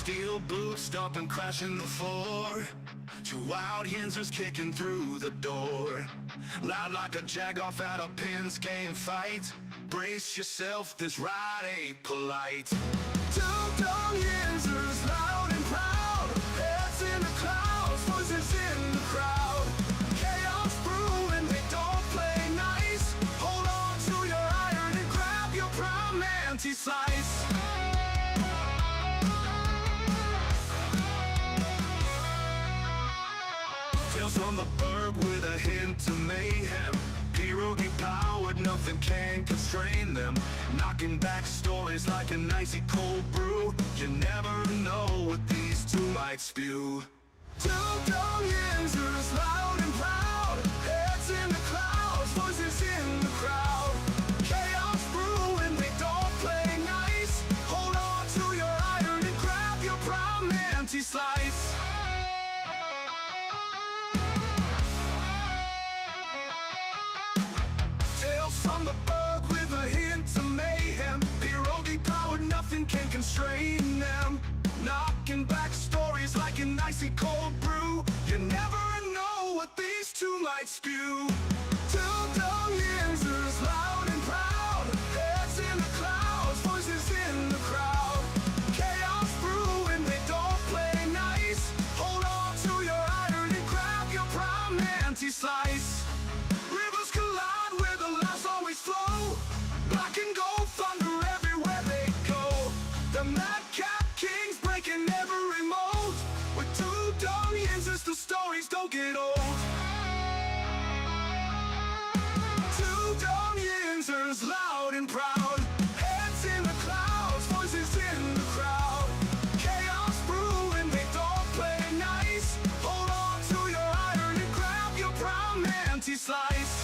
Steel boots stomping, crashing the floor. Two wild Yinzers kicking through the door. Loud like a jag off at a Pins game fight. Brace yourself, this ride ain't polite. Two Dum Yinzers, loud and proud. Heads in the clouds, voices in the crowd. Chaos brewing, they don't play nice. Hold on to your iron and grab your prime anti-slice. Tales from the burg with a hint of mayhem. Pierogi powered, nothing can constrain them. Knocking back stories like an icy cold brew. You never know what these two might spew. Two Dum Yinzers, loud and proud. Heads in the clouds, voices in the crowd. Chaos brewing, they don't play nice. Hold on to your iron and grab your prime anti-slice. From the burg with a hint of mayhem. Pierogi powered, nothing can constrain them. Knocking back stories like an icy cold brew. You never know what these two might spew. Two Dum Yinzers, loud and proud. Heads in the clouds, voices in the crowd. Chaos brewing, they don't play nice. Hold on to your iron and grab your prime anti-slice. Rivers collide where the laughs always flow. Black and gold thunder everywhere they go. The madcap kings breaking every mold. With two Dum Yinzers, the stories don't get old. Two Dum Yinzers, loud and proud. Heads in the clouds, voices in the crowd. Chaos brewing, they don't play nice. Hold on to your iron and grab your prime anti-slice.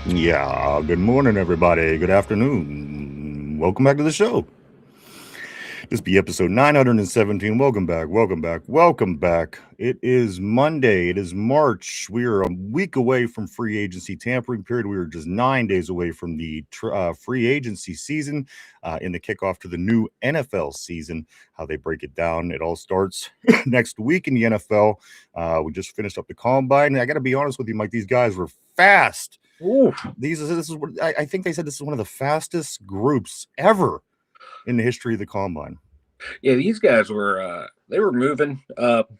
Yeah, good morning, everybody. Good afternoon. Welcome back to the show. This be episode 917. Welcome back, welcome back, welcome back. It is Monday. It is March. We are a week away from free agency tampering period. We are just 9 days away from the free agency season in the kickoff to the new NFL season. How they break it down. It all starts next week in the NFL. We just finished up the combine. And I got to be honest with you, Mike, these guys were fast. Ooh. This is what I think they said this is one of the fastest groups ever in the history of the combine. Yeah, these guys were they were moving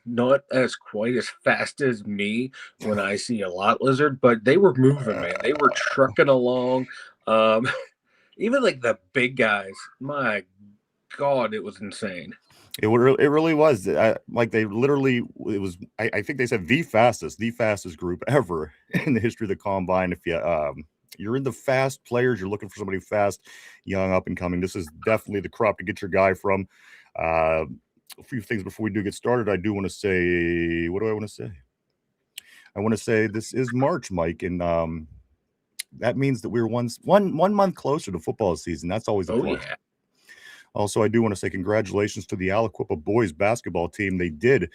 not as quite as fast as me when I see a lot lizard, but they were moving, man. They were trucking along. Even like the big guys, my God, it was insane. It really was. Like they literally, it was. I think they said the fastest group ever in the history of the combine. If you're in the fast players, you're looking for somebody fast, young, up and coming. This is definitely the crop to get your guy from. A few things before we do get started. I do want to say, what do I want to say? I want to say this is March, Mike, and that means that we're one month closer to football season. That's always a plus. Yeah. Also, I do want to say congratulations to the Aliquippa boys basketball team. They did.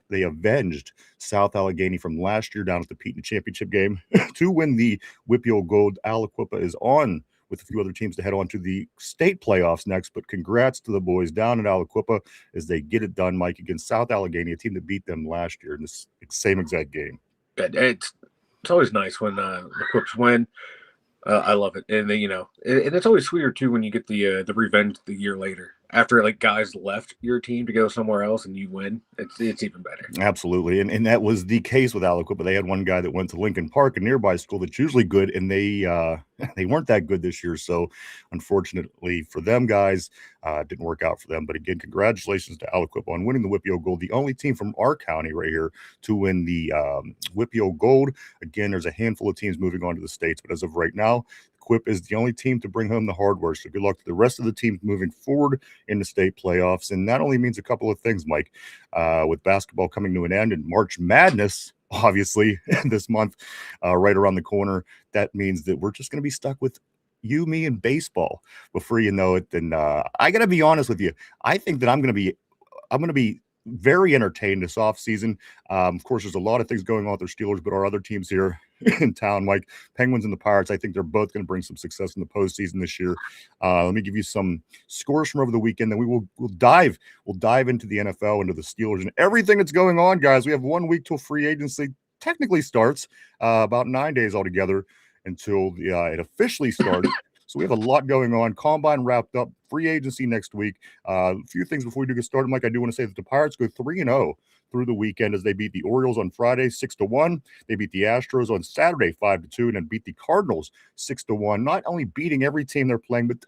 They avenged South Allegheny from last year down at the Pete Championship game to win the Whippy Gold. Aliquippa is on with a few other teams to head on to the state playoffs next. But congrats to the boys down at Aliquippa as they get it done, Mike, against South Allegheny, a team that beat them last year in this same exact game. It's always nice when the Quips win. I love it, and then, and it's always sweeter too when you get the revenge the year later after like guys left your team to go somewhere else and you win. It's even better. Absolutely, and that was the case with Aliquippa. They had one guy that went to Lincoln Park, a nearby school that's usually good, and they weren't that good this year. So, unfortunately for them guys, it didn't work out for them. But again, congratulations to Aliquippa on winning the Whippy Gold, the only team from our county right here to win the Whippy Gold. Again, there's a handful of teams moving on to the states, but as of right now, Quip is the only team to bring home the hardware. So good luck to the rest of the teams moving forward in the state playoffs. And that only means a couple of things, Mike. With basketball coming to an end and March Madness, obviously, this month, right around the corner, that means that we're just going to be stuck with you, me, and baseball before you know it. And I got to be honest with you. I think that I'm going to be very entertained this offseason. Of course, there's a lot of things going on with their Steelers, but our other teams here in town, like Penguins and the Pirates, I think they're both going to bring some success in the postseason this year. Let me give you some scores from over the weekend, then we'll dive into the NFL, into the Steelers, and everything that's going on, guys. We have 1 week till free agency technically starts, about 9 days altogether until it officially starts. So we have a lot going on. Combine wrapped up, free agency next week. A few things before we do get started, Mike. I do want to say that the Pirates go 3-0 through the weekend as they beat the Orioles on Friday 6-1. They beat the Astros on Saturday 5-2, and then beat the Cardinals 6-1. Not only beating every team they're playing, but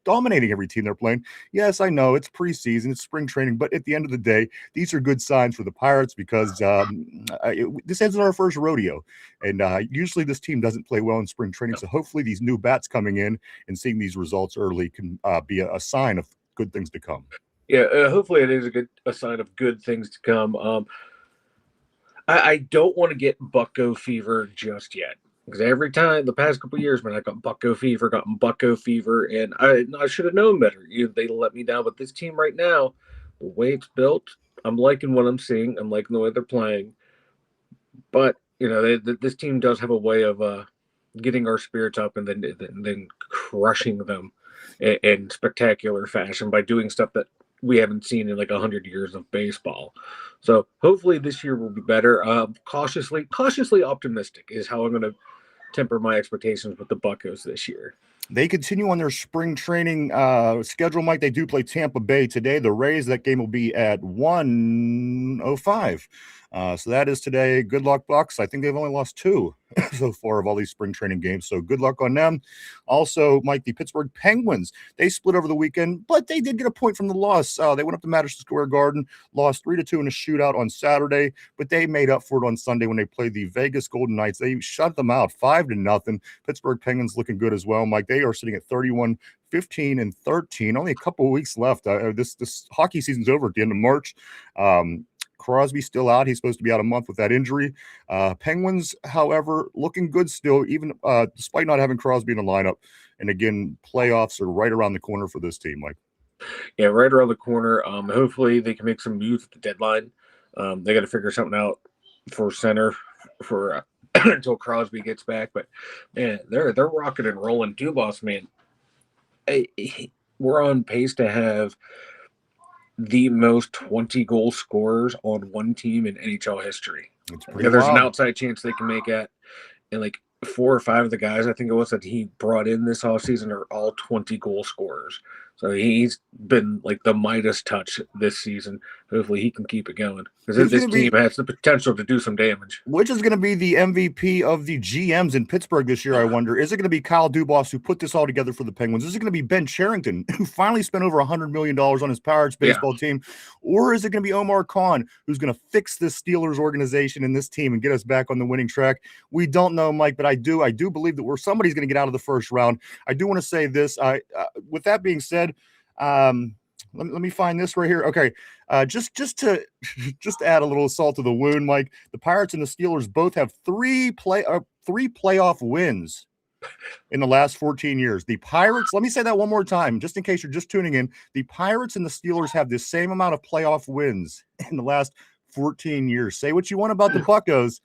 dominating every team they're playing. Yes, I know it's preseason, it's spring training, but at the end of the day, these are good signs for the Pirates because this isn't our first rodeo, and usually this team doesn't play well in spring training. So hopefully these new bats coming in and seeing these results early can be a sign of good things to come. Yeah, hopefully it is a sign of good things to come. I don't want to get Bucko fever just yet, because every time the past couple of years, man, I got Bucko fever, and I should have known better. They let me down, but this team right now, the way it's built, I'm liking what I'm seeing. I'm liking the way they're playing, but this team does have a way of getting our spirits up and then crushing them in spectacular fashion by doing stuff that we haven't seen in like 100 years of baseball. So hopefully this year will be better. Cautiously optimistic is how I'm going to temper my expectations with the Buccos this year. They continue on their spring training schedule, Mike. They do play Tampa Bay today. The Rays, that game will be at 1:05. So that is today. Good luck, Bucks. I think they've only lost 2 so far of all these spring training games. So good luck on them. Also, Mike, the Pittsburgh Penguins, they split over the weekend, but they did get a point from the loss. They went up to Madison Square Garden, lost 3-2 in a shootout on Saturday, but they made up for it on Sunday when they played the Vegas Golden Knights. They shut them out 5-0. Pittsburgh Penguins looking good as well, Mike. They are sitting at 31-15-13. Only a couple of weeks left. This hockey season's over at the end of March. Crosby's still out. He's supposed to be out a month with that injury. Penguins, however, looking good still, even despite not having Crosby in the lineup. And again, playoffs are right around the corner for this team, Mike. Yeah, right around the corner. Hopefully they can make some moves at the deadline. They got to figure something out for center for until Crosby gets back. But man, they're rocking and rolling. Dubas, man, we're on pace to have the most 20-goal scorers on one team in NHL history. There's an outside chance they can make it. And like 4 or 5 of the guys, I think it was, that he brought in this offseason are all 20-goal scorers. So he's been like the Midas touch this season. Hopefully he can keep it going, because this team has the potential to do some damage. Which is going to be the MVP of the GMs in Pittsburgh this year, I wonder? Is it going to be Kyle Dubas, who put this all together for the Penguins? Is it going to be Ben Cherington, who finally spent over $100 million on his Pirates baseball team? Or is it going to be Omar Khan, who's going to fix this Steelers organization and this team and get us back on the winning track? We don't know, Mike, but I do believe that somebody's going to get out of the first round. I do want to say this. With that being said, let me find this right here. Okay, just to add a little salt to the wound, Mike. The Pirates and the Steelers both have three playoff wins in the last 14 years. The Pirates, let me say that one more time, just in case you're just tuning in. The Pirates and the Steelers have the same amount of playoff wins in the last 14 years. Say what you want about the Buccos,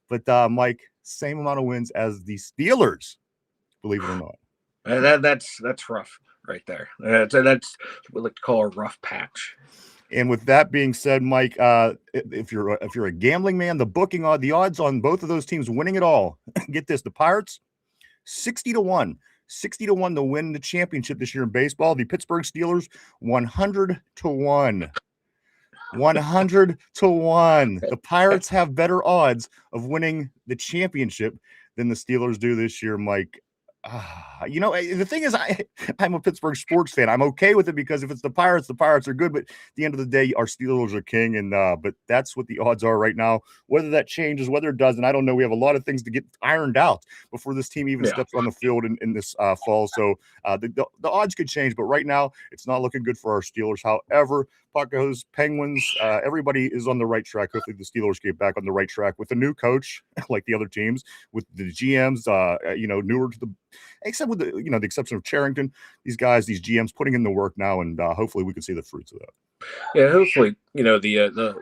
but Mike, same amount of wins as the Steelers, believe it or not. That's rough right there. That's what we like to call a rough patch. And with that being said, Mike, if you're a gambling man, the odds on both of those teams winning it all, get this: the Pirates 60-1 to win the championship this year in baseball. The Pittsburgh Steelers 100-1. 100-1. The Pirates have better odds of winning the championship than the Steelers do this year, Mike. The thing is, I'm a Pittsburgh sports fan. I'm okay with it because if it's the Pirates are good. But at the end of the day, our Steelers are king, and but that's what the odds are right now. Whether that changes, whether it doesn't, I don't know. We have a lot of things to get ironed out before this team even Yeah. steps on the field in this fall. So the odds could change, but right now it's not looking good for our Steelers. However, Paco's Penguins, everybody is on the right track. Hopefully, the Steelers get back on the right track with a new coach, like the other teams, with the GMs, newer to the. Except with the exception of Charrington, these guys, these GMs putting in the work now, and hopefully we can see the fruits of that. Yeah, hopefully, the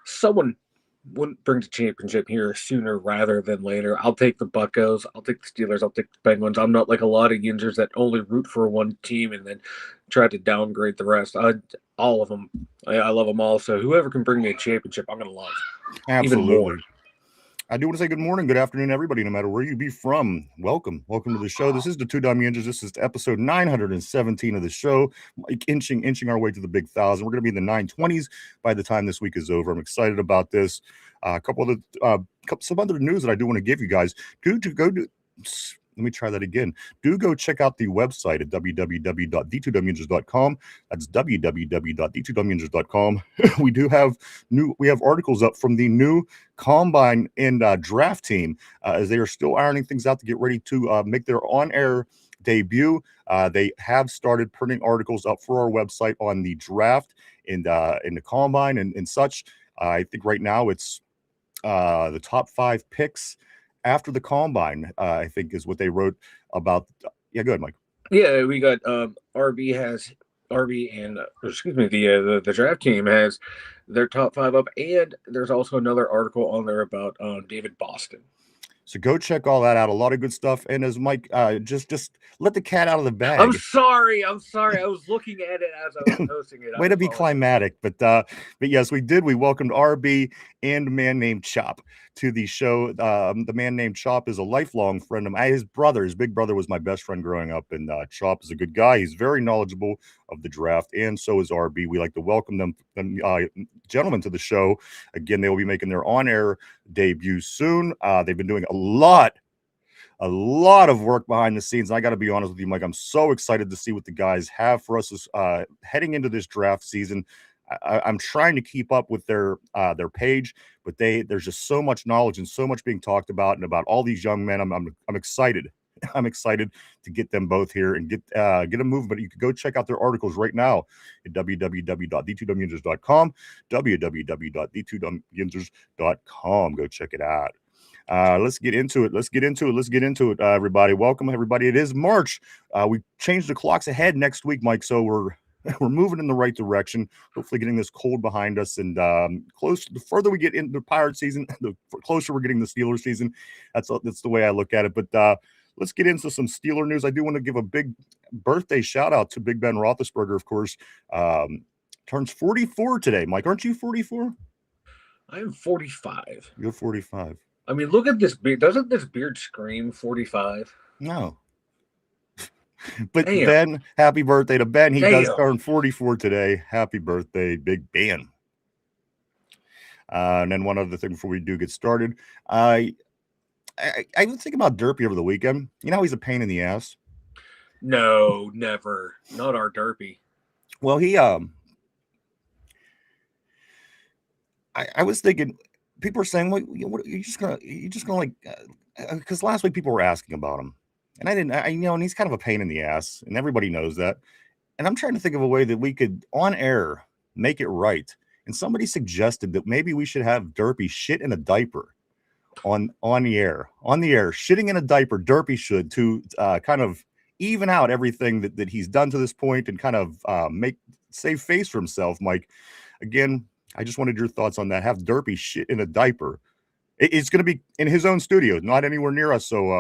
someone wouldn't bring the championship here sooner rather than later. I'll take the Buccos. I'll take the Steelers. I'll take the Penguins. I'm not like a lot of Yinzers that only root for one team and then try to downgrade the rest. All of them. I love them all. So whoever can bring me a championship, I'm going to love. Absolutely. Even more. I do want to say good morning, good afternoon, everybody, no matter where you be from. Welcome to the show. This is the Dum Yinzers. This is episode 917 of the show, like inching our way to the big 1,000. We're going to be in the 920s by the time this week is over. I'm excited about this. Some other news that I do want to give you guys. Let me try that again. Do go check out the website at www.the2dumyinzers.com. That's www.the2dumyinzers.com. We have articles up from the new combine and draft team as they are still ironing things out to get ready to make their on-air debut. They have started printing articles up for our website on the draft and in the combine and such. I think right now it's the top 5 picks after the combine, I think is what they wrote about. Yeah, go ahead, Mike. Yeah, we got RB and the draft team has their top 5 up, and there's also another article on there about David Boston. So go check all that out. A lot of good stuff. And as Mike, just let the cat out of the bag. I'm sorry. I was looking at it as I was posting it. Way to be climatic. But yes, we did. We welcomed RB and a man named Chop to the show. The man named Chop is a lifelong friend of mine. His big brother was my best friend growing up. And Chop is a good guy. He's very knowledgeable of the draft. And so is RB. We like to welcome them, gentlemen, to the show. Again, they will be making their on-air debut soon. They've been doing a lot of work behind the scenes. And I got to be honest with you, Mike, I'm so excited to see what the guys have for us heading into this draft season. I'm trying to keep up with their page, but there's just so much knowledge and so much being talked about and about all these young men. I'm excited. I'm excited to get them both here and get them moving. But you can go check out their articles right now at www.the2dumyinzers.com, www.the2dumyinzers.com. Go check it out. Let's get into it. Everybody. Welcome, everybody. It is March. We changed the clocks ahead next week, Mike. So we're moving in the right direction. Hopefully, getting this cold behind us, and the further we get into the Pirate season, the closer we're getting the Steelers season. That's the way I look at it. But let's get into some Steeler news. I do want to give a big birthday shout out to Big Ben Roethlisberger, of course. Turns 44 today. Mike, aren't you 44? I am 45. You're 45. I mean, look at this beard. Doesn't this beard scream 45? No. But Damn. Ben, happy birthday to Ben. He does Damn. turn 44 today. Happy birthday, Big Ben. And then one other thing before we do get started. I was thinking about Derpy over the weekend. You know how he's a pain in the ass? No, never. Not our Derpy. Well, he I was thinking, people are saying, "What you're just gonna like?" Because last week people were asking about him, and I didn't. And he's kind of a pain in the ass, and everybody knows that. And I'm trying to think of a way that we could, on air, make it right. And somebody suggested that maybe we should have Derpy shit in a diaper on the air, shitting in a diaper. Derpy should to kind of even out everything that he's done to this point and kind of save face for himself, Mike. Again, I just wanted your thoughts on that. Have Derpy shit in a diaper. It's going to be in his own studio, not anywhere near us. So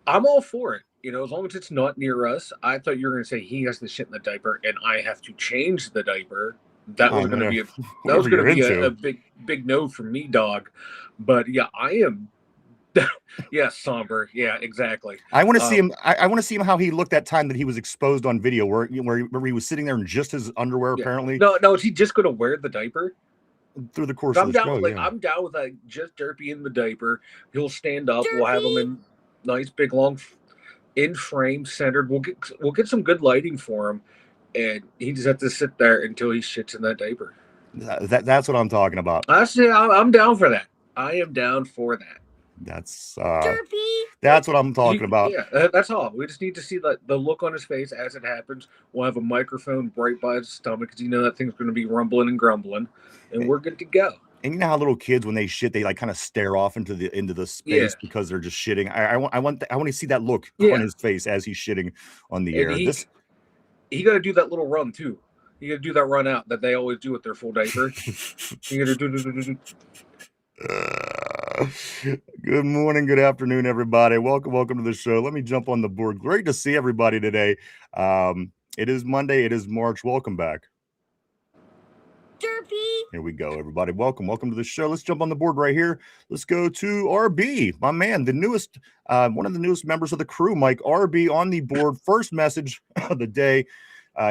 I'm all for it. As long as it's not near us. I thought you were going to say he has the shit in the diaper and I have to change the diaper. That was going to be a big no for me, dog. But yeah, I am. Yeah, somber. Yeah, exactly. I want to see him. I want to see him how he looked that time that he was exposed on video, where he was sitting there in just his underwear. Yeah. Apparently, no. Is he just going to wear the diaper? through the course of I'm the down show. with like Yeah, I'm down with like just Derpy in the diaper. He'll stand up. We'll have him in nice big long in frame centered. We'll get some good lighting for him, and he just has to sit there until he shits in that diaper. that's what I'm talking about. Honestly, I'm down for that. I am down for that. That's Derpy. that's what I'm talking about. Yeah, that's all. We just need to see the look on his face as it happens. We'll have a microphone right by his stomach because that thing's going to be rumbling and grumbling, and we're good to go. And you know how little kids, when they shit, they like kind of stare off into the space because they're just shitting. I want to see that look on his face as he's shitting on the air. He got to do that little run too. You got to do that run out that they always do with their full diaper. You got to do. Good morning, good afternoon, everybody. Welcome to the show. Let me jump on the board. Great to see everybody today. It is Monday. It is March. Welcome back. Derpy. Here we go, everybody. Welcome to the show. Let's jump on the board right here. Let's go to RB, my man, the newest, one of the newest members of the crew, Mike. RB on the board. First message of the day.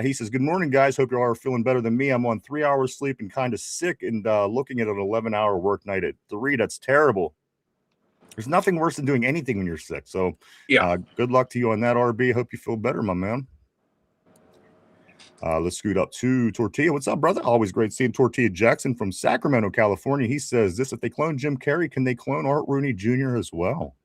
He says, "Good morning, guys. Hope you all are feeling better than me. I'm on 3 hours sleep and kind of sick and looking at an 11-hour work night at 3. That's terrible. There's nothing worse than doing anything when you're sick. So good luck to you on that, RB. Hope you feel better, my man." Let's scoot up to Tortilla. What's up, brother? Always great seeing Tortilla Jackson from Sacramento, California. He says this: if they clone Jim Carrey, can they clone Art Rooney Jr. as well?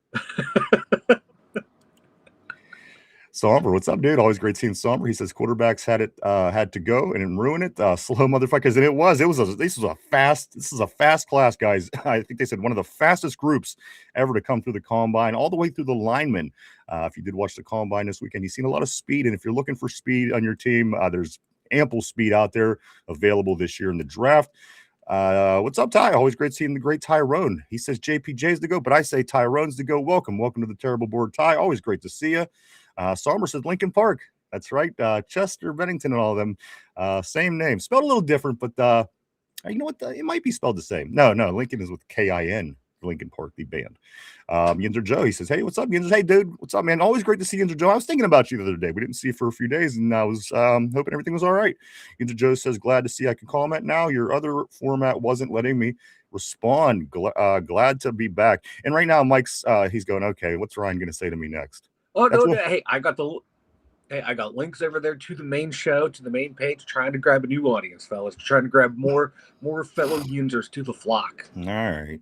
Somber, what's up, dude? Always great seeing Somber. He says quarterbacks had to go and ruin it. Slow motherfuckers, and this is a fast class, guys. I think they said one of the fastest groups ever to come through the combine, all the way through the linemen. If you did watch the combine this weekend, you've seen a lot of speed, and if you're looking for speed on your team, there's ample speed out there available this year in the draft. What's up, Ty? Always great seeing the great Tyrone. He says JPJ's to go, but I say Tyrone's to go. Welcome to the terrible board, Ty. Always great to see you. Sommer says Lincoln Park. That's right. Chester, Bennington, and all of them. Same name. Spelled a little different, but you know what? It might be spelled the same. No. Lincoln is with K-I-N. Lincoln Park, the band. Yinzer Joe, he says, "Hey, what's up, Yinzer? Hey, dude. What's up, man? Always great to see Yinzer Joe. I was thinking about you the other day. We didn't see you for a few days, and I was hoping everything was all right." Yinzer Joe says, "Glad to see I can comment now. Your other format wasn't letting me respond. Glad to be back." And right now, Mike's he's going, "Okay, what's Ryan going to say to me next?" Oh, no. Hey, I got links over there to the main show, to the main page, trying to grab a new audience, fellas. Trying to grab more fellow Yinzers to the flock. All right.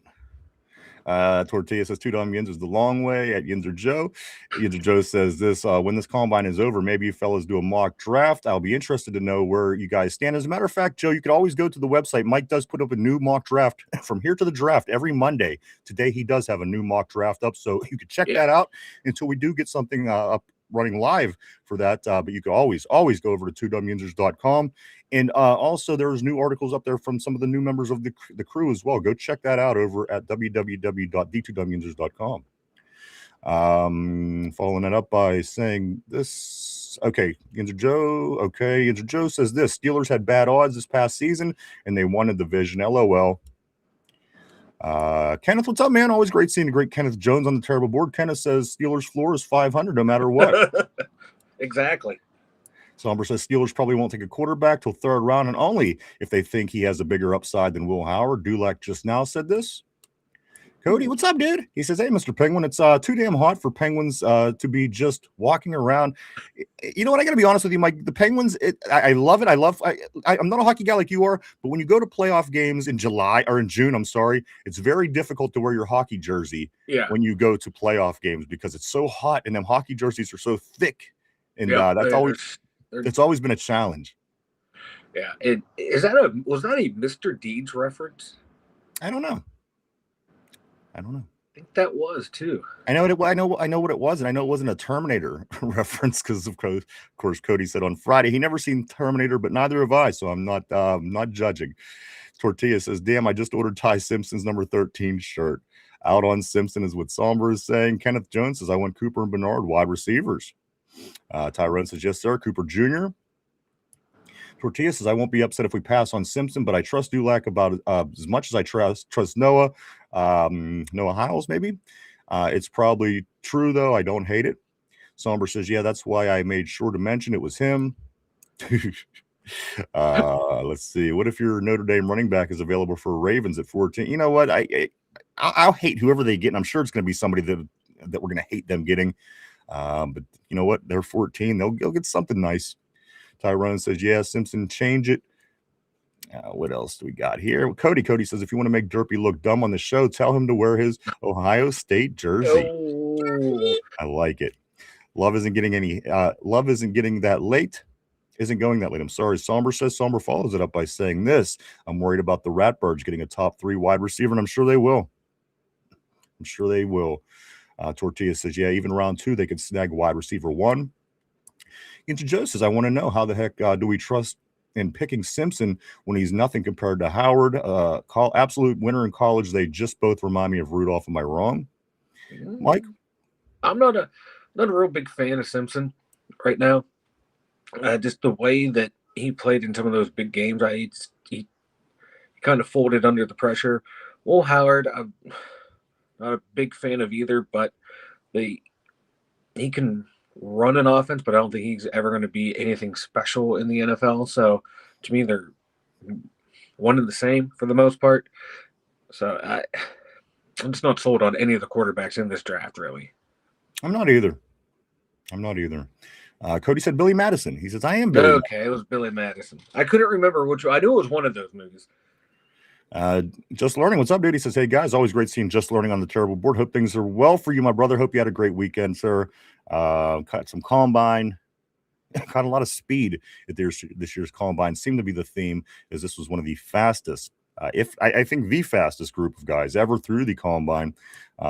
Tortilla says, "Two Dum Yinzers the long way" at Yinzer Joe. Yinzer Joe says this: when this combine is over, maybe you fellas do a mock draft. I'll be interested to know where you guys stand. As a matter of fact, Joe, you could always go to the website. Mike does put up a new mock draft from here to the draft every Monday. Today he does have a new mock draft up, so you could check that out until we do get something up running live for that. But you can always go over to 2dumyinzers.com. And also there's new articles up there from some of the new members of the crew as well. Go check that out over at www.d2dumyinzers.com. Following it up by saying this. Okay, Yinzer Joe. Okay, Yinzer Joe says this: Steelers had bad odds this past season and they won the division. LOL. Kenneth, what's up, man? Always great seeing the great Kenneth Jones on the terrible board. Kenneth says Steelers floor is 500 no matter what. Exactly. Somber says Steelers probably won't take a quarterback till third round, and only if they think he has a bigger upside than Will Howard. Dulac just now said this. Cody, what's up, dude? He says, "Hey, Mr. Penguin, it's too damn hot for Penguins to be just walking around." You know what? I got to be honest with you, Mike. The Penguins, I love it. I'm not a hockey guy like you are, but when you go to playoff games in July or in June, I'm sorry, it's very difficult to wear your hockey jersey when you go to playoff games because it's so hot and them hockey jerseys are so thick, and that's always. It's always been a challenge. Yeah. And was that a Mr. Deeds reference? I don't know. I think that was too. I know what it was, and I know it wasn't a Terminator reference because of course Cody said on Friday he never seen Terminator, but neither have I, so I'm not judging. Tortilla says, "Damn, I just ordered Ty Simpson's number 13 shirt. Out on Simpson is what Somber is saying." Kenneth Jones says, "I want Cooper and Bernard wide receivers." Tyrone says, "Yes, sir. Cooper Jr." Tortilla says, "I won't be upset if we pass on Simpson, but I trust Dulac about as much as I trust Noah. Noah Hiles, maybe. It's probably true, though. I don't hate it." Somber says, "Yeah, that's why I made sure to mention it was him." Let's see. What if your Notre Dame running back is available for Ravens at 14? You know what? I'll hate whoever they get, and I'm sure it's going to be somebody that we're going to hate them getting. But you know what? They're 14. They'll get something nice. Tyrone says, yeah, Simpson, change it. What else do we got here? Cody says, if you want to make Derpy look dumb on the show, tell him to wear his Ohio State jersey. Oh, I like it. Love isn't getting that late. Isn't going that late. I'm sorry. Somber says, Somber follows it up by saying this. I'm worried about the Ratbirds getting a top 3 wide receiver, and I'm sure they will. Tortilla says, yeah, even round 2, they could snag wide receiver 1. Into Joe says, I want to know how the heck do we trust in picking Simpson when he's nothing compared to Howard? Absolute winner in college. They just both remind me of Rudolph. Am I wrong, Mike? I'm not a real big fan of Simpson right now. Just the way that he played in some of those big games, he kind of folded under the pressure. Well, Howard, I'm not a big fan of either, but he can run an offense, but I don't think he's ever going to be anything special in the NFL. So to me, they're one and the same for the most part. So I'm just not sold on any of the quarterbacks in this draft, really. I'm not either. Cody said Billy Madison. He says, I am Billy. Okay, it was Billy Madison. I couldn't remember which. I knew it was one of those movies. Just Learning. What's up, dude? He says, hey, guys, always great seeing Just Learning on the terrible board. Hope things are well for you, my brother. Hope you had a great weekend, sir. Caught some combine. Caught a lot of speed at this year's combine. Seemed to be the theme, as this was one of the fastest, I think the fastest group of guys ever through the combine.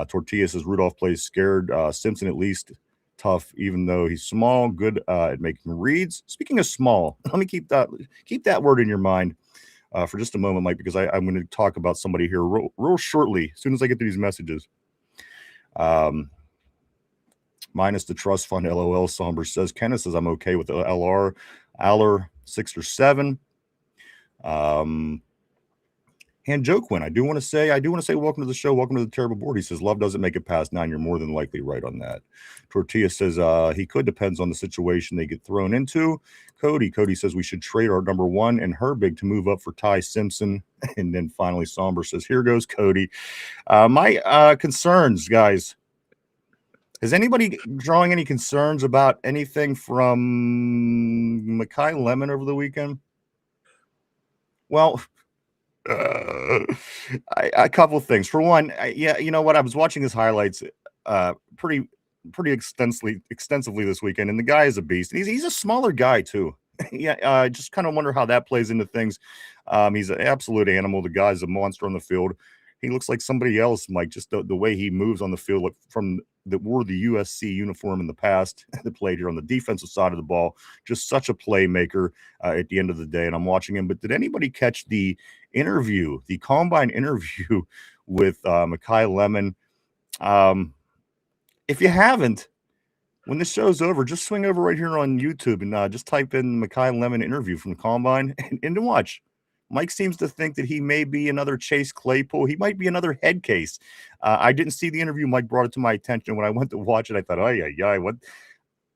Tortilla says Rudolph plays scared. Simpson at least tough, even though he's small, good at making reads. Speaking of small, let me keep that word in your mind for just a moment, Mike, because I'm going to talk about somebody here real shortly, as soon as I get to these messages. Minus the trust fund, LOL. Somber says, Kenneth says, I'm okay with the Aller 6 or 7. And Joe Quinn, I do want to say, welcome to the show. Welcome to the terrible board. He says, love doesn't make it past 9. You're more than likely right on that. Tortilla says, he could, depends on the situation they get thrown into. Cody says, we should trade our number 1 and Herbig to move up for Ty Simpson. And then finally, Somber says, here goes Cody. My concerns, guys. Is anybody drawing any concerns about anything from Mekhi Lemon over the weekend? Well, a couple of things. For one, you know what? I was watching his highlights pretty extensively this weekend, and the guy is a beast. And he's a smaller guy too. Yeah, I just kind of wonder how that plays into things. He's an absolute animal. The guy's a monster on the field. He looks like somebody else, Mike, just the way he moves on the field that wore the USC uniform in the past that played here on the defensive side of the ball. Just such a playmaker at the end of the day. And I'm watching him. But did anybody catch the combine interview with Mekhi Lemon? If you haven't, when the show's over, just swing over right here on YouTube and just type in Mekhi Lemon interview from the combine and watch. Mike seems to think that he may be another Chase Claypool. He might be another head case. I didn't see the interview. Mike brought it to my attention. When I went to watch it, I thought, oh, yeah, what?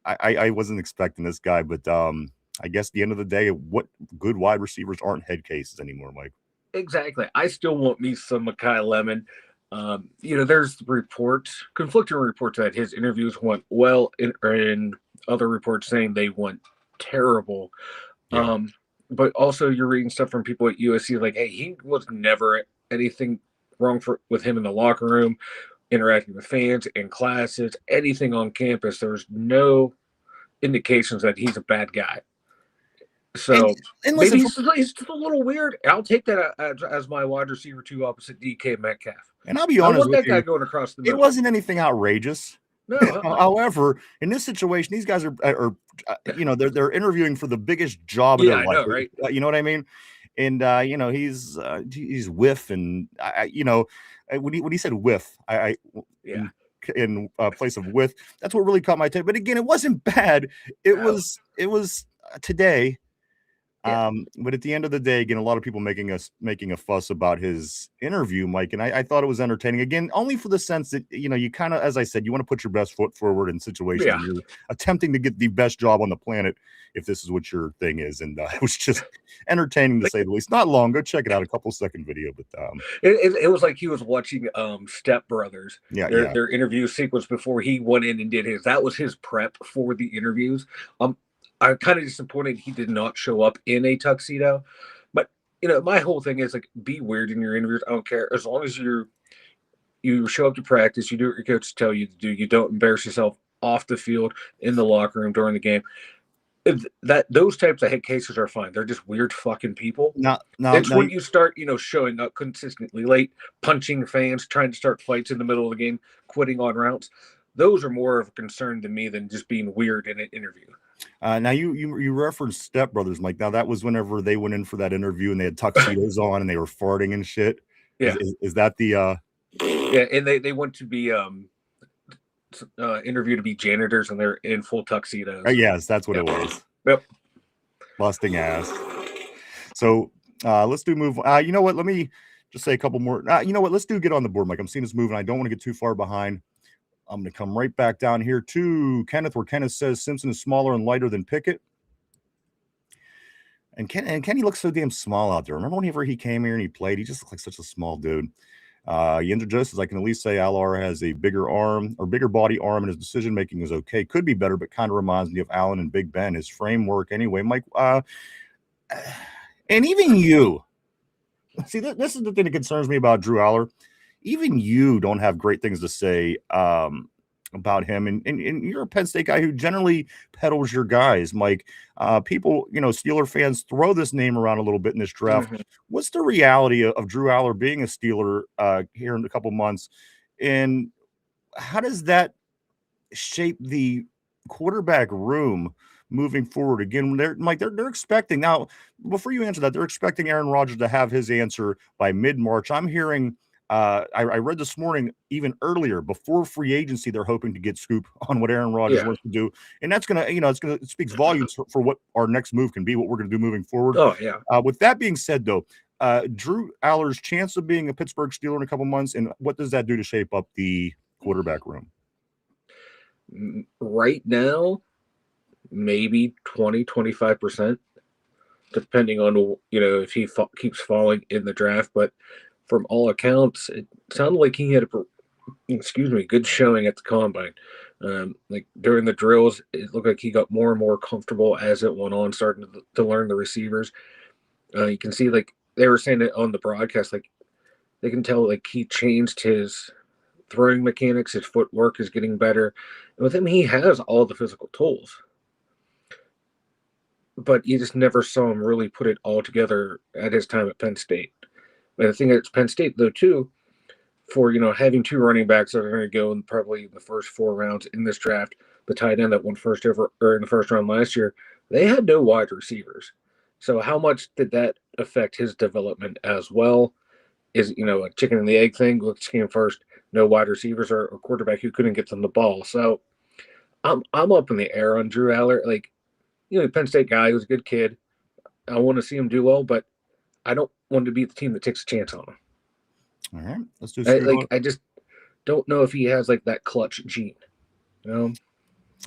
I wasn't expecting this guy. But I guess at the end of the day, what good wide receivers aren't head cases anymore, Mike. Exactly. I still want me some Mekhi Lemon. There's conflicting reports that his interviews went well and other reports saying they went terrible. Yeah. But also you're reading stuff from people at USC like, hey, he was never anything wrong with him in the locker room, interacting with fans in classes, anything on campus. There's no indications that he's a bad guy. So and maybe he's just a little weird. I'll take that as my wide receiver 2 opposite DK Metcalf. And I'll be honest with you, that guy going across the middle. It wasn't anything outrageous. No. However, in this situation, these guys are they're interviewing for the biggest job of their life. Know, right? You know what I mean? And he's whiff, and when he said whiff, in place of with, that's what really caught my attention. But again, it wasn't bad. It was today. Yeah. But at the end of the day, again, a lot of people making a fuss about his interview, Mike, and I thought it was entertaining. Again, only for the sense that you kind of, as I said, you want to put your best foot forward in situations Yeah. where you're attempting to get the best job on the planet, if this is what your thing is. And it was just entertaining to say the least. Not long. Go check it out. A couple second video, but It was like he was watching Step Brothers, yeah. their interview sequence before he went in and did his. That was his prep for the interviews. I'm kind of disappointed he did not show up in a tuxedo, but my whole thing is like, be weird in your interviews. I don't care, as long as you show up to practice, you do what your coaches tell you to do. You don't embarrass yourself off the field, in the locker room, during the game. That those types of head cases are fine. They're just weird fucking people. No, It's when you start, showing up consistently late, punching fans, trying to start fights in the middle of the game, quitting on routes. Those are more of a concern to me than just being weird in an interview. Now you referenced Step Brothers, Mike. Now that was whenever they went in for that interview and they had tuxedos on and they were farting and shit. Yeah. Is that the Yeah, and they went to be interviewed to be janitors, and they're in full tuxedos. yes, that's what it was. Yep. Busting ass. So let's do move. You know what? Let me just say a couple more. You know what? Let's do get on the board, Mike. I'm seeing this moving. I don't want to get too far behind. I'm going to come right back down here to Kenneth, where Kenneth says Simpson is smaller and lighter than Pickett. And Kenny looks so damn small out there. Remember whenever he came here and he played? He just looked like such a small dude. Yinzer Joe says, I can at least say Alar has a bigger arm or bigger body arm, and his decision making is okay. Could be better, but kind of reminds me of Allen and Big Ben. His framework, anyway, Mike. And even you see, this is the thing that concerns me about Drew Aller. Even you don't have great things to say about him, and you're a Penn State guy who generally peddles your guys, Mike. People, Steeler fans throw this name around a little bit in this draft. Mm-hmm. What's the reality of Drew Aller being a Steeler here in a couple months, and how does that shape the quarterback room moving forward? Again, they're expecting now. Before you answer that, they're expecting Aaron Rodgers to have his answer by mid-March. I'm hearing. I read this morning, even earlier, before free agency, they're hoping to get scoop on what Aaron Rodgers wants to do, and that's gonna, it speaks volumes for what our next move can be, what we're gonna do moving forward. Oh yeah. With that being said, though, Drew Aller's chance of being a Pittsburgh Steeler in a couple months, and what does that do to shape up the quarterback room? Right now, maybe 20-25%, depending on if he keeps falling in the draft, but. From all accounts, it sounded like he had a good showing at the combine. Like during the drills, it looked like he got more and more comfortable as it went on, starting to learn the receivers. You can see, like they were saying it on the broadcast, like they can tell, like he changed his throwing mechanics, his footwork is getting better. And with him, he has all the physical tools, but you just never saw him really put it all together at his time at Penn State. And I think it's Penn State, though, too, for, having two running backs that are going to go in probably the first 4 rounds in this draft. The tight end that won in the first round last year, they had no wide receivers. So how much did that affect his development as well? Is, a chicken and the egg thing? Let's came first, no wide receivers or a quarterback who couldn't get them the ball. So I'm up in the air on Drew Aller. Like, Penn State guy, he was a good kid. I want to see him do well, but I don't want to be the team that takes a chance on him. All right, let's do. I just don't know if he has like that clutch gene. All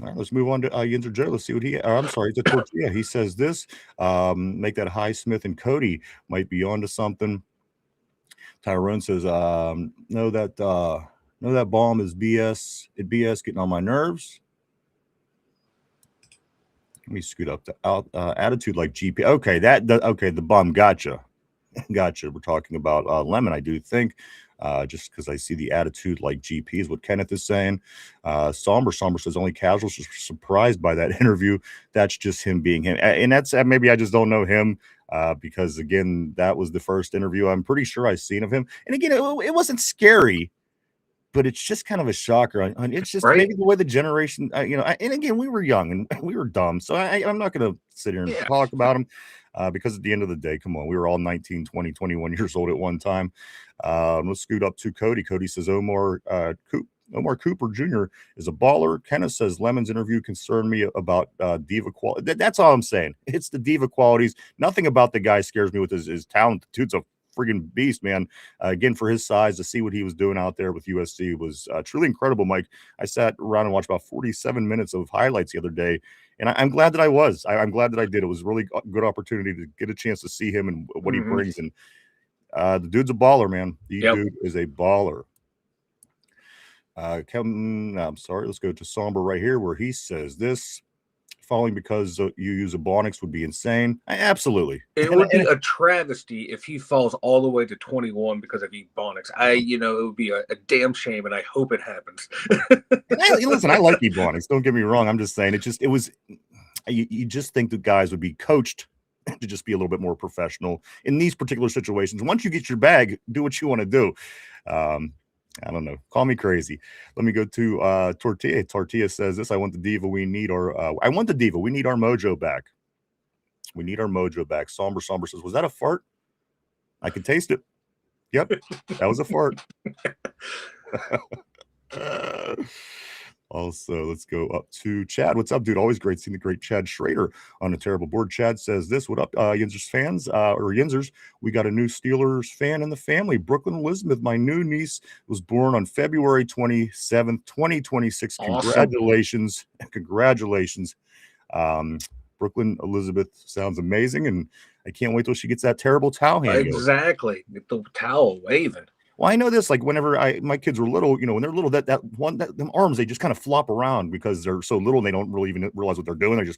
right, let's move on to Yinzer Joe. Let's see what I'm sorry, it's a tortilla. He says this. Make that Highsmith and Cody might be onto something. Tyrone says, no, that bomb is BS. BS getting on my nerves. Let me scoot up to attitude like GP. Okay, the bum. Gotcha. We're talking about Lemon, I do think, just because I see the attitude like GP is what Kenneth is saying. Somber says only casuals are surprised by that interview. That's just him being him, and that's maybe I just don't know him because again, that was the first interview I'm pretty sure I've seen of him. And again, it wasn't scary, but it's just kind of a shocker. And it's just maybe the way the generation, and again, we were young and we were dumb. So I'm not going to sit here and talk about him because at the end of the day, come on, we were all 19, 20, 21 years old at one time. Let's scoot up to Cody. Cody says, Omar Omar Cooper Jr. is a baller. Kenneth says Lemon's interview concerned me about diva quality. That's all I'm saying. It's the diva qualities. Nothing about the guy scares me with his talent. The dude's a friggin' beast, man. Again, for his size, to see what he was doing out there with USC was truly incredible, Mike. I sat around and watched about 47 minutes of highlights the other day, and I'm glad that I was. I'm glad that I did. It was a really good opportunity to get a chance to see him and what he brings. And the dude's a baller, man. The dude is a baller. I'm sorry. Let's go to Somber right here, where he says this: falling because you use Ebonics would be insane. Absolutely, it would be a travesty if he falls all the way to 21 because of Ebonics. It would be a damn shame, and I hope it happens. Listen, I like Ebonics. Don't get me wrong. I'm just saying it was. You just think the guys would be coached to just be a little bit more professional in these particular situations. Once you get your bag, do what you want to do. I don't know. Call me crazy. Let me go to Tortilla. Tortilla says this: I want the diva. We need our mojo back. We need our mojo back. Somber says, was that a fart? I can taste it. Yep, that was a fart. Also, let's go up to Chad. What's up, dude? Always great seeing the great Chad Schrader on a terrible board. Chad says this: what up, Yinzers fans, or Yinzers? We got a new Steelers fan in the family. Brooklyn Elizabeth, my new niece, was born on February 27th, 2026. Awesome. Congratulations. Congratulations. Brooklyn Elizabeth sounds amazing, and I can't wait till she gets that terrible towel hand. Exactly. Get the towel waving. Well, I know this, like whenever my kids were little, when they're little, them arms, they just kind of flop around because they're so little and they don't really even realize what they're doing.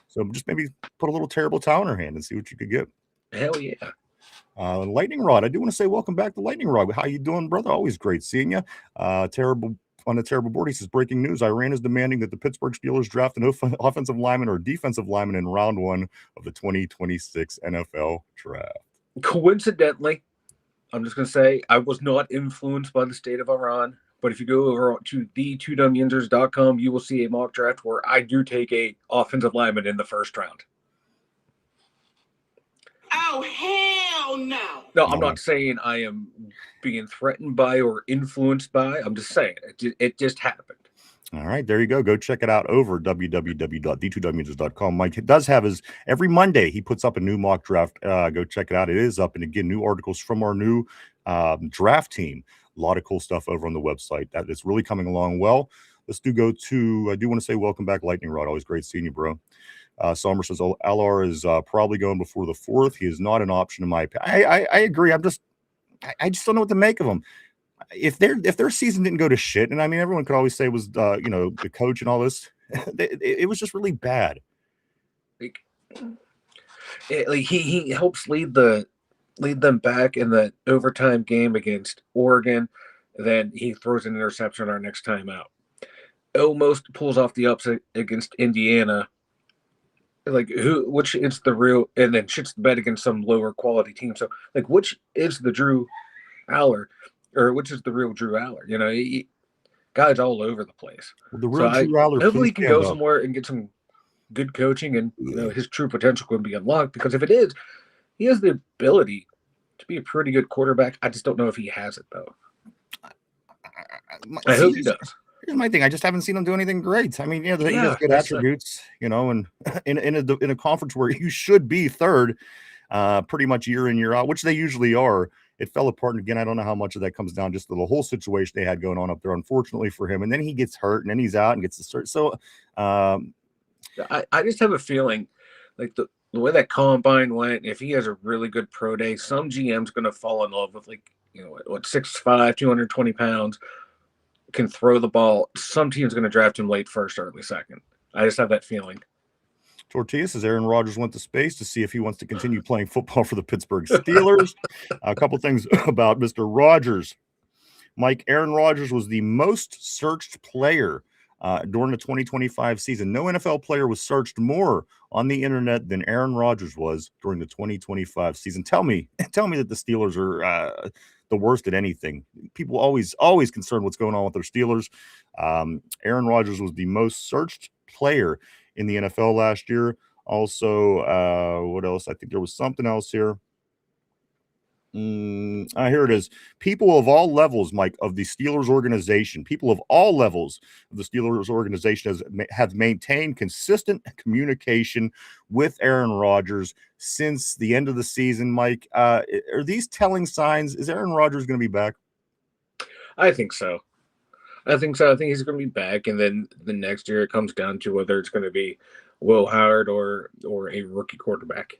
So just maybe put a little terrible towel in her hand and see what you could get. Hell yeah. Lightning Rod, I do want to say welcome back to Lightning Rod. How you doing, brother? Always great seeing you. Terrible on the terrible board. He says, breaking news: Iran is demanding that the Pittsburgh Steelers draft an offensive lineman or defensive lineman in round 1 of the 2026 NFL draft. Coincidentally, I'm just going to say I was not influenced by the state of Iran, but if you go over to the2dumyinzers.com, you will see a mock draft where I do take a offensive lineman in the first round. Oh, hell no. No, I'm not saying I am being threatened by or influenced by. I'm just saying it just happened. All right, there you go. Go check it out over www.d2wmusers.com. Mike does have every Monday, he puts up a new mock draft. Go check it out. It is up. And again, new articles from our new draft team. A lot of cool stuff over on the website. That is really coming along well. Let's I do want to say welcome back, Lightning Rod. Always great seeing you, bro. Sommer says, LR is probably going before the 4th. He is not an option in my opinion. I agree. I just don't know what to make of him. If their season didn't go to shit, and I mean, everyone could always say it was the coach and all this, it was just really bad. He helps lead them back in the overtime game against Oregon. Then he throws an interception our next time out. Almost pulls off the upset against Indiana. Which is the real, and then shits the bed against some lower quality team. So which is the Drew Aller? Or which is the real Drew Aller? Guys all over the place. Well, the real Drew Aller. Hopefully, he can go somewhere and get some good coaching, and his true potential can be unlocked. Because if it is, he has the ability to be a pretty good quarterback. I just don't know if he has it though. I hope he does. Here's my thing: I just haven't seen him do anything great. I mean, he has good attributes, and in a conference where you should be third, pretty much year in year out, which they usually are. It fell apart. And again, I don't know how much of that comes down just to the whole situation they had going on up there, unfortunately for him. And then he gets hurt and then he's out and gets the start. So I just have a feeling like the way that combine went, if he has a really good pro day, some GM's going to fall in love with 6'5", 220 pounds, can throw the ball. Some team's going to draft him late first, early second. I just have that feeling. Tortilla says Aaron Rodgers went to space to see if he wants to continue playing football for the Pittsburgh Steelers. A couple things about Mr. Rodgers. Mike, Aaron Rodgers was the most searched player during the 2025 season. No NFL player was searched more on the internet than Aaron Rodgers was during the 2025 season. Tell me that the Steelers are the worst at anything. People always concerned what's going on with their Steelers. Aaron Rodgers was the most searched player in the NFL last year. Also, what else? I think there was something else here. Here it is. People of all levels, Mike, of the Steelers organization, people of all levels of the Steelers organization have maintained consistent communication with Aaron Rodgers since the end of the season. Mike, are these telling signs? Is Aaron Rodgers going to be back? I think so. I think so. I think he's going to be back, and then the next year it comes down to whether it's going to be Will Howard or a rookie quarterback.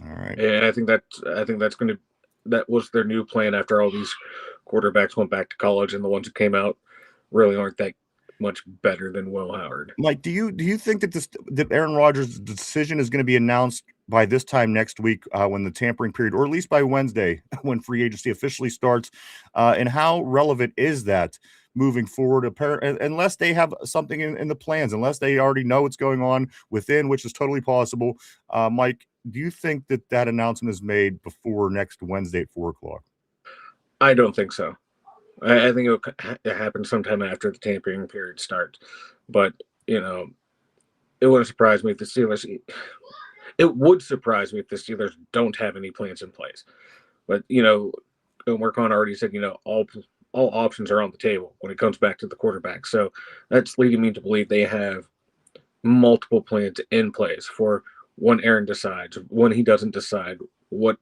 All right. And I think that's going to that was their new plan after all these quarterbacks went back to college, and the ones who came out really aren't that much better than Will Howard. Mike, do you think that Aaron Rodgers' decision is going to be announced by this time next week when the tampering period, or at least by Wednesday when free agency officially starts? And how relevant is that moving forward? Unless they have something in the plans, unless they already know what's going on within, which is totally possible. Mike, do you think that announcement is made before next Wednesday at 4:00? I don't think so. I think it'll happen sometime after the tampering period starts. But, it wouldn't surprise me if the Steelers – it would surprise me if the Steelers don't have any plans in place. But, Marcon already said, all options are on the table when it comes back to the quarterback. So that's leading me to believe they have multiple plans in place for when Aaron decides, when he doesn't decide, what,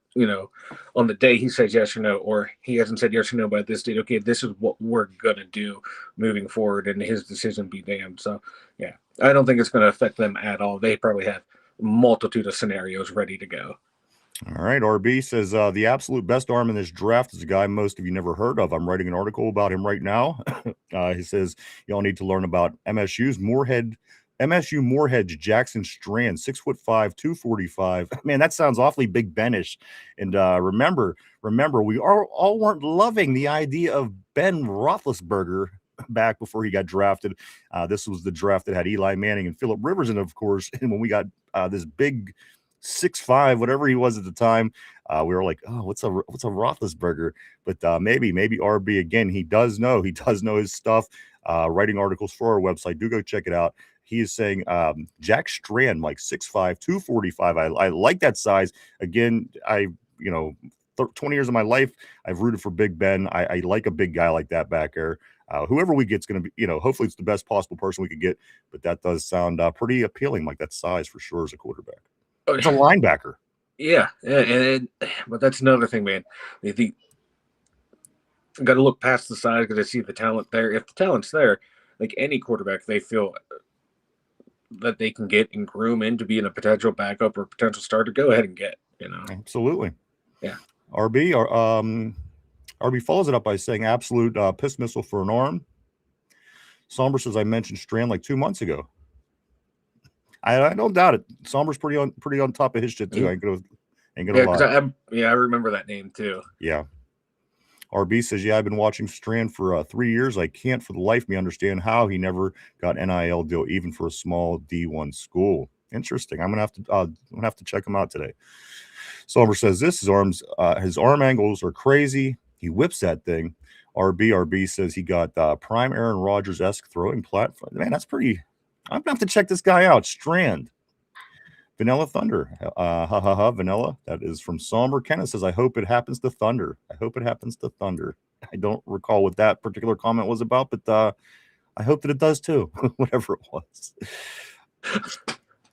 on the day he says yes or no, or he hasn't said yes or no by this date. Okay, this is what we're going to do moving forward, and his decision be damned. So, yeah, I don't think it's going to affect them at all. They probably have a multitude of scenarios ready to go. All right. RB says the absolute best arm in this draft is a guy most of you never heard of. I'm writing an article about him right now. He says y'all need to learn about MSU Moorhead's Jackson Strand, 6'5", 245. Man, that sounds awfully Big Ben-ish. And remember, we all weren't loving the idea of Ben Roethlisberger back before he got drafted. This was the draft that had Eli Manning and Phillip Rivers in, of course. And when we got this big 6'5", whatever he was at the time, we were like, oh, what's a Roethlisberger? But maybe RB again. He does know his stuff. Writing articles for our website. Do go check it out. He is saying Jack Strand, like 6'5", 245. I like that size. Again, 20 years of my life, I've rooted for Big Ben. I like a big guy like that back there. Whoever we get is going to be, hopefully it's the best possible person we could get. But that does sound pretty appealing, like that size for sure as a quarterback. It's a linebacker. Yeah, but that's another thing, man. You got to look past the size because I see the talent there. If the talent's there, like any quarterback, they feel that they can get and groom into being a potential backup or potential starter, go ahead and get. Absolutely. Yeah. RB follows it up by saying absolute piss missile for an arm. Somber says I mentioned Strand like 2 months ago. I don't doubt it. Somber's pretty on top of his shit too. Ain't gonna lie. I remember that name too. Yeah. RB says, I've been watching Strand for 3 years. I can't for the life of me understand how he never got NIL deal, even for a small D1 school. Interesting. I'm gonna have to check him out today. Somber says his arm angles are crazy. He whips that thing. RB says he got prime Aaron Rodgers-esque throwing platform. Man, that's pretty. I'm gonna have to check this guy out. Strand. Vanilla Thunder. Vanilla. That is from Somber. Kenneth says, I hope it happens to Thunder. I don't recall what that particular comment was about, but I hope that it does too, whatever it was.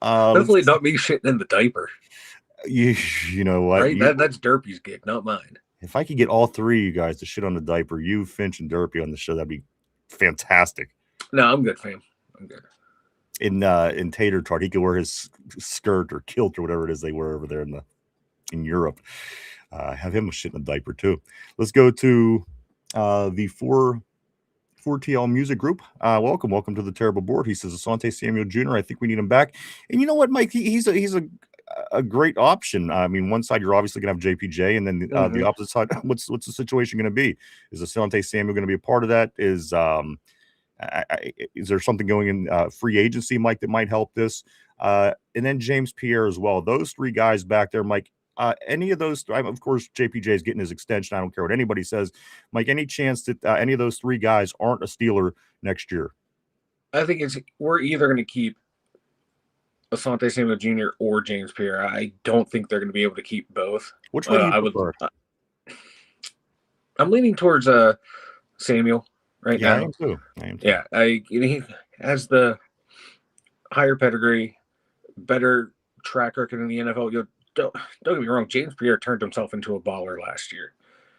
Hopefully not me shitting in the diaper. You know what? Right? That's Derpy's gig, not mine. If I could get all three of you guys to shit on the diaper, you, Finch, and Derpy on the show, that'd be fantastic. No, I'm good, fam. I'm good. In Tater Tart, he could wear his skirt or kilt or whatever it is they wear over there in Europe. Have him shit in a diaper too. Let's go to the 4TL Music Group. Welcome to the Terrible Board. He says Asante Samuel Jr. I think we need him back. And you know what, Mike? He's a great option. I mean, one side you're obviously going to have JPJ, and then the opposite side, what's the situation going to be? Is Asante Samuel going to be a part of that? Is there something going in free agency, Mike, that might help this? And then James Pierre as well. Those three guys back there, Mike. Any of those, of course, JPJ is getting his extension. I don't care what anybody says. Mike, any chance that any of those three guys aren't a Steeler next year? I think we're either going to keep Asante Samuel Jr. or James Pierre. I don't think they're going to be able to keep both. Which one do you prefer? I'm leaning towards Samuel right Yeah, I now. am too. Yeah, he has the higher pedigree, better track record in the NFL. Don't get me wrong, James Pierre turned himself into a baller last year.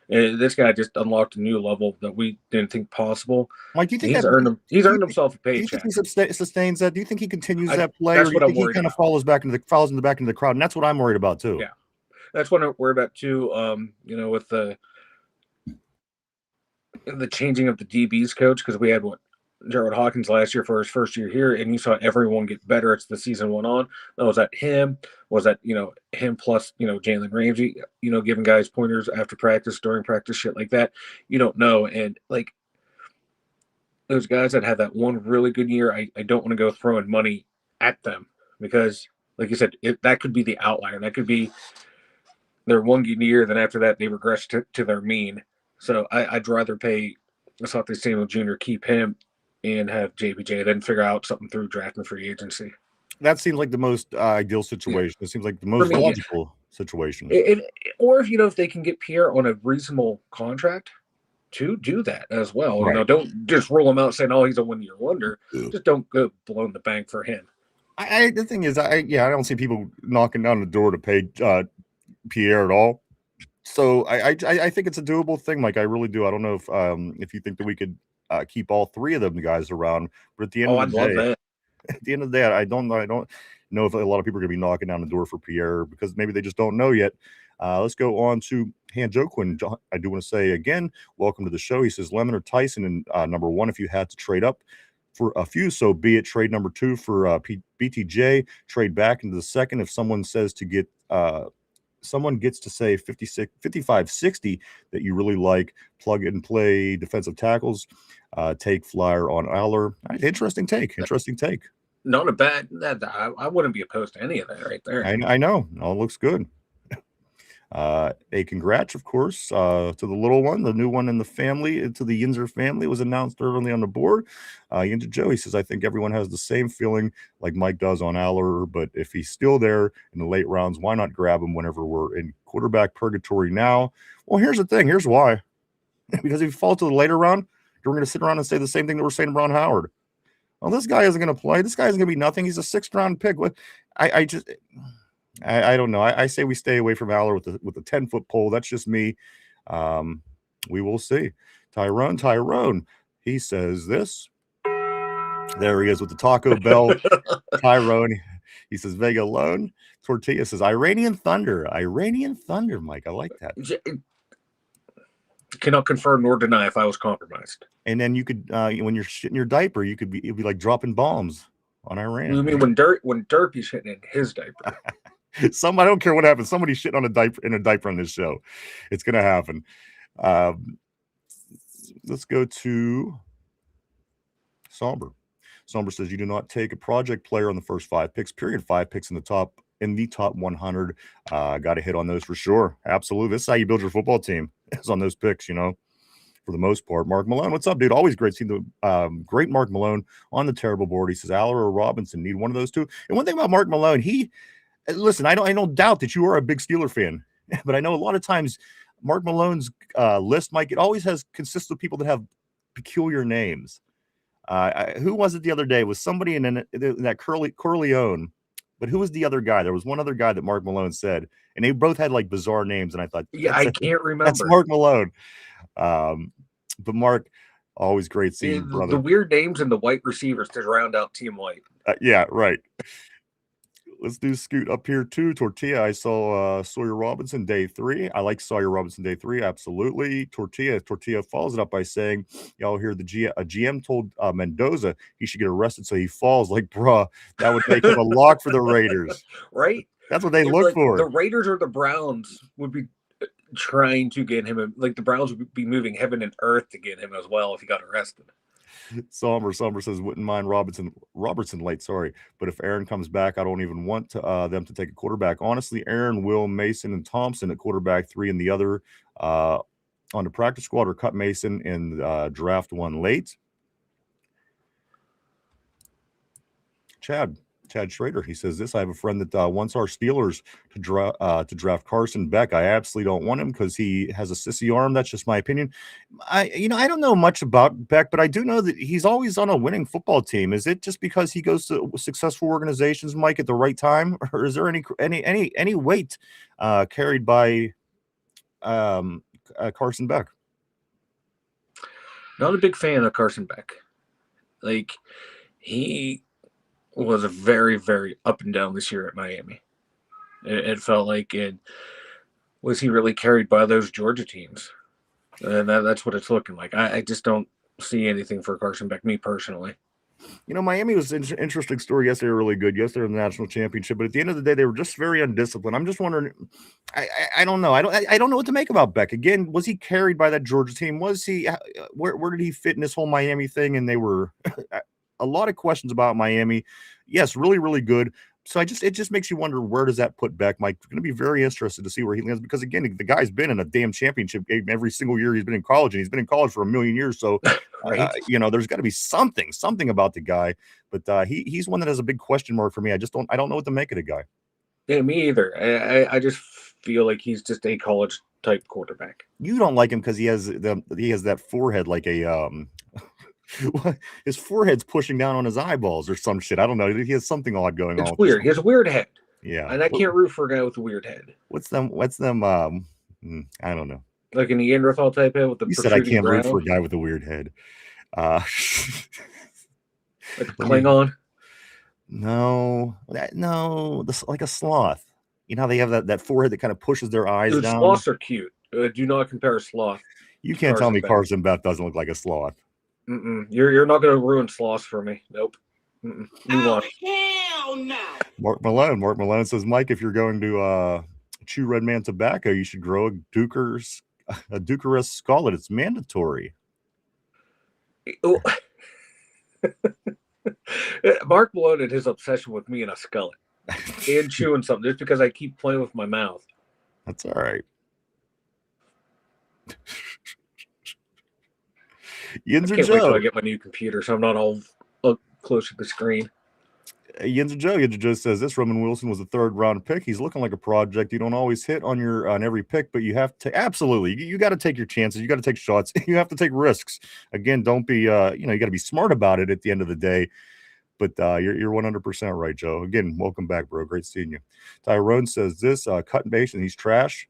This guy just unlocked a new level that we didn't think possible. Mike, do you think He's that earned him. He's do you earned think himself a do you think paycheck. he sustains that? Do you think he continues I, that play, or that's do you what I'm think he worried kind of about. falls in the back into the crowd? And that's what I'm worried about too. Yeah, that's what I'm worried about too. With the changing of the DBs coach, because we had Gerald Hawkins last year for his first year here, and you saw everyone get better as the season went on. Was that him? Was that him plus Jalen Ramsey? Giving guys pointers after practice, during practice, shit like that. You don't know, and like those guys that had that one really good year, I don't want to go throwing money at them because, like you said, that could be the outlier. That could be their one good year. Then after that, they regress to their mean. So I'd rather pay Asante Samuel Jr., keep him, and have JBJ, then figure out something through draft and free agency. That seems like the most ideal Yeah. situation. It seems like the For most me, logical situation. Or if they can get Pierre on a reasonable contract to do that as well. Right. Don't just roll him out saying, "Oh, he's a 1 year wonder." Yeah. Just don't go blowing the bank for him. The thing is, I don't see people knocking down the door to pay Pierre at all. So I think it's a doable thing, Mike. I really do. I don't know if you think that we could keep all three of them guys around, but at the end of the I'd love day, that. I don't know if a lot of people are going to be knocking down the door for Pierre because maybe they just don't know yet. Let's go on to Han Joquin. I do want to say again, welcome to the show. He says Lemon or Tyson and number one if you had to trade up for a few, so be it. Trade number two for BTJ. Trade back into the second if someone says to get someone gets to say 55 60 that you really like. Plug and play defensive tackles. Take flyer on Aller. Interesting take. Not a bad. I wouldn't be opposed to any of that right there. I know. All looks good. A congrats, of course, to the little one, the new one in the family, to the Yinzer family, was announced early on the board. Yinzer Joe, he says, I think everyone has the same feeling like Mike does on Aller, but if he's still there in the late rounds, why not grab him whenever we're in quarterback purgatory now? Well, here's the thing. Here's why. Because if you fall to the later round, we're going to sit around and say the same thing that we're saying to Ron Howard. Well, this guy isn't going to play. This guy isn't going to be nothing. He's a 6th round pick. I don't know. I say we stay away from Aller with the 10-foot pole. That's just me. We will see. Tyrone. He says this. There he is with the Taco Bell. Tyrone. He says Vega alone. Tortilla says Iranian Thunder. Mike. I like that. Cannot confirm nor deny if I was compromised. And then you could, when you're shitting your diaper, it'd be like dropping bombs on Iran. You mean when Derpy's shitting in his diaper? I don't care what happens. Somebody's shitting on a diaper on this show. It's gonna happen. Let's go to Somber. Somber says you do not take a project player on the first 5 picks. Period. 5 picks in the top 100. Got to hit on those for sure. Absolutely. This is how you build your football team. It's on those picks, for the most part. Mark Malone, what's up, dude? Always great seeing the great Mark Malone on the terrible board. He says Aller or Robinson, need one of those two. And one thing about Mark Malone, listen, I don't doubt that you are a big Steeler fan, but I know a lot of times Mark Malone's list, Mike, it always consists of people that have peculiar names. Who was it the other day? It was somebody in that Corleone, but who was the other guy? There was one other guy that Mark Malone said, and they both had like bizarre names, and I thought, I can't remember. That's Mark Malone. But Mark, always great seeing you, brother. The weird names and the white receivers to round out Team White. Yeah, right. Let's do Scoot up here too. Tortilla, I saw Sawyer Robinson day 3. I like Sawyer Robinson day 3, absolutely. Tortilla follows it up by saying, y'all hear a GM told Mendoza he should get arrested so he falls. Like, bruh, that would make him a lock for the Raiders. Right? That's what they look for. The Raiders or the Browns would be trying to get him. Like, the Browns would be moving heaven and earth to get him as well if he got arrested. Somber says wouldn't mind Robertson late, sorry, but if Aaron comes back, I don't even want them to take a quarterback. Honestly, Aaron, Will, Mason, and Thompson at quarterback 3, and the other on the practice squad, or cut Mason in draft 1 late. Chad, Chad Schrader, he says this. I have a friend that wants our Steelers to draft Carson Beck. I absolutely don't want him because he has a sissy arm. That's just my opinion. I don't know much about Beck, but I do know that he's always on a winning football team. Is it just because he goes to successful organizations, Mike, at the right time, or is there any weight carried by Carson Beck? Not a big fan of Carson Beck. Like, he was very, very up and down this year at Miami. It felt like was he really carried by those Georgia teams? And that's what it's looking like. I just don't see anything for Carson Beck, me personally. Miami was an interesting story. Yes, they were really good. Yes, they're in the national championship. But at the end of the day, they were just very undisciplined. I'm just wondering. I don't know. I don't know what to make about Beck. Again, was he carried by that Georgia team? Was he? Where did he fit in this whole Miami thing? And they were a lot of questions about Miami. Yes, really, really good. So it just makes you wonder, where does that put Beck, Mike? Going to be very interested to see where he lands, because again, the guy's been in a damn championship game every single year he's been in college, and he's been in college for a million years. So, Right. There's got to be something about the guy. But he's one that has a big question mark for me. I don't know what to make of the guy. Yeah, me either. I just feel like he's just a college type quarterback. You don't like him because he has that forehead like a his forehead's pushing down on his eyeballs or some shit. I don't know. He has something odd going on. It's weird. He has a weird head. Yeah. And I can't root for a guy with a weird head. What's them? I don't know. Like a Neanderthal type head with the You said I can't brow, root for a guy with a weird head. like a Klingon. No, like a sloth. You know how they have that forehead that kind of pushes their eyes Dude, down. sloths are cute. Do not compare a sloth. You can't tell me Carson Beck doesn't look like a sloth. You're not going to ruin sloths for me. Nope. Move on. Hell no. Mark Malone says, Mike, if you're going to chew Red Man tobacco, you should grow a Dukeras scarlet. It's mandatory. Oh. Mark Malone and his obsession with me and a skullet and chewing something just because I keep playing with my mouth. That's all right. Yinzer Joe. Wait till I get my new computer, so I'm not all close to the screen. Yinzer Joe says this: Roman Wilson was a third-round pick. He's looking like a project. You don't always hit on every pick, but you have to absolutely. You got to take your chances. You got to take shots. You have to take risks. Again, don't be. You got to be smart about it at the end of the day. But you're 100% right, Joe. Again, welcome back, bro. Great seeing you. Tyrone says this: cut and base, and he's trash.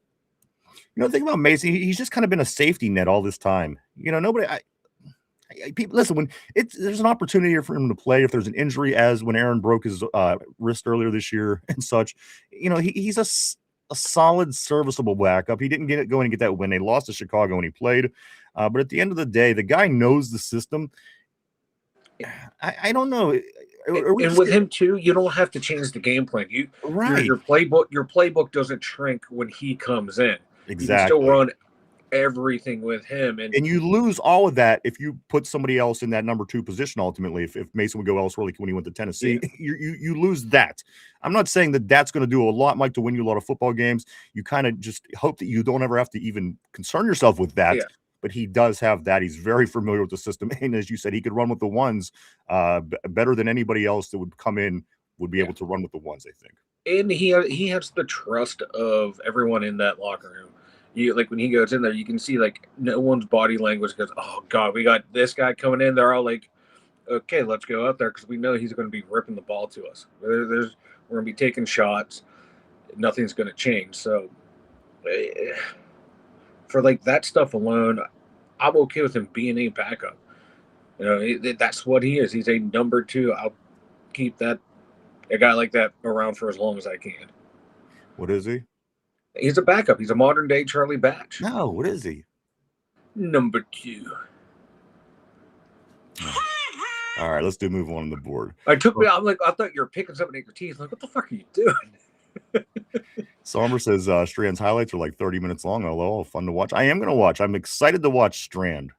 The thing about Mason, he's just kind of been a safety net all this time. Nobody. People listen, when there's an opportunity for him to play, if there's an injury, as when Aaron broke his wrist earlier this year and such, he's a solid, serviceable backup. He didn't go in and get that win. They lost to Chicago when he played, but at the end of the day, the guy knows the system. I don't know. And with him too, you don't have to change the game plan. Your playbook doesn't shrink when he comes in. Exactly. You can still run everything with him, and you lose all of that if you put somebody else in that number 2 position. Ultimately, if Mason would go elsewhere, like when he went to Tennessee, you lose that. I'm not saying that's going to do a lot, Mike, to win you a lot of football games. You kind of just hope that you don't ever have to even concern yourself with that. But he does have that. He's very familiar with the system, and as you said, he could run with the ones better than anybody else that would come in would be able to run with the ones, I think. And he has the trust of everyone in that locker room. Like when he goes in there, you can see like no one's body language goes, oh God, we got this guy coming in. They're all like, okay, let's go out there because we know he's going to be ripping the ball to us. We're going to be taking shots. Nothing's going to change. So for like that stuff alone, I'm okay with him being a backup. That's what he is. He's a number 2. I'll keep a guy like that around for as long as I can. What is he? He's a backup. He's a modern day Charlie Batch. No, what is he? Number 2. All right, let's move on the board. I'm like, I thought you were picking something in your teeth. I'm like, what the fuck are you doing? Sommer says Strand's highlights are like 30 minutes long. Although fun to watch. I am going to watch. I'm excited to watch Strand.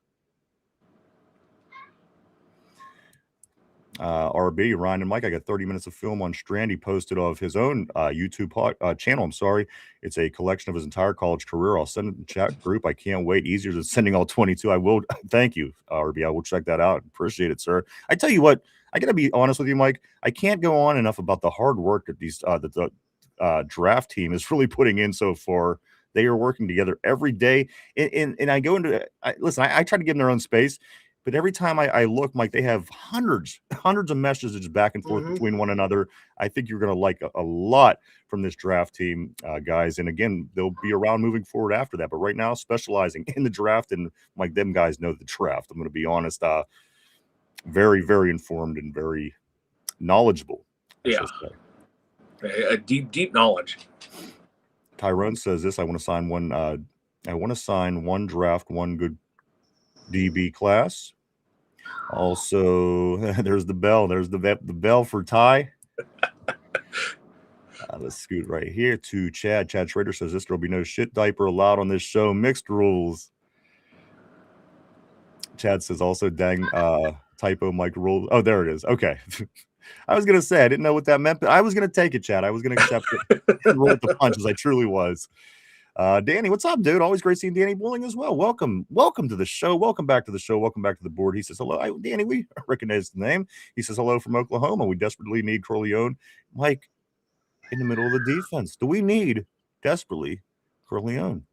RB, Ryan and Mike, I got 30 minutes of film on Strand. He posted of his own YouTube channel. I'm sorry. It's a collection of his entire college career. I'll send it in the chat group. I can't wait. Easier than sending all 22. I will. Thank you, RB. I will check that out. Appreciate it, sir. I tell you what, I got to be honest with you, Mike. I can't go on enough about the hard work that the draft team is really putting in so far. They are working together every day. And I go into listen, I try to give them their own space, but every time I look, Mike, they have hundreds of messages back and forth between one another. I think you're going to like a lot from this draft team, guys. And again, they'll be around moving forward after that. But right now, specializing in the draft, and Mike, them guys know the draft. I'm going to be honest, very, very informed and very knowledgeable. Yeah, a deep knowledge. Tyrone says this. I want to sign one. I want to sign one draft, one good DB class. Also, there's the bell. There's the bell for Ty. Let's scoot right here to Chad. Chad Schrader says this. There'll be no shit diaper allowed on this show. Mixed rules. Chad says also, dang, typo Mike rule. Oh, there it is. Okay. I was going to say, I didn't know what that meant, but I was going to take it, Chad. I was going to accept it and roll with the punches. I truly was. Danny, what's up, dude? Always great seeing Danny Bowling as well. Welcome to the show. Welcome back to the show. Welcome back to the board. He says, hello. Danny, we recognize the name. He says, hello from Oklahoma. We desperately need Corleone. Mike, in the middle of the defense. Do we need desperately Corleone?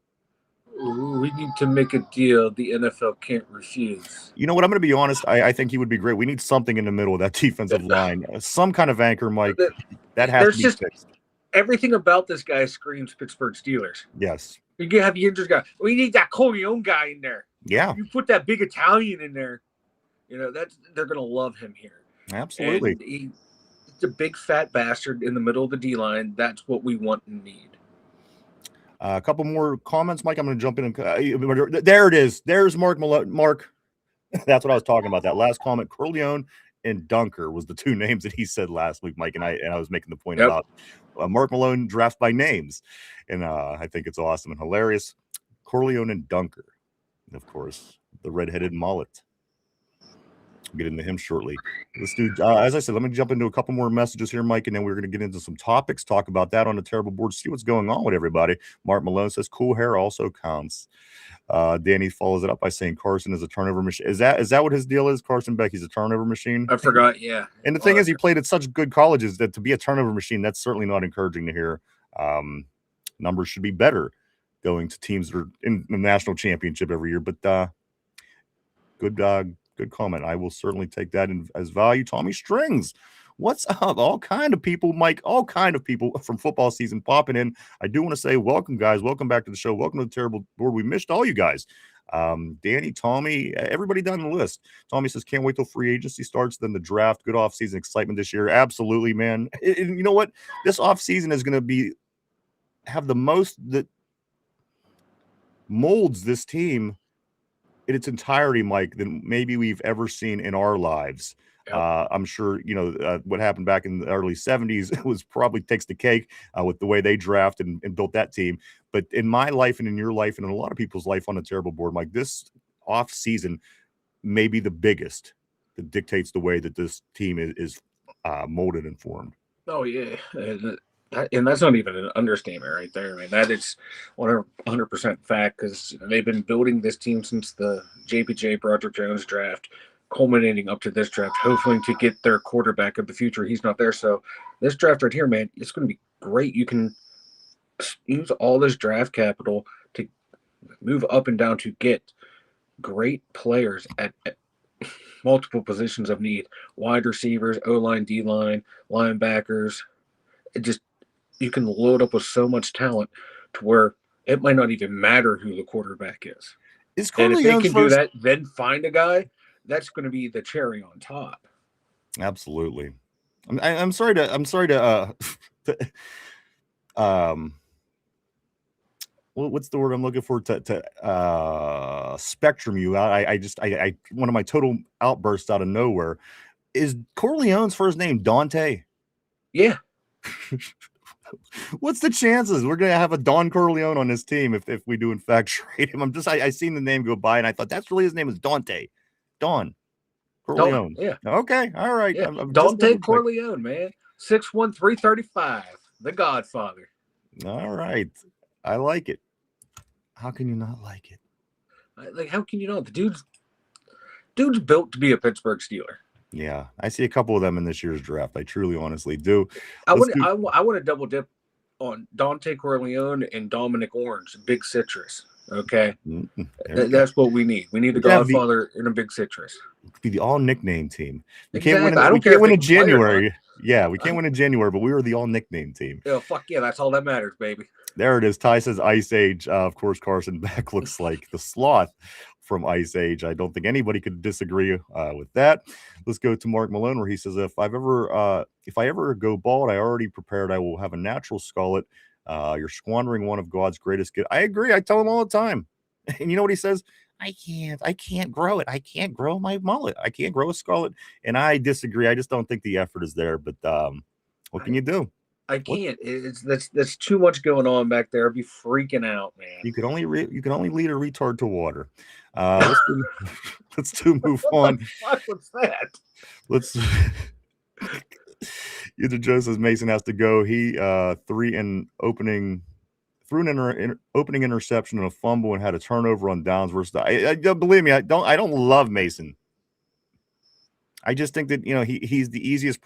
We need to make a deal the NFL can't refuse. You know what? I'm going to be honest. I think he would be great. We need something in the middle of that defensive line. Some kind of anchor, Mike. That has to be fixed. Everything about this guy screams Pittsburgh Steelers. Yes. You have Yinzers guy. We need that Corleone guy in there. Yeah. You put that big Italian in there. You know, they're going to love him here. Absolutely. He's a big fat bastard in the middle of the D-line. That's what we want and need. A couple more comments, Mike. I'm going to jump in. There it is. There's Mark Malone. Mark, that's what I was talking about. That last comment, Corleone and Dunker was the two names that he said last week, Mike. And I was making the point about Mark Malone draft by names. And I think it's awesome and hilarious. Corleone and Dunker. And of course, the redheaded mullet. We'll get into him shortly. Let's do, as I said, let me jump into a couple more messages here, Mike, and then we're going to get into some topics, talk about that on the terrible board, see what's going on with everybody. Mark Malone says, cool hair also counts. Danny follows it up by saying Carson is a turnover machine. Is that what his deal is? Carson Beck, he's a turnover machine? I forgot, yeah. And the thing is, he played at such good colleges that to be a turnover machine, that's certainly not encouraging to hear. Numbers should be better going to teams that are in the national championship every year, but good comment. I will certainly take that as value. Tommy Strings, what's up? All kind of people, Mike, all kind of people from football season popping in. I do want to say welcome, guys. Welcome back to the show. Welcome to the terrible board. We missed all you guys. Danny, Tommy, everybody down the list. Tommy says, can't wait till free agency starts, then the draft. Good offseason excitement this year. Absolutely, man. And you know what? This offseason is going to have the most that molds this team in its entirety, Mike, than maybe we've ever seen in our lives. Yep. I'm sure, what happened back in the early 70s was probably takes the cake with the way they drafted and built that team. But in my life and in your life and in a lot of people's life on the terrible board, Mike, this off season may be the biggest that dictates the way that this team is molded and formed. Oh, yeah. And that's not even an understatement right there. I mean, that is 100% fact, because they've been building this team since the JPJ Broderick Jones draft, culminating up to this draft, hoping to get their quarterback of the future. He's not there. So this draft right here, man, it's going to be great. You can use all this draft capital to move up and down to get great players at multiple positions of need. Wide receivers, O-line, D-line, linebackers. You can load up with so much talent to where it might not even matter who the quarterback is. And if they can do that, then find a guy, that's going to be the cherry on top. Absolutely. I'm sorry to what's the word I'm looking for? To spectrum you out. I one of my total outbursts out of nowhere. Is Corleone's first name Dante? Yeah. What's the chances we're going to have a Don Corleone on this team if we do in fact trade him? I seen the name go by and I thought that's really his name is Dante. Don Corleone. Yeah. Okay. All right. Yeah. Dante Corleone, man. 6'1", 335. The Godfather. All right. I like it. How can you not like it? Like, how can you not? The dude's built to be a Pittsburgh Steeler. Yeah, I see a couple of them in this year's draft. I truly, honestly do. I Let's want do. I want to double dip on Dante Corleone and Dominic Orange, Big Citrus. Okay, There we go. that's what we need. We need a We could have the Godfather and a Big Citrus. be the all nickname team. We can't win. Exactly. I We don't care can't if win they in get fired or not. January. Yeah, we can't win in January, but we were the all nickname team. Oh, fuck yeah, that's all that matters, baby. There it is. Ty says Ice Age. Of course, Carson Beck looks like the sloth from Ice Age. I don't think anybody could disagree with that. Let's go to Mark Malone, where he says, if I ever go bald, I already prepared. I will have a natural skullet. You're squandering one of God's greatest gifts. I agree. I tell him all the time. And you know what he says? I can't grow it. I can't grow my mullet. I can't grow a skullet. And I disagree. I just don't think the effort is there. But what can you do? I can't. That's too much going on back there. I'd be freaking out, man. You can only lead a retard to water. Let's move on. What was that? Let's. Either Joe says Mason has to go. He threw an opening interception and a fumble and had a turnover on downs versus. Believe me, I don't love Mason. I just think that he's the easiest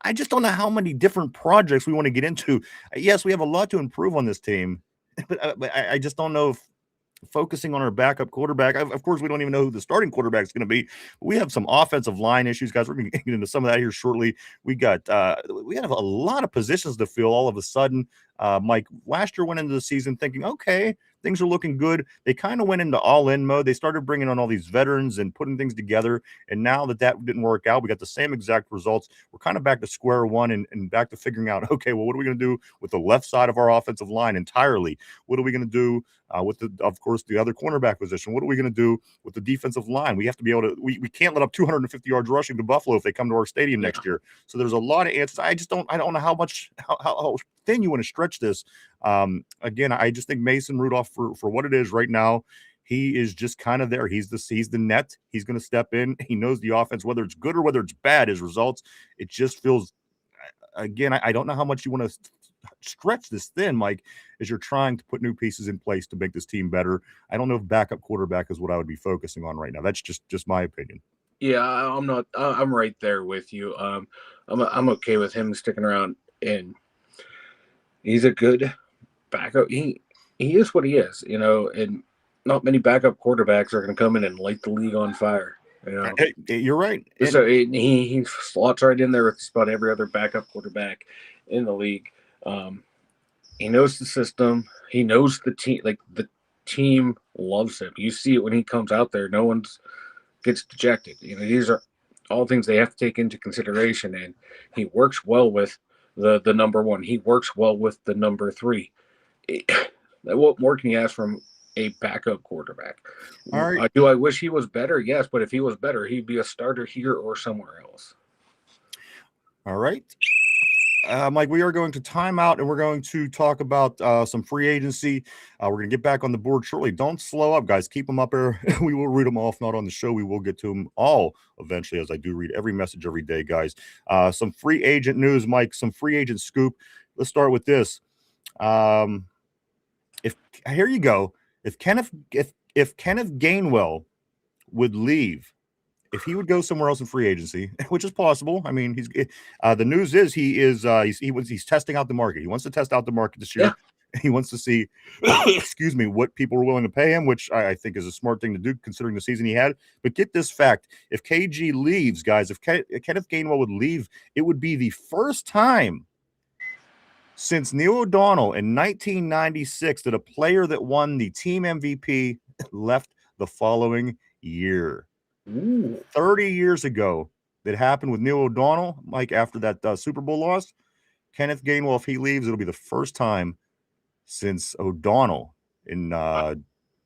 I just don't know how many different projects we want to get into. Yes, we have a lot to improve on this team, but I just don't know if focusing on our backup quarterback. Of course, we don't even know who the starting quarterback is going to be. We have some offensive line issues, guys. We're going to get into some of that here shortly. We have a lot of positions to fill all of a sudden. Mike, last year went into the season thinking, okay, things are looking good. They kind of went into all-in mode. They started bringing on all these veterans and putting things together. And now that didn't work out, we got the same exact results. We're kind of back to square one and back to figuring out, okay, well, what are we going to do with the left side of our offensive line entirely? What are we going to do with of course, the other cornerback position? What are we going to do with the defensive line? We have to be able to, we can't let up 250 yards rushing to Buffalo if they come to our stadium next year. So there's a lot of answers. I don't know how thin you want to stretch this. Again, I just think Mason Rudolph for what it is right now, he is just kind of there. He's the net. He's going to step in. He knows the offense, whether it's good or whether it's bad, his results. It just feels, again, I don't know how much you want to stretch this thin, Mike, as you're trying to put new pieces in place to make this team better. I don't know if backup quarterback is what I would be focusing on right now. That's just my opinion. Yeah, I'm not. I'm right there with you. I'm okay with him sticking around, and he's a good backup. He is what he is, and not many backup quarterbacks are going to come in and light the league on fire. Hey, you're right. So he slots right in there with just about every other backup quarterback in the league. He knows the system. He knows the team. Like, the team loves him. You see it when he comes out there. No one gets dejected. These are all things they have to take into consideration. And he works well with the number one. He works well with the number three. What more can you ask from a backup quarterback? All right. Do I wish he was better? Yes, but if he was better, he'd be a starter here or somewhere else. All right. Mike, we are going to time out and we're going to talk about some free agency. We're going to get back on the board shortly. Don't slow up, guys. Keep them up there. We will read them all. If not on the show, we will get to them all eventually, as I do read every message every day, guys. Some free agent news, Mike, some free agent scoop. Let's start with this. Here you go. If Kenneth Gainwell would leave, if he would go somewhere else in free agency, which is possible. I mean, the news is he's testing out the market. He wants to test out the market this year. Yeah. He wants to see, excuse me, what people are willing to pay him, which I think is a smart thing to do considering the season he had. But get this fact: if KG leaves, guys, if Kenneth Gainwell would leave, it would be the first time since Neil O'Donnell in 1996 that a player that won the team MVP left the following year. Ooh. 30 years ago, that happened with Neil O'Donnell, Mike, after that Super Bowl loss. Kenneth Gainwell, if he leaves, it'll be the first time since O'Donnell in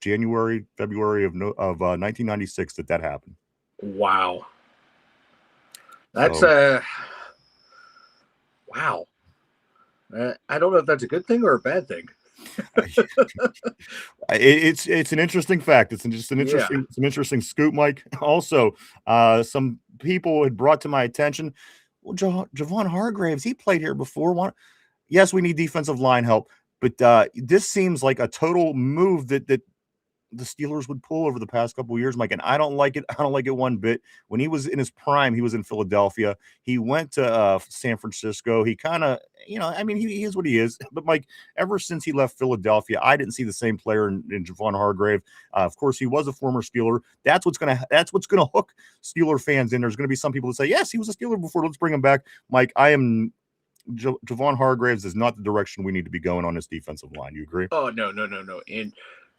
February of 1996 that happened. Wow. That's wow. I don't know if that's a good thing or a bad thing. It's an interesting fact. It's just an interesting scoop, Mike. Also, some people had brought to my attention, well, Javon Hargraves, he played here before. Yes, we need defensive line help, but this seems like a total move that the Steelers would pull over the past couple of years, Mike, and I don't like it. I don't like it one bit. When he was in his prime, he was in Philadelphia. He went to San Francisco. He kind of, I mean, he is what he is. But Mike, ever since he left Philadelphia, I didn't see the same player in Javon Hargrave. Of course, he was a former Steeler. That's what's gonna hook Steeler fans in. There's gonna be some people that say, yes, he was a Steeler before. Let's bring him back. Mike, Javon Hargraves is not the direction we need to be going on this defensive line. You agree? Oh, no.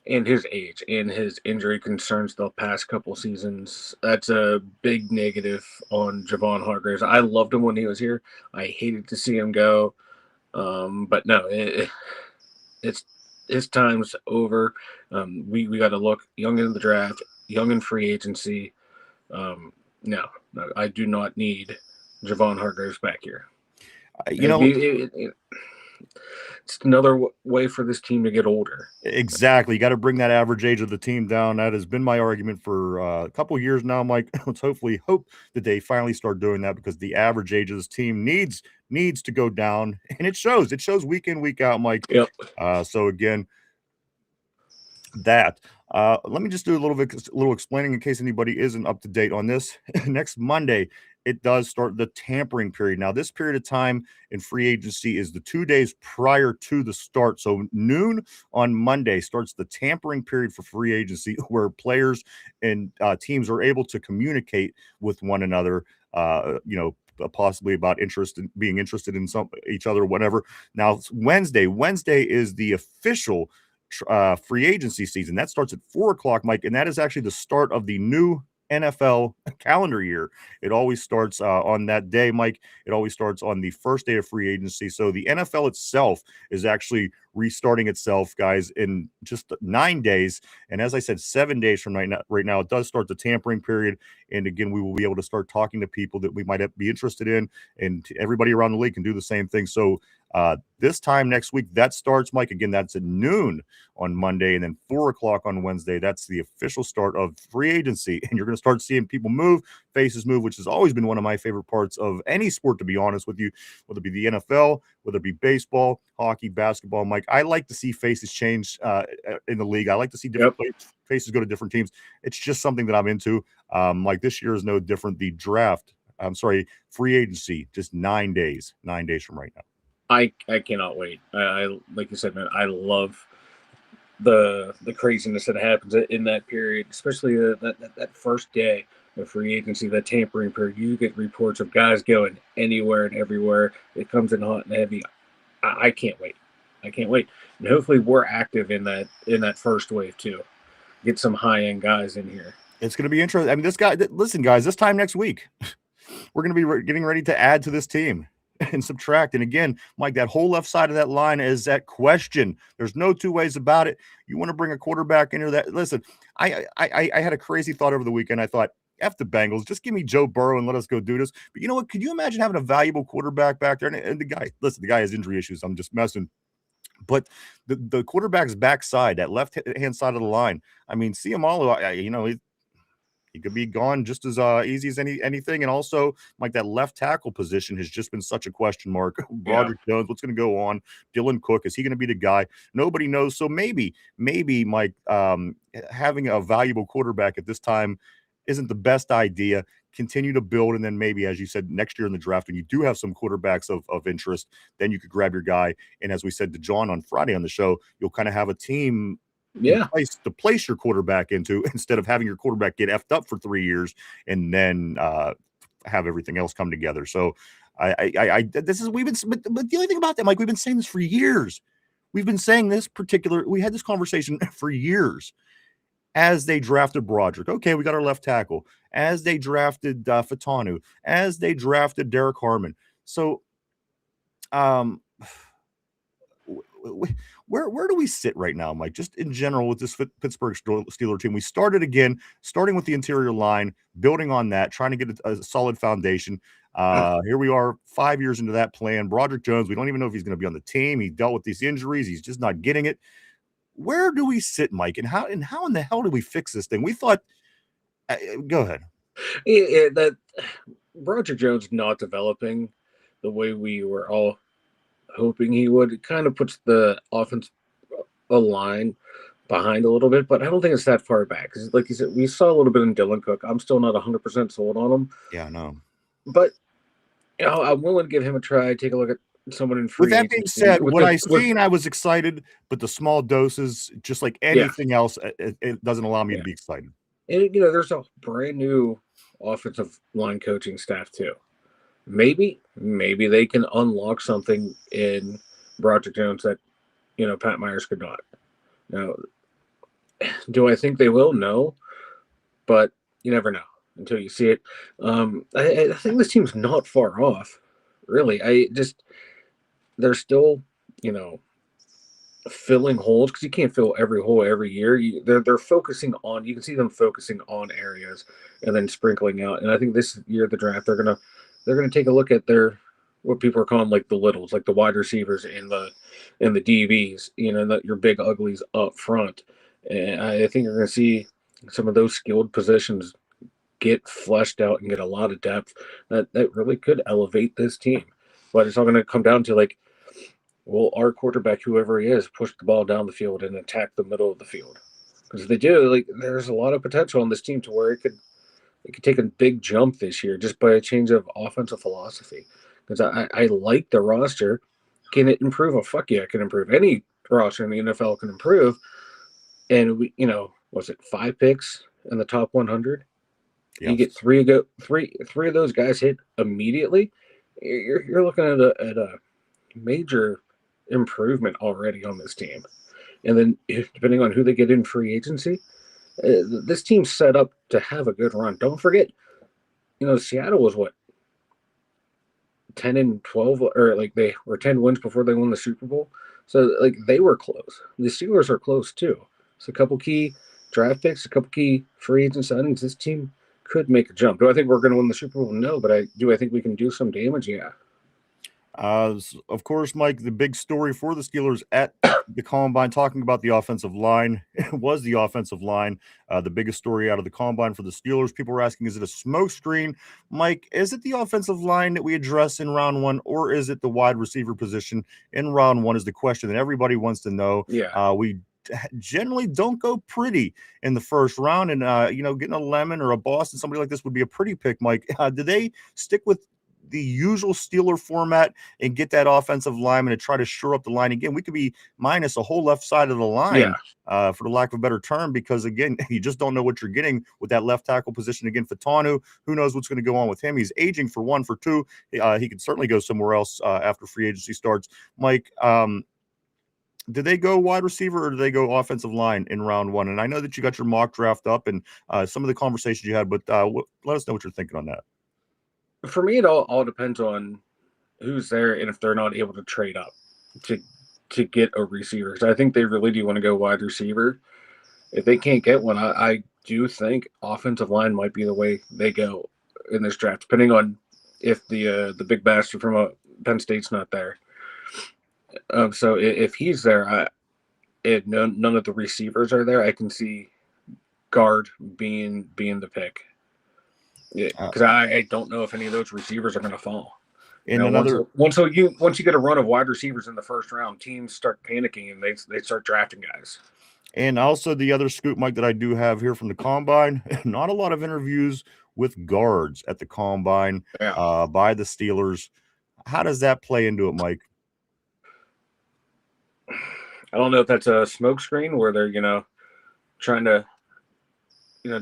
And his age and his injury concerns the past couple seasons, that's a big negative on Javon Hargraves. I loved him when he was here. I hated to see him go. But no, it's his time's over. We got to look young in the draft, young in free agency. No, I do not need Javon Hargraves back here. It's another way for this team to get older. Exactly. You got to bring that average age of the team down. That has been my argument for a couple of years now, Mike. Let's hopefully hope that they finally start doing that, because the average age of this team needs to go down, and it shows. It shows week in, week out, Mike. Yep. So again, that. Let me just do a little explaining in case anybody isn't up to date on this. Next Monday, it does start the tampering period. Now, this period of time in free agency is the 2 days prior to the start. So noon on Monday starts the tampering period for free agency, where players and teams are able to communicate with one another, possibly about being interested in each other, whatever. Now, Wednesday is the official free agency season. That starts at 4:00, Mike, and that is actually the start of the new NFL calendar year. It always starts on that day, Mike. It always starts on the first day of free agency. So the NFL itself is actually restarting itself, guys, in just 9 days. And as I said, 7 days from right now, it does start the tampering period. And again, we will be able to start talking to people that we might be interested in, and everybody around the league can do the same thing. So this time next week, that starts, Mike. Again, that's at noon on Monday, and then 4:00 on Wednesday. That's the official start of free agency. And you're going to start seeing people move, faces move, which has always been one of my favorite parts of any sport, to be honest with you, whether it be the NFL, whether it be baseball, hockey, basketball. Mike, I like to see faces change in the league. I like to see different faces go to different teams. It's just something that I'm into. Like this year is no different. The free agency, just 9 days from right now. I cannot wait. I like you said, man, I love the craziness that happens in that period, especially that first day of free agency, that tampering period. You get reports of guys going anywhere and everywhere. It comes in hot and heavy. I can't wait. And hopefully we're active in that first wave too. Get some high-end guys in here. It's going to be interesting. I mean, listen, guys, this time next week, we're going to be getting ready to add to this team and subtract. And again, Mike, that whole left side of that line is that question. There's no two ways about it. You want to bring a quarterback into that. Listen, I had a crazy thought over the weekend. I thought, F the Bengals, just give me Joe Burrow and let us go do this. But you know what? Could you imagine having a valuable quarterback back there? And the guy has injury issues. I'm just messing. But the quarterback's backside, that left-hand side of the line, I mean, Ciamalo, he could be gone just as easy as anything. And also, Mike, that left tackle position has just been such a question mark. Broderick Jones, what's going to go on? Dylan Cook, is he going to be the guy? Nobody knows. So maybe, Mike, having a valuable quarterback at this time isn't the best idea. Continue to build, and then maybe, as you said, next year in the draft, when you do have some quarterbacks of interest, then you could grab your guy. And as we said to John on Friday on the show, you'll kind of have a team to place your quarterback into, instead of having your quarterback get effed up for 3 years and then have everything else come together. So but the only thing about that, Mike, we've been saying this for years. We've been saying we had this conversation for years. As they drafted Broderick, okay, we got our left tackle. As they drafted Fatanu, as they drafted Derek Harmon. So, where do we sit right now, Mike? Just in general with this Pittsburgh Steelers team, we starting with the interior line, building on that, trying to get a solid foundation. Here we are 5 years into that plan. Broderick Jones, we don't even know if he's going to be on the team. He dealt with these injuries. He's just not getting it. Where do we sit, Mike? And how in the hell do we fix this thing? We thought, go ahead. That Broderick Jones not developing the way we were all hoping he would, it kind of puts the offense line behind a little bit, but I don't think it's that far back. Because, like you said, we saw a little bit in Dylan Cook. I'm still not 100% sold on him, Yeah, no. but I'm willing to give him a try. Take a look at someone in With free that being agency said, what I seen, I was excited, but the small doses, just like yeah, anything else, it doesn't allow me to yeah, be excited. and there's a brand new offensive line coaching staff too. Maybe they can unlock something in Broderick Jones that Pat Myers could not. Now, do I think they will? No, but you never know until you see it. I think this team's not far off, really. They're still, you know, filling holes because you can't fill every hole every year. They're focusing on. You can see them focusing on areas and then sprinkling out. And I think this year the draft they're gonna take a look at their what people are calling like the littles, like the wide receivers and the DBs. Your big uglies up front. And I think you're gonna see some of those skilled positions get fleshed out and get a lot of depth that really could elevate this team. But it's all going to come down to like, will our quarterback, whoever he is, push the ball down the field and attack the middle of the field? Because if they do, like, there's a lot of potential on this team to where it could take a big jump this year just by a change of offensive philosophy. Because I like the roster. Can it improve? Oh, fuck yeah, it can improve. Any roster in the NFL can improve. And was it 5 picks in the top 100? You Yes. get three of those guys hit immediately. You're looking at a major improvement already on this team. And then depending on who they get in free agency, this team's set up to have a good run. Don't forget, Seattle was what 10-12, or like they were 10 wins before they won the Super Bowl. So like they were close. The Steelers are close too. So a couple key draft picks, a couple key free agent signings. This team could make a jump. Do I think we're going to win the Super Bowl? No, but I think we can do some damage. Yeah. Of course, Mike, the big story for the Steelers at the Combine, talking about the offensive line, was the offensive line. The biggest story out of the Combine for the Steelers. People were asking, is it a smoke screen? Mike, is it the offensive line that we address in round one, or is it the wide receiver position in round one is the question that everybody wants to know. Yeah. We generally don't go pretty in the first round, and getting a Lemon or a Boston, somebody like this would be a pretty pick. Mike, do they stick with the usual Steeler format and get that offensive lineman to try to shore up the line again? We could be minus a whole left side of the line, for the lack of a better term, because again, you just don't know what you're getting with that left tackle position. Again, Fatanu, who knows what's going to go on with him? He's aging for one. For two, he could certainly go somewhere else after free agency starts. Mike, do they go wide receiver or do they go offensive line in round one? And I know that you got your mock draft up and some of the conversations you had, but let us know what you're thinking on that. For me, it all depends on who's there and if they're not able to trade up to get a receiver. Because I think they really do want to go wide receiver. If they can't get one, I do think offensive line might be the way they go in this draft, depending on if the big bastard from Penn State's not there. So if he's there, none of the receivers are there, I can see guard being the pick. Because I don't know if any of those receivers are going to fall. Once you get a run of wide receivers in the first round, teams start panicking and they start drafting guys. And also the other scoop, Mike, that I do have here from the Combine, not a lot of interviews with guards at the Combine by the Steelers. How does that play into it, Mike? I don't know if that's a smokescreen where they're, trying to,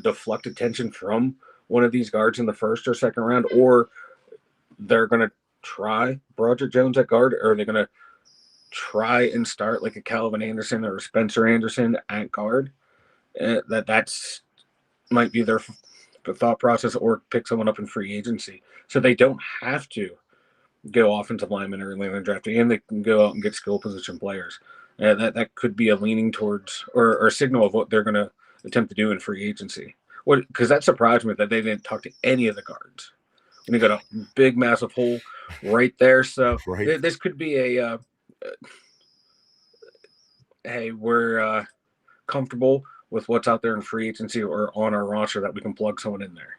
deflect attention from one of these guards in the first or second round, or they're going to try Broderick Jones at guard, or they're going to try and start like a Calvin Anderson or a Spencer Anderson at guard. That's might be their thought process, or pick someone up in free agency. So they don't have to go offensive lineman early in the draft, and they can go out and get skill position players. That could be a leaning towards or a signal of what they're going to attempt to do in free agency. Because that surprised me that they didn't talk to any of the guards. And they got a big, massive hole right there. So this could be a hey, we're comfortable with what's out there in free agency or on our roster that we can plug someone in there.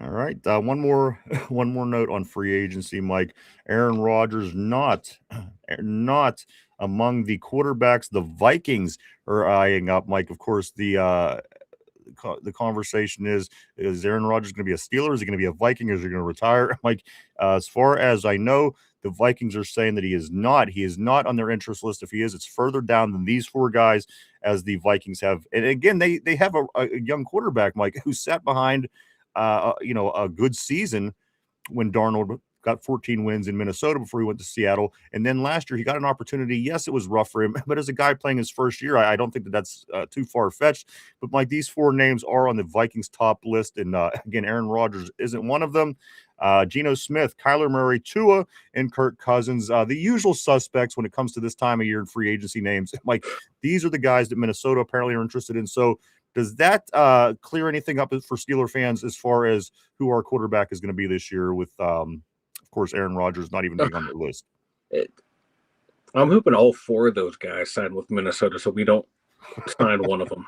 All right. One more one more note on free agency, Mike. Aaron Rodgers not among the quarterbacks the Vikings are eyeing up, Mike. Of course, the conversation is Aaron Rodgers going to be a Steeler? Is he going to be a Viking? Or is he going to retire? Mike, as far as I know, the Vikings are saying that he is not. He is not on their interest list. If he is, it's further down than these four guys, as the Vikings have. And again, they have a young quarterback, Mike, who sat behind, a good season when Darnold got 14 wins in Minnesota before he went to Seattle. And then last year, he got an opportunity. Yes, it was rough for him, but as a guy playing his first year, I don't think that's too far fetched. But Mike, these four names are on the Vikings top list. And again, Aaron Rodgers isn't one of them. Geno Smith, Kyler Murray, Tua, and Kirk Cousins, the usual suspects when it comes to this time of year in free agency names. Mike, these are the guys that Minnesota apparently are interested in. So does that clear anything up for Steeler fans as far as who our quarterback is going to be this year with, of course, Aaron Rodgers not even being on the list? I'm hoping all four of those guys sign with Minnesota so we don't sign one of them.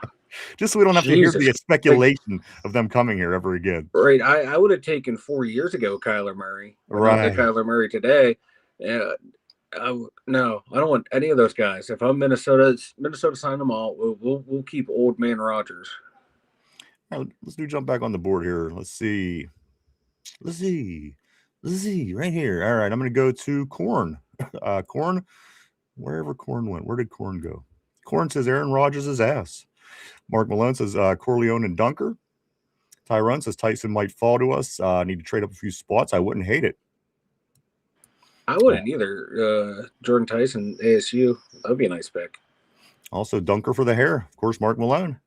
Just so we don't have to hear the speculation of them coming here ever again. Right. I would have taken 4 years ago Kyler Murray. Right. Kyler Murray today. No, I don't want any of those guys. If I'm Minnesota sign them all. We'll keep old man Rodgers. Right, let's jump back on the board here. Let's see right here. All right, I'm going to go to Corn. Corn, wherever Corn went. Where did Corn go? Corn says Aaron Rodgers' ass. Mark Malone says Corleone and Dunker. Tyrone says Tyson might fall to us. Need to trade up a few spots. I wouldn't hate it. I wouldn't either. Jordan Tyson, ASU, that'd be a nice pick. Also, Dunker for the hair. Of course, Mark Malone.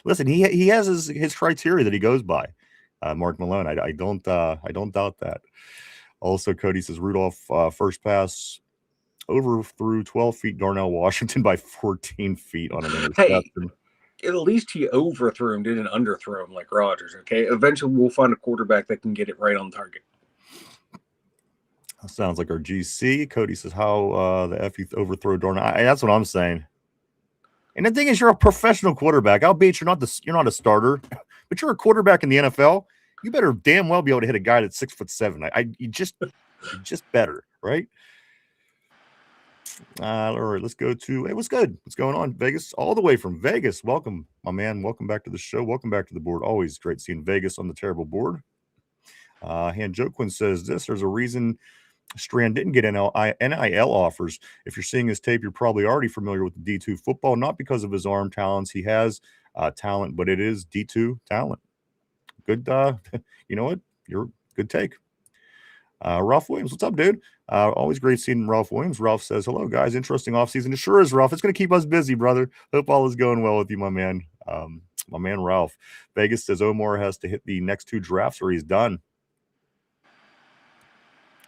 Listen, he has his criteria that he goes by. Mark Malone. I don't doubt that. Also, Cody says Rudolph first pass overthrew 12 feet Darnell Washington by 14 feet on an interception. Hey, at least he overthrew him, didn't underthrow him like Rodgers. Okay, eventually we'll find a quarterback that can get it right on target. Sounds like our GC. Cody says how the F you overthrow Darnell. That's what I'm saying. And the thing is, you're a professional quarterback. Albeit you're not a starter, but you're a quarterback in the NFL. You better damn well be able to hit a guy that's 6'7". You just better, right? All right, let's go to. Hey, what's good? What's going on? Vegas, all the way from Vegas. Welcome, my man. Welcome back to the show. Welcome back to the board. Always great seeing Vegas on the terrible board. Han Joquin says this. There's a reason Strand didn't get NIL offers. If you're seeing his tape, you're probably already familiar with the D2 football, not because of his arm talents. He has talent, but it is D2 talent. Good. You know what? You're good take. Ralph Williams, what's up, dude? Always great seeing Ralph Williams. Ralph says, hello, guys. Interesting offseason. It sure is, Ralph. It's going to keep us busy, brother. Hope all is going well with you, my man. My man, Ralph. Vegas says Omar has to hit the next 2 drafts or he's done.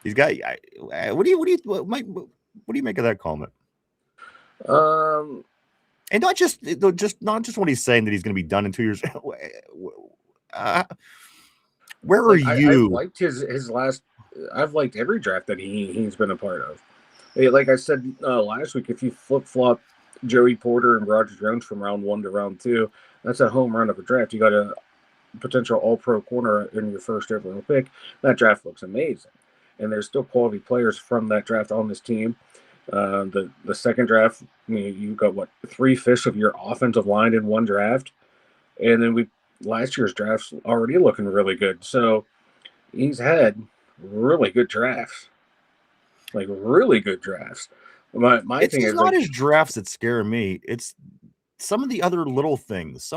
He's got. What do you make of that comment? And not just what he's saying that he's going to be done in 2 years. Where are you? I've liked his last. I've liked every draft that he's been a part of. Like I said last week, if you flip flop Joey Porter and Roger Jones from round 1 to round 2, that's a home run of a draft. You got a potential All-Pro corner in your first overall pick. That draft looks amazing. And there's still quality players from that draft on this team. The second draft, you got 3/5 of your offensive line in one draft, and then last year's draft's already looking really good. So he's had really good drafts, like really good drafts. My thing is not his drafts that scare me. It's some of the other little things.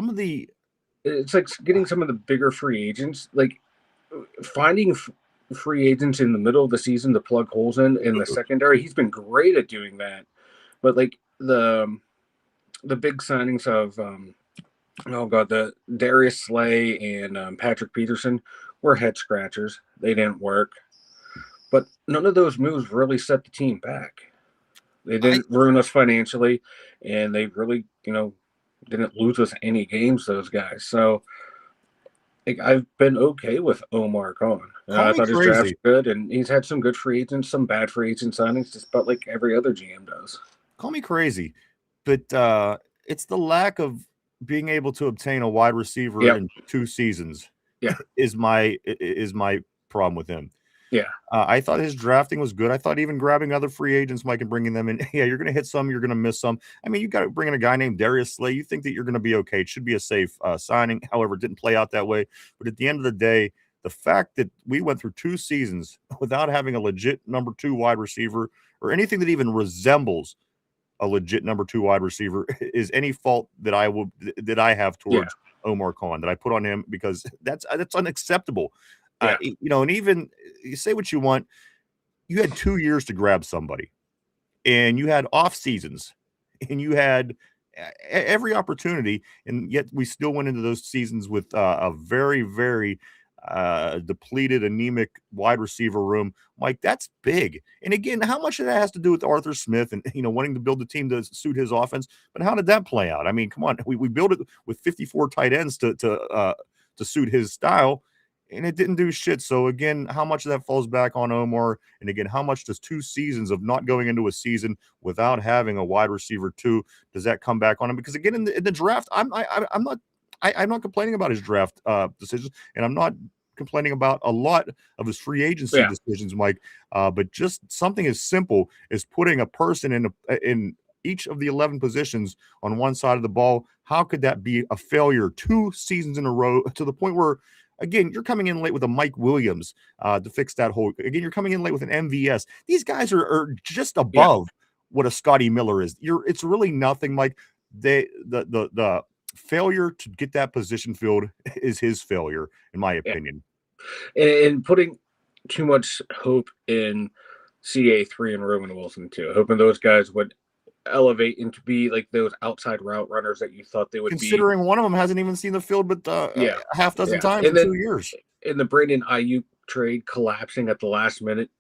It's like getting some of the bigger free agents, like finding free agents in the middle of the season to plug holes in the secondary. He's been great at doing that. But like the big signings of the Darius Slay and Patrick Peterson were head scratchers. They didn't work. But none of those moves really set the team back. They didn't ruin us financially, and they really, didn't lose us any games, those guys. So I've been okay with Omar Khan. I thought his draft was good, and he's had some good free agents, some bad free agent signings, just about like every other GM does. Call me crazy, but it's the lack of being able to obtain a wide receiver in 2 seasons Yeah. is my problem with him. Yeah. I thought his drafting was good. I thought even grabbing other free agents, Mike, and bringing them in. Yeah, you're going to hit some, you're going to miss some. I mean, you got to bring in a guy named Darius Slay. You think that you're going to be okay. It should be a safe signing. However, it didn't play out that way. But at the end of the day, the fact that we went through 2 seasons without having a legit number 2 wide receiver or anything that even resembles a legit number 2 wide receiver is any fault that I have towards Omar Khan that I put on him, because that's unacceptable. Yeah. And even you say what you want, you had 2 years to grab somebody, and you had off seasons, and you had every opportunity, and yet we still went into those seasons with a very, very depleted, anemic wide receiver room. Mike, that's big. And again, how much of that has to do with Arthur Smith and wanting to build a team to suit his offense? But how did that play out? I mean, come on, we built it with 54 tight ends to suit his style, and it didn't do shit. So again, how much of that falls back on Omar? And again, how much does 2 seasons of not going into a season without having a wide receiver 2, does that come back on him? Because again, in the draft, I'm not complaining about his draft decisions, and I'm not complaining about a lot of his free agency decisions, Mike. But just something as simple as putting a person in each of the 11 positions on one side of the ball. How could that be a failure 2 seasons in a row, to the point where, again, you're coming in late with a Mike Williams to fix that hole. Again, you're coming in late with an MVS. These guys are just above what a Scotty Miller is. It's really nothing, Mike. The failure to get that position filled is his failure, in my opinion. And putting too much hope in CA3 and Roman Wilson too, hoping those guys would elevate into be like those outside route runners that you thought they would Considering one of them hasn't even seen the field but a half dozen times in 2 years. In the Brandon Ayuk trade collapsing at the last minute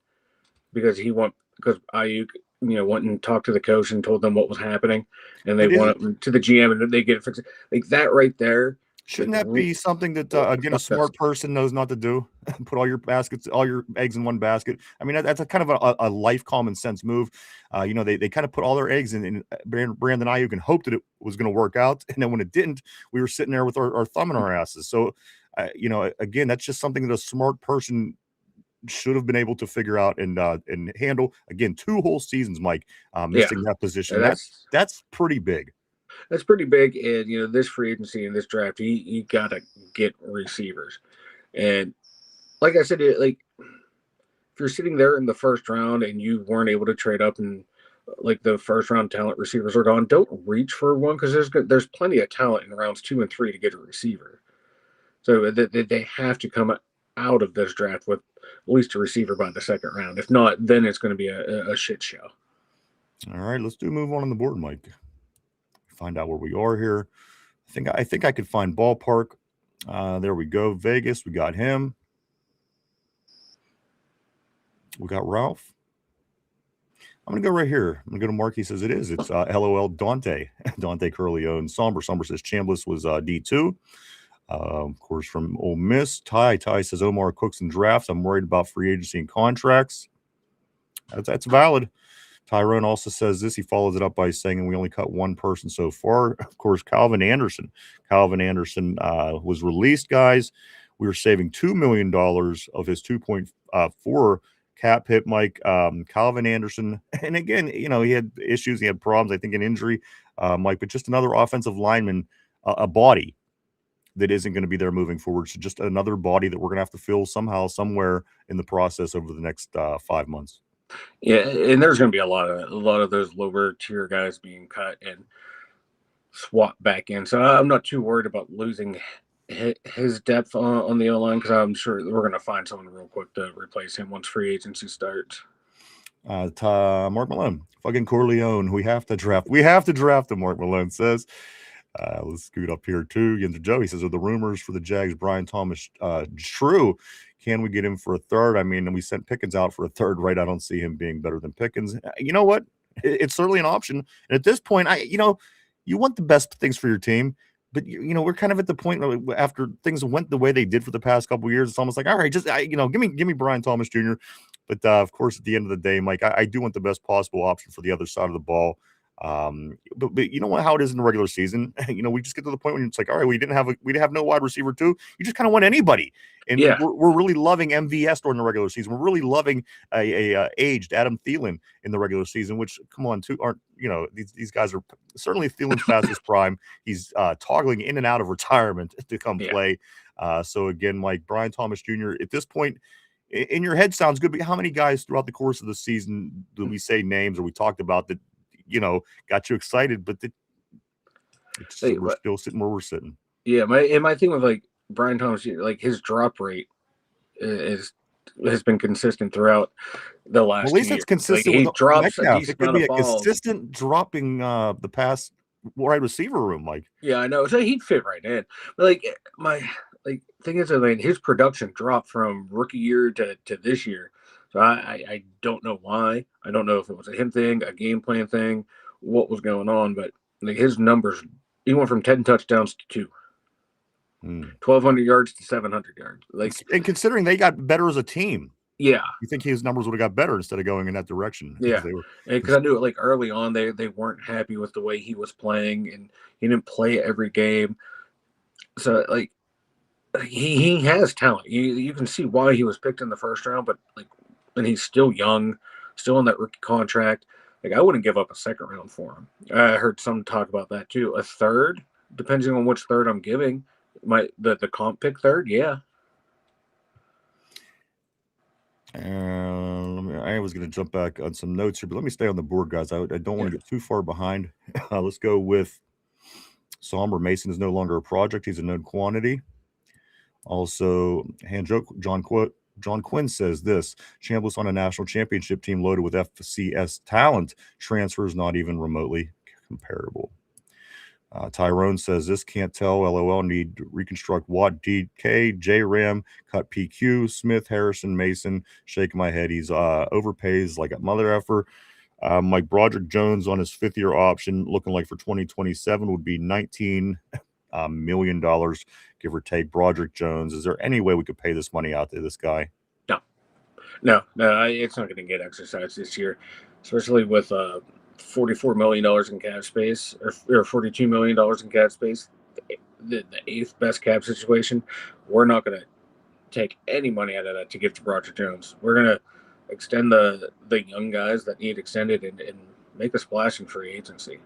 because Ayuk went and talked to the coach and told them what was happening, and they went to the GM and they get it fixed. Like that right there. Shouldn't that be something that again, a smart person knows not to do? Put all your eggs in one basket. I mean, that's a kind of a life common sense move. They kind of put all their eggs in Brandon Ayuk and hoped that it was going to work out, and then when it didn't, we were sitting there with our thumb in our asses. So, again, that's just something that a smart person should have been able to figure out and handle. Again, 2 whole seasons, Mike, missing that position. That's pretty big. That's pretty big. And, this free agency and this draft, you got to get receivers. And like I said, if you're sitting there in the first round and you weren't able to trade up and like the first round talent receivers are gone, don't reach for one, because there's plenty of talent in rounds 2 and 3 to get a receiver. So they have to come out of this draft with at least a receiver by the second round. If not, then it's going to be a shit show. All right, let's move on the board, Mike. Find out where we are here. I think I could find ballpark. There we go. Vegas, we got him. We got Ralph. I'm gonna go right here. I'm gonna go to Mark. He says it is. It's LOL Dante. Dante Curleone. Somber says Chambliss was D2. Of course, from Ole Miss. Ty says Omar Cooks and drafts. I'm worried about free agency and contracts. That's valid. Tyrone also says this. He follows it up by saying, we only cut one person so far. Of course, Calvin Anderson. Calvin Anderson was released, guys. We were saving $2 million of his 2.4 cap hit, Mike. Calvin Anderson. And again, he had issues. He had problems, I think, an injury, Mike, but just another offensive lineman, a body that isn't going to be there moving forward. So just another body that we're going to have to fill somehow, somewhere in the process over the next 5 months. Yeah, and there's going to be a lot of those lower tier guys being cut and swapped back in. So I'm not too worried about losing his depth on the O-line, because I'm sure we're going to find someone real quick to replace him once free agency starts. Mark Malone, fucking Corleone. We have to draft him, Mark Malone says. Let's scoot up here too. Yinzer Joe, he says, are the rumors for the Jags Brian Thomas true? Can we get him for a third? I mean, we sent Pickens out for a third, right? I don't see him being better than Pickens. You know what? It's certainly an option. And at this point, you want the best things for your team, but we're kind of at the point where after things went the way they did for the past couple of years, it's almost like, all right, just give me Brian Thomas Jr. But of course, at the end of the day, Mike, I do want the best possible option for the other side of the ball. But you know what? How it is in the regular season. We just get to the point when it's like, all right, we didn't have no wide receiver too. You just kind of want anybody, and Yeah. we're really loving MVS during the regular season. We're really loving a aged Adam Thielen in the regular season. Which, come on, these guys are certainly Thielen's past his prime. He's toggling in and out of retirement to come play. So again, Mike, Brian Thomas Jr. at this point, in your head sounds good, but how many guys throughout the course of the season do we say names or we talked about that, got you excited, but we're still sitting where we're sitting? Yeah, my thing with like Brian Thomas Jr., like his drop rate has been consistent throughout the last. At least 2 it's years. consistent Like, he with drops a Metcalf. decent It could amount be of a balls. consistent dropping the pass wide receiver room, Mike. Yeah, I know. So he'd fit right in. But like my thing is, I mean, his production dropped from rookie year to this year. So I don't know why. I don't know if it was a him thing, a game plan thing, what was going on. But like his numbers, he went from 10 touchdowns to 2. 1,200 yards to 700 yards. Like, and considering they got better as a team, yeah, you think his numbers would have got better instead of going in that direction? Yeah, because I knew like early on they weren't happy with the way he was playing, and he didn't play every game. So like he has talent. You can see why he was picked in the first round, but like, and he's still young, still on that rookie contract. Like, I wouldn't give up a second round for him. I heard some talk about that too. A third, depending on which third I'm giving. The comp pick third, yeah. I was going to jump back on some notes here, but let me stay on the board, guys. I don't want to get too far behind. Let's go with Somber. Mason is no longer a project. He's a known quantity. Also, John Quinn says this: Chambliss on a national championship team loaded with FCS talent. Transfers not even remotely comparable. Tyrone says this: can't tell. LOL. Need to reconstruct Watt, DK, J Ram, cut PQ, Smith, Harrison, Mason. Shaking my head. He's overpays like a mother effer. Mike Broderick Jones on his 5th-year option, looking like for 2027 would be $19 million, give or take. Broderick Jones. Is there any way we could pay this money out to this guy? No. It's not going to get exercised this year, especially with $44 million in cap space or $42 million in cap space, the 8th best cap situation. We're not going to take any money out of that to give to Broderick Jones. We're going to extend the young guys that need extended and make a splash in free agency.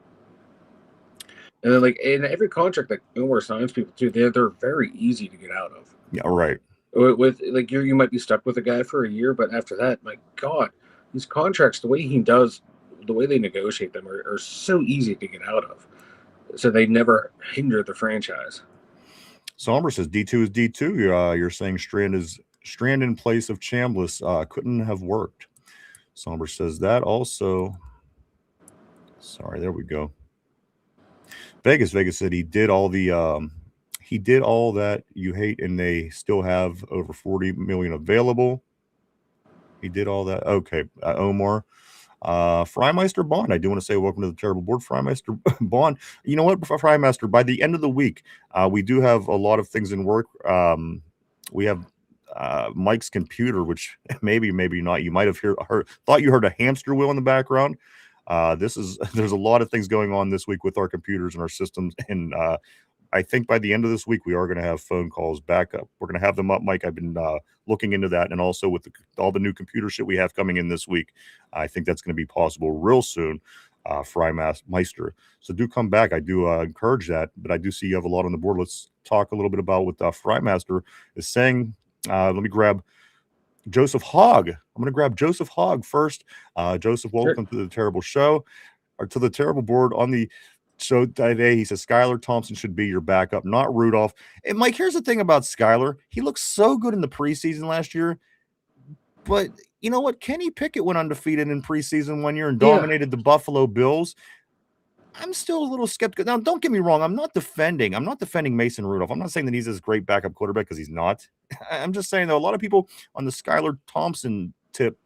And then, like, in every contract that Umar signs people to, they're very easy to get out of. Yeah, right. With like, you might be stuck with a guy for a year, but after that, my God, these contracts, the way he does, the way they negotiate them are so easy to get out of. So they never hinder the franchise. Somber says D2 is D2. You're saying Strand in place of Chambliss couldn't have worked. Somber says that also. Sorry, there we go. Vegas said he did all that you hate, and they still have over 40 million available. He did all that. Okay, Omar. Freimeister Bond, I do want to say welcome to the terrible board. Freimeister Bond, you know what, Freimeister, by the end of the week, we do have a lot of things in work. We have Mike's computer, which maybe not, you might have thought you heard a hamster wheel in the background. There's a lot of things going on this week with our computers and our systems, and I think by the end of this week, we are going to have phone calls back up. We're going to have them up, Mike. I've been looking into that, and also with all the new computer shit we have coming in this week, I think that's going to be possible real soon, Freimeister. So do come back. I do encourage that, but I do see you have a lot on the board. Let's talk a little bit about what Freimeister is saying. Let me grab Joseph Hogg. I'm going to grab Joseph Hogg first. Joseph, welcome to the terrible show, or to the terrible board on the show today. He says Skylar Thompson should be your backup, not Rudolph. And Mike, here's the thing about Skylar. He looked so good in the preseason last year, but you know what? Kenny Pickett went undefeated in preseason 1 year and dominated the Buffalo Bills. I'm still a little skeptical. Now, don't get me wrong. I'm not defending Mason Rudolph. I'm not saying that he's this great backup quarterback, because he's not. I'm just saying, though, a lot of people on the Skylar Thompson tip,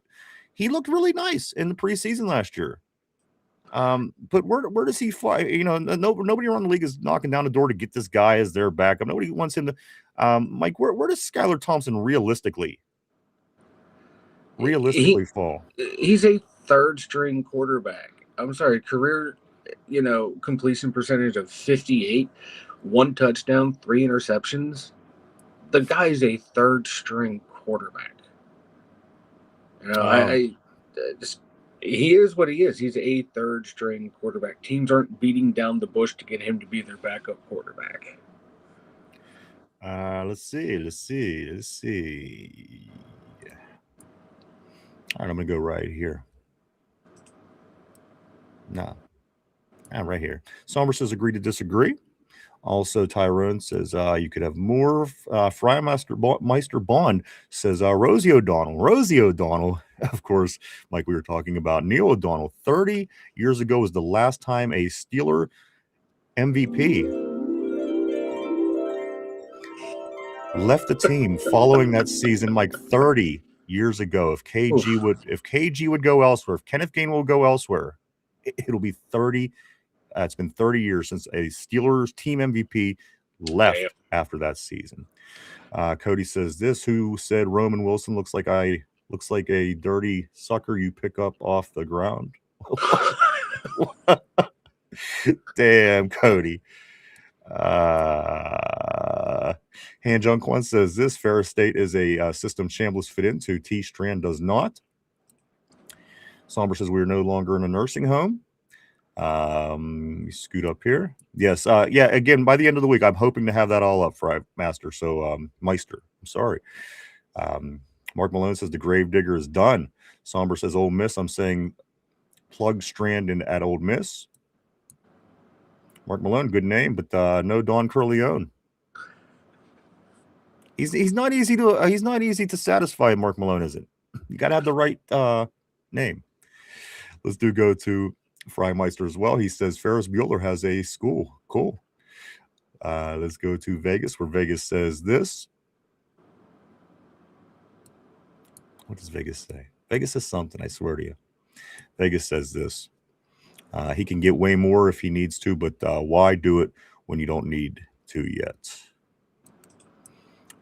he looked really nice in the preseason last year. But where does he fly? You know, nobody around the league is knocking down the door to get this guy as their backup. Nobody wants him to. Mike, where does Skylar Thompson realistically fall? He's a third string quarterback. I'm sorry, career completion percentage of 58, 1 touchdown, 3 interceptions. The guy's a third string quarterback. I just he is what he is. He's a third string quarterback. Teams aren't beating down the bush to get him to be their backup quarterback. Let's see. All right, I'm gonna go right here. No, I'm right here. Somber says agree to disagree. Also, Tyrone says you could have more. Meister Bond says Rosie O'Donnell. Of course, like we were talking about, Neil O'Donnell, 30 years ago was the last time a Steeler MVP left the team following that season, like 30 years ago. If KG would go elsewhere, if Kenneth Gainwell will go elsewhere, it'll be 30. It's been 30 years since a Steelers team MVP left after that season. Cody says this: who said Roman Wilson looks like a dirty sucker you pick up off the ground? Damn, Cody. Han Jung Kwan says this: Ferris State is a system Chambliss fit into. T Strand does not. Somber says we are no longer in a nursing home. Scoot up here. Yes. Yeah. Again, by the end of the week, I'm hoping to have that all up for Master. So, Meister. I'm sorry. Mark Malone says the Gravedigger is done. Somber says Ole Miss. I'm saying plug Strand in at Ole Miss. Mark Malone, good name, but no Don Corleone. He's not easy to satisfy. Mark Malone isn't. You got to have the right name. Let's go to Freimeister as well. He says Ferris Bueller has a school. Cool. Let's go to Vegas, where Vegas says this. What does Vegas say? Vegas says something, I swear to you. Vegas says this. He can get way more if he needs to, but why do it when you don't need to yet?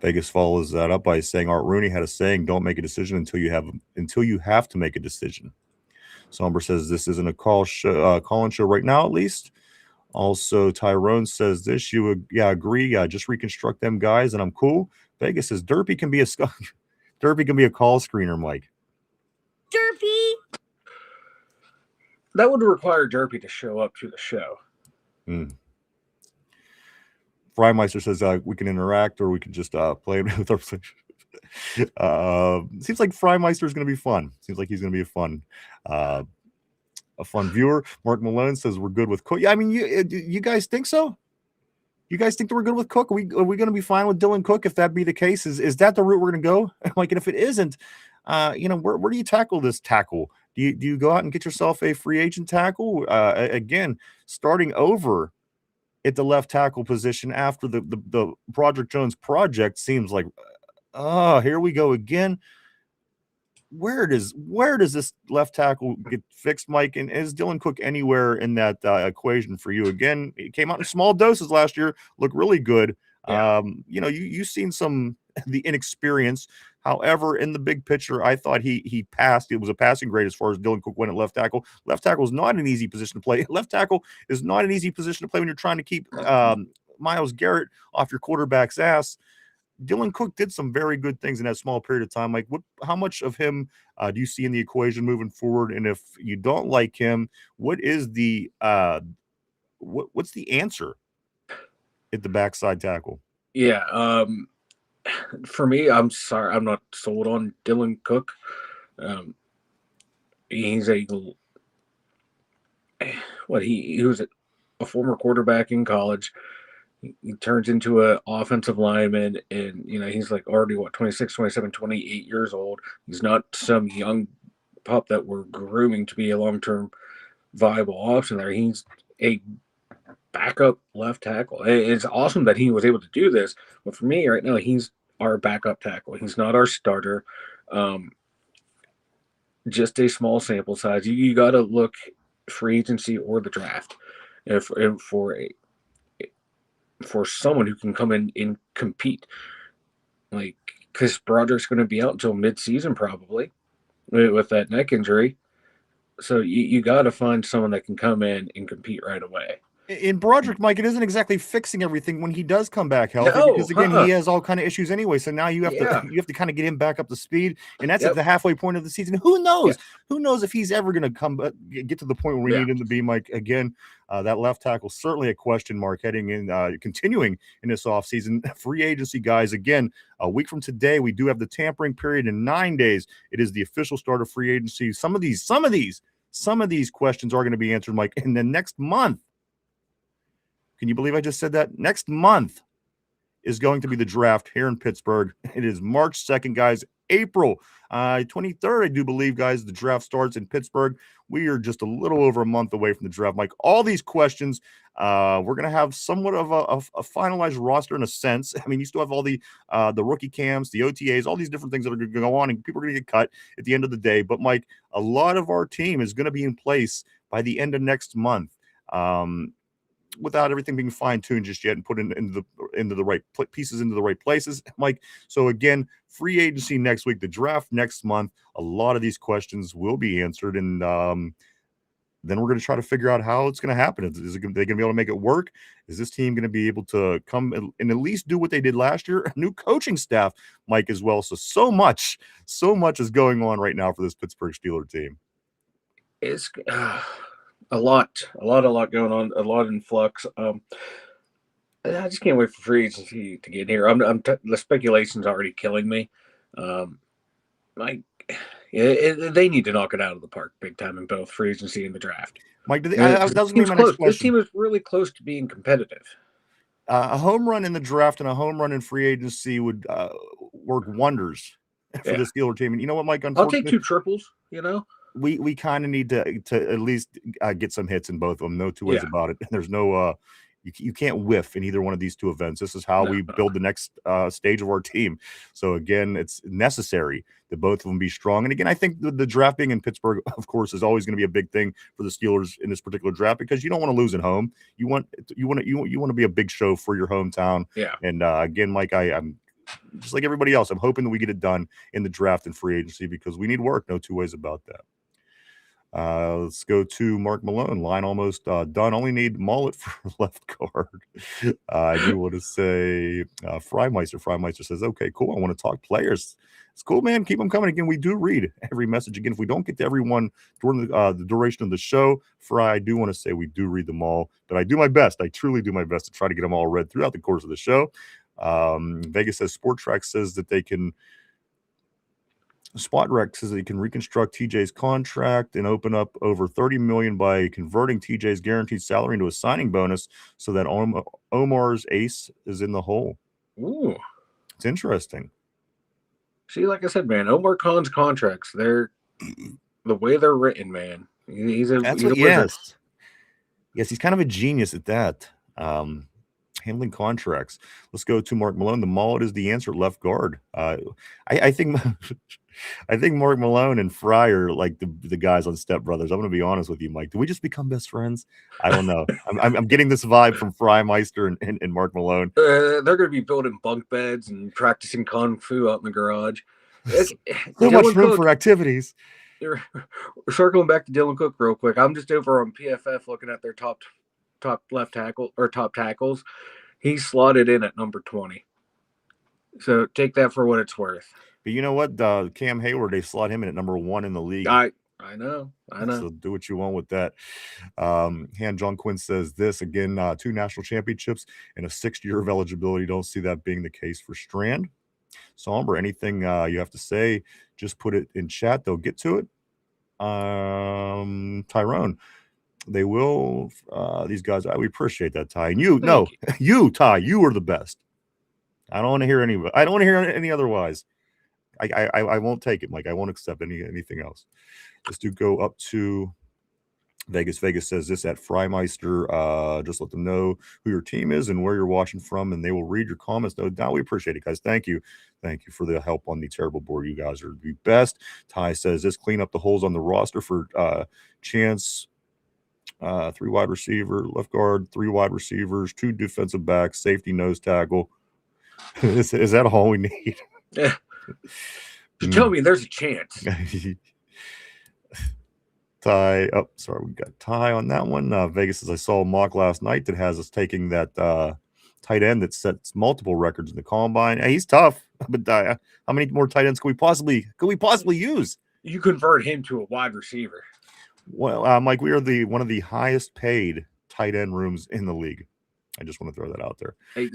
Vegas follows that up by saying Art Rooney had a saying, don't make a decision until you have to make a decision. Somber says this isn't a call-in show right now, at least. Also, Tyrone says this. You would, agree. Just reconstruct them guys, and I'm cool. Vegas says Derpy can be a call screener, Mike. Derpy. That would require Derpy to show up to the show. Freimeister says we can interact, or we can just play with our. Seems like Freimeister is going to be fun. Seems like he's going to be a fun viewer. Mark Malone says we're good with Cook. Yeah, I mean, you guys think so? You guys think that we're good with Cook? Are we going to be fine with Dylan Cook if that be the case? Is that the route we're going to go? Like, and if it isn't, where do you tackle this tackle? Do you go out and get yourself a free agent tackle? Again, starting over at the left tackle position after the Broderick Jones project seems like, here we go again. Where does this left tackle get fixed, Mike? And is Dylan Cook anywhere in that equation for you? Again, he came out in small doses last year, looked really good. Yeah. You've seen the inexperience. However, in the big picture, I thought he passed. It was a passing grade as far as Dylan Cook went at left tackle. Left tackle is not an easy position to play. Left tackle is not an easy position to play when you're trying to keep Myles Garrett off your quarterback's ass. Dylan Cook did some very good things in that small period of time. Like, how much of him do you see in the equation moving forward? And if you don't like him, what is the what's the answer at the backside tackle? Yeah, for me, I'm sorry, I'm not sold on Dylan Cook. He's he was a former quarterback in college. He turns into an offensive lineman, and he's like already 26, 27, 28 years old. He's not some young pup that we're grooming to be a long-term viable option there. He's a backup left tackle. It's awesome that he was able to do this, but for me right now, he's our backup tackle. He's not our starter. Just a small sample size. You got to look free agency or the draft for someone who can come in and compete. Like, because Broderick's going to be out until mid-season probably with that neck injury. So you got to find someone that can come in and compete right away. In Broderick, Mike, it isn't exactly fixing everything when he does come back healthy, No, because again, he has all kind of issues anyway. So now you have Yeah. to kind of get him back up to speed, and that's at Yep. the halfway point of the season. Who knows? Yeah. Who knows if he's ever going to come get to the point where we Yeah. need him to be, Mike? Again, that left tackle certainly a question mark heading in, continuing in this offseason. Free agency, guys. Again, a week from today, we do have the tampering period. In 9 days, it is the official start of free agency. Some of these questions are going to be answered, Mike, in the next month. Can you believe I just said that? Next month is going to be the draft here in Pittsburgh. It is March 2nd, guys. April 23rd, I do believe, guys, the draft starts in Pittsburgh. We are just a little over a month away from the draft, Mike. All these questions, we're going to have somewhat of a finalized roster in a sense. I mean, you still have all the rookie camps, the OTAs, all these different things that are going to go on, and people are going to get cut at the end of the day. But, Mike, a lot of our team is going to be in place by the end of next month. Without everything being fine-tuned just yet and put into the right pieces into the right places, Mike. So again, free agency next week, the draft next month. A lot of these questions will be answered, and then we're going to try to figure out how it's going to happen. Is they going to be able to make it work? Is this team going to be able to come and at least do what they did last year? A new coaching staff, Mike, as well. So much is going on right now for this Pittsburgh Steelers team. It's a lot going on, a lot in flux. I just can't wait for free agency to get here. The speculation's already killing me. They need to knock it out of the park big time in both free agency and the draft. Mike, that was going to be my next question. This team is really close to being competitive. A home run in the draft and a home run in free agency would work wonders for the Steelers team. And you know what, Mike? I'll take 2 triples, We kind of need to at least get some hits in both of them. No two ways about it. There's no you can't whiff in either one of these two events. This is how we build the next stage of our team. So again, it's necessary that both of them be strong. And again, I think the draft being in Pittsburgh, of course, is always going to be a big thing for the Steelers in this particular draft, because you don't want to lose at home. You want to be a big show for your hometown. Yeah. And again, Mike, I'm just like everybody else. I'm hoping that we get it done in the draft and free agency, because we need work. No two ways about that. Let's go to Mark Malone. Line almost done. Only need Mullet for left guard. I do want to say Freimeister. Freimeister says, okay, cool. I want to talk players. It's cool, man. Keep them coming. Again, we do read every message. Again, if we don't get to everyone during the duration of the show, Fry, I do want to say we do read them all. But I do my best. I truly do my best to try to get them all read throughout the course of the show. Vegas says, Sport Track says that they can Spot Rec says that he can reconstruct TJ's contract and open up over $30 million by converting TJ's guaranteed salary into a signing bonus, so that Omar's ace is in the hole. Ooh, it's interesting. See, like I said, man, Omar Khan's contracts, they're the way they're written, man. He's a yes, he's kind of a genius at that. Handling contracts. Let's go to Mark Malone. The mullet is the answer at left guard. I think I think Mark Malone and Fry are like the guys on Step Brothers. I'm going to be honest with you, Mike. Do we just become best friends? I don't know. I'm getting this vibe from Fry Meister and Mark Malone. They're going to be building bunk beds and practicing kung fu out in the garage. So much room for activities. Circling back to Dylan Cook real quick. I'm just over on PFF looking at their top left tackle or top tackles. He's slotted in at number 20. So take that for what it's worth. But you know what? Cam Hayward, they slot him in at number 1 in the league. I know. So do what you want with that. Han John Quinn says this again: 2 national championships and a 6th year of eligibility. Don't see that being the case for Strand. Somber, anything you have to say, just put it in chat. They'll get to it. Tyrone, they will. These guys, we appreciate that, Ty. And you, Ty, you are the best. I don't want to hear any otherwise. I won't take it, Mike. I won't accept anything else. Let's go up to Vegas. Vegas says this at Freimeister. Just let them know who your team is and where you're watching from, and they will read your comments. No doubt, we appreciate it, guys. Thank you for the help on the terrible board. You guys are the best. Ty says this: clean up the holes on the roster for Chance. 3 wide receiver, left guard, 3 wide receivers, 2 defensive backs, safety, nose tackle. Is that all we need? Yeah. You tell me there's a chance. Ty. Oh, sorry, we got Ty on that one. Vegas says I saw a mock last night that has us taking that tight end that sets multiple records in the combine. Hey, he's tough, but how many more tight ends could we possibly use? You convert him to a wide receiver. Well, Mike, we are one of the highest paid tight end rooms in the league. I just want to throw that out there. Hey,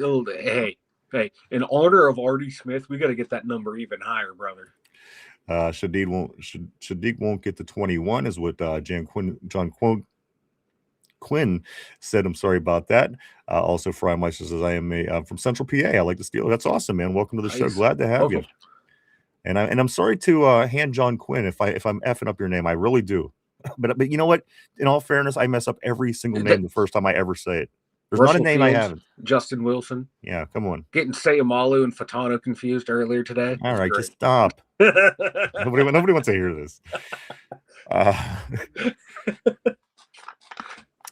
in honor of Artie Smith, we got to get that number even higher, brother. Shadiq won't get to 21 is what John Quinn said. I'm sorry about that. Also, Freimeister says I am from Central PA. I like the Steelers. That's awesome, man. Welcome to the show. Glad to have you. And I'm sorry to hand John Quinn if I'm effing up your name. I really do. But you know what? In all fairness, I mess up every single name the first time I ever say it. There's Russell not a name Fields, I haven't. Justin Wilson. Yeah, come on. Getting Sayamalu and Fatano confused earlier today. All right, just stop. Nobody wants to hear this.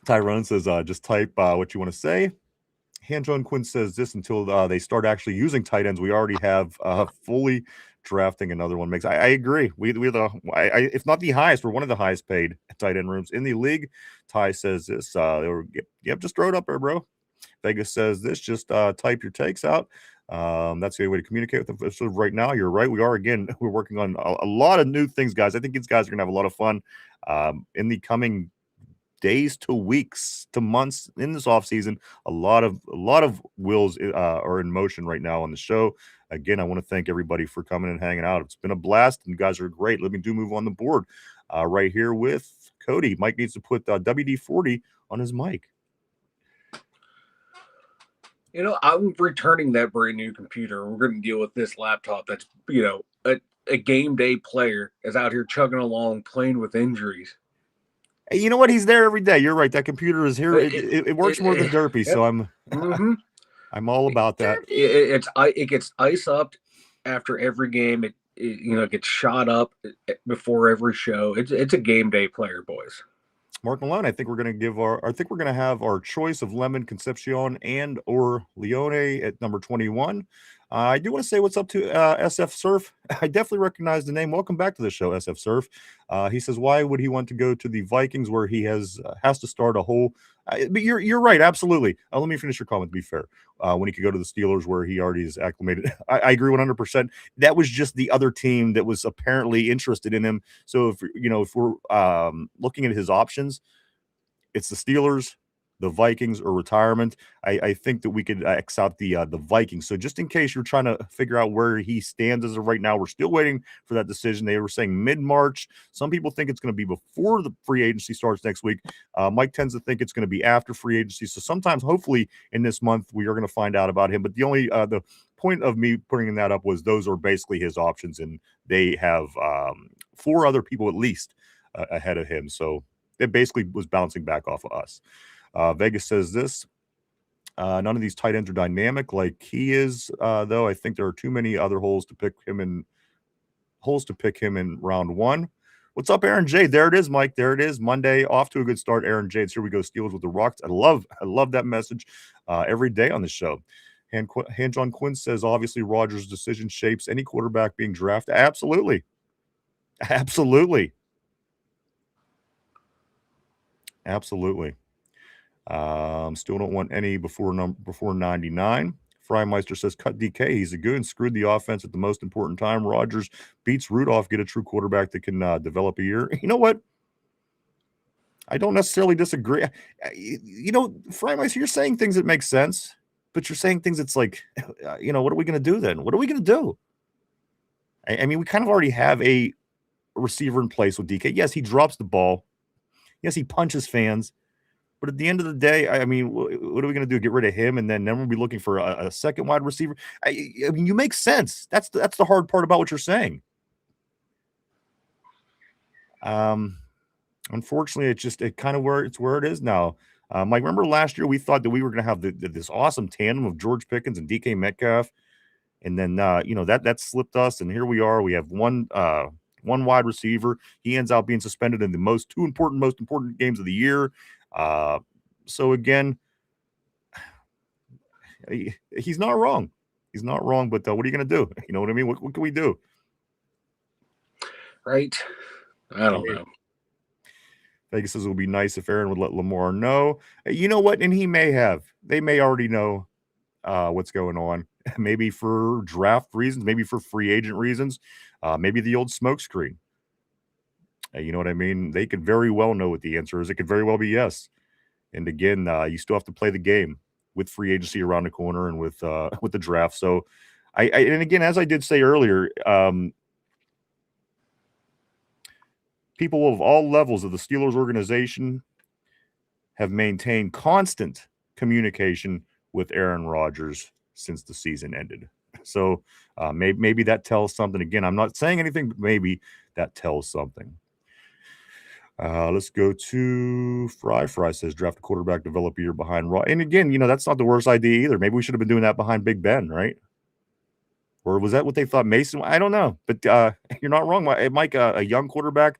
Tyrone says, just type what you want to say. John Quinn says this until they start actually using tight ends. We already have fully drafting another one. I agree. We're if not the highest, we're one of the highest paid tight end rooms in the league. Ty says this. Just throw it up there, bro. Vegas says this. Just type your takes out. That's the way to communicate with them. So right now, you're right. We're working on a lot of new things, guys. I think these guys are gonna have a lot of fun in the coming days to weeks to months in this off season. A lot of wheels are in motion right now on the show. Again, I want to thank everybody for coming and hanging out. It's been a blast, and you guys are great. Let me move on the board right here with Cody. Mike needs to put WD-40 on his mic. I'm returning that brand new computer. We're going to deal with this laptop that's, a game day player is out here chugging along, playing with injuries. Hey, you know what? He's there every day. You're right. That computer is here. It works more than derpy, so I'm all about that. It gets ice up after every game. It gets shot up before every show. It's a game day player, boys. Mark Malone, I think we're going to have our choice of Lemon, Concepcion, and or Leone at number 21. I do want to say what's up to SF Surf. I definitely recognize the name. Welcome back to the show, SF Surf. He says, why would he want to go to the Vikings where he has to start a whole but you're right, absolutely. Let me finish your comment, to be fair. When he could go to the Steelers where he already is acclimated. I agree 100%. That was just the other team that was apparently interested in him. So if we're looking at his options, it's the Steelers, the Vikings, or retirement. I think that we could X out the Vikings. So just in case you're trying to figure out where he stands as of right now, we're still waiting for that decision. They were saying mid-March. Some people think it's going to be before the free agency starts next week. Mike tends to think it's going to be after free agency. So sometimes, hopefully, in this month, we are going to find out about him. But the point of me putting that up was those are basically his options, and they have 4 other people at least ahead of him. So it basically was bouncing back off of us. Vegas says this. None of these tight ends are dynamic like he is, though. I think there are too many other holes to pick him in round 1. What's up, Aaron J? There it is, Mike. There it is. Monday, off to a good start. Aaron J. Here we go. Steelers with the Rocks. I love that message every day on the show. Hand John Quinn says, obviously, Rodgers' decision shapes any quarterback being drafted. Absolutely. Absolutely. Absolutely. Still don't want any before 99. Freimeister says, cut DK. He's a good and screwed the offense at the most important time. Rodgers beats Rudolph. Get a true quarterback that can develop a year. You know what? I don't necessarily disagree. Freimeister, you're saying things that make sense, but you're saying things that's like, what are we going to do then? What are we going to do? I mean, we kind of already have a receiver in place with DK. Yes, he drops the ball. Yes, he punches fans. But at the end of the day, I mean, what are we going to do? Get rid of him, and then we'll be looking for a second wide receiver? I mean, you make sense. That's the hard part about what you're saying. Unfortunately, it's kind of where it is now. Mike, remember last year we thought that we were going to have this awesome tandem of George Pickens and DK Metcalf, and then that slipped us, and here we are. We have one wide receiver. He ends up being suspended in the most important games of the year. So again, he's not wrong. He's not wrong, but what are you going to do? You know what I mean? What can we do? Right. I don't know. Vegas says it would be nice if Aaron would let Lamar know. You know what? And he may have. They may already know what's going on. Maybe for draft reasons, maybe for free agent reasons, maybe the old smokescreen. You know what I mean? They could very well know what the answer is. It could very well be yes. And again, you still have to play the game with free agency around the corner and with the draft. So, and again, as I did say earlier, people of all levels of the Steelers organization have maintained constant communication with Aaron Rodgers since the season ended. So maybe that tells something. Again, I'm not saying anything, but maybe that tells something. Let's go to Fry. Fry says draft a quarterback, develop a year behind Raw. And again, that's not the worst idea either. Maybe we should have been doing that behind Big Ben, right? Or was that what they thought Mason? I don't know. But you're not wrong, Mike. A young quarterback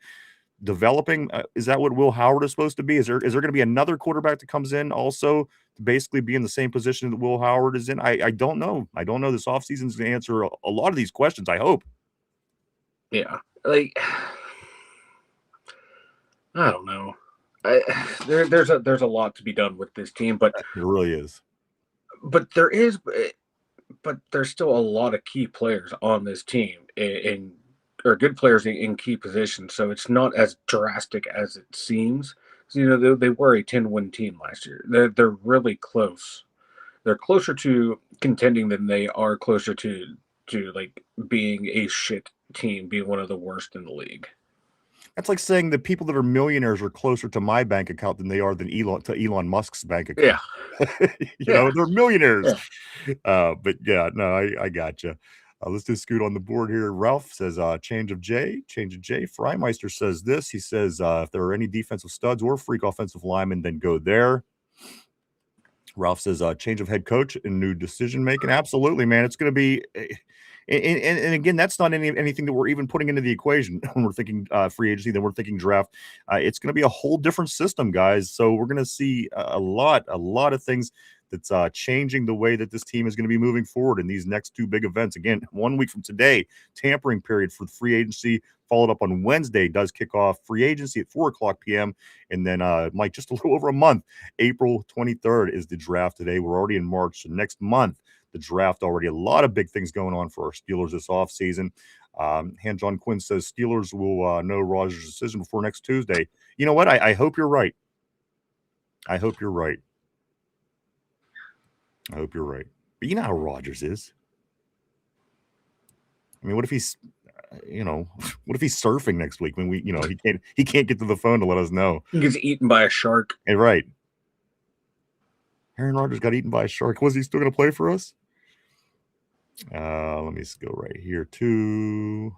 developing. Is that what Will Howard is supposed to be? Is there going to be another quarterback that comes in also to basically be in the same position that Will Howard is in? I don't know. I don't know. This offseason is going to answer a lot of these questions, I hope. Yeah. I don't know. There's a lot to be done with this team, but it really is. But there's still a lot of key players on this team, or good players in key positions. So it's not as drastic as it seems. They were a 10-win team last year. They're really close. They're closer to contending than they are closer to like being a shit team, being one of the worst in the league. That's like saying the people that are millionaires are closer to my bank account than they are to Elon Musk's bank account. Yeah. They're millionaires. Yeah. But yeah, no, I gotcha. Let's just scoot on the board here. Ralph says change of J. Freimeister says this. He says if there are any defensive studs or freak offensive linemen, then go there. Ralph says change of head coach and new decision making. Absolutely, man. It's going to be. And again, that's not anything that we're even putting into the equation when we're thinking free agency, then we're thinking draft. It's going to be a whole different system, guys. So we're going to see a lot of things that's changing the way that this team is going to be moving forward in these next two big events. Again, 1 week from today, tampering period for the free agency, followed up on Wednesday, does kick off free agency at 4:00 p.m. And then, Mike, just a little over a month, April 23rd is the draft today. We're already in March. So next month, the draft already. A lot of big things going on for our Steelers this offseason. John Quinn says Steelers will know Rodgers' decision before next Tuesday. You know what? I hope you're right. I hope you're right. But you know how Rodgers is. I mean, what if he's, what if he's surfing next week when he can't get to the phone to let us know. He gets eaten by a shark. Hey, right. Aaron Rodgers got eaten by a shark. Was he still going to play for us? Let me just go right here to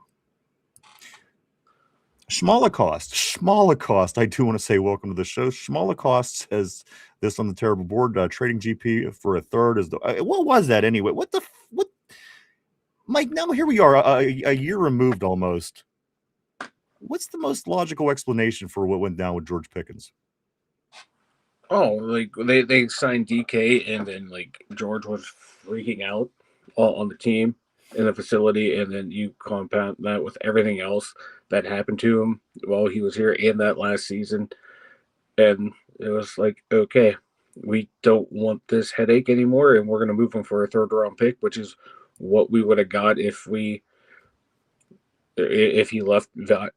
Schmalacost. I do want to say welcome to the show. Schmalacost says this on the terrible board. Trading GP for a third is the. What was that anyway? What? Mike, now here we are, a year removed almost. What's the most logical explanation for what went down with George Pickens? Oh, like they signed DK, and then like George was freaking out on the team in the facility, and then you compound that with everything else that happened to him while he was here in that last season, and it was like, okay, we don't want this headache anymore, and we're going to move him for a third-round pick, which is what we would have got if he left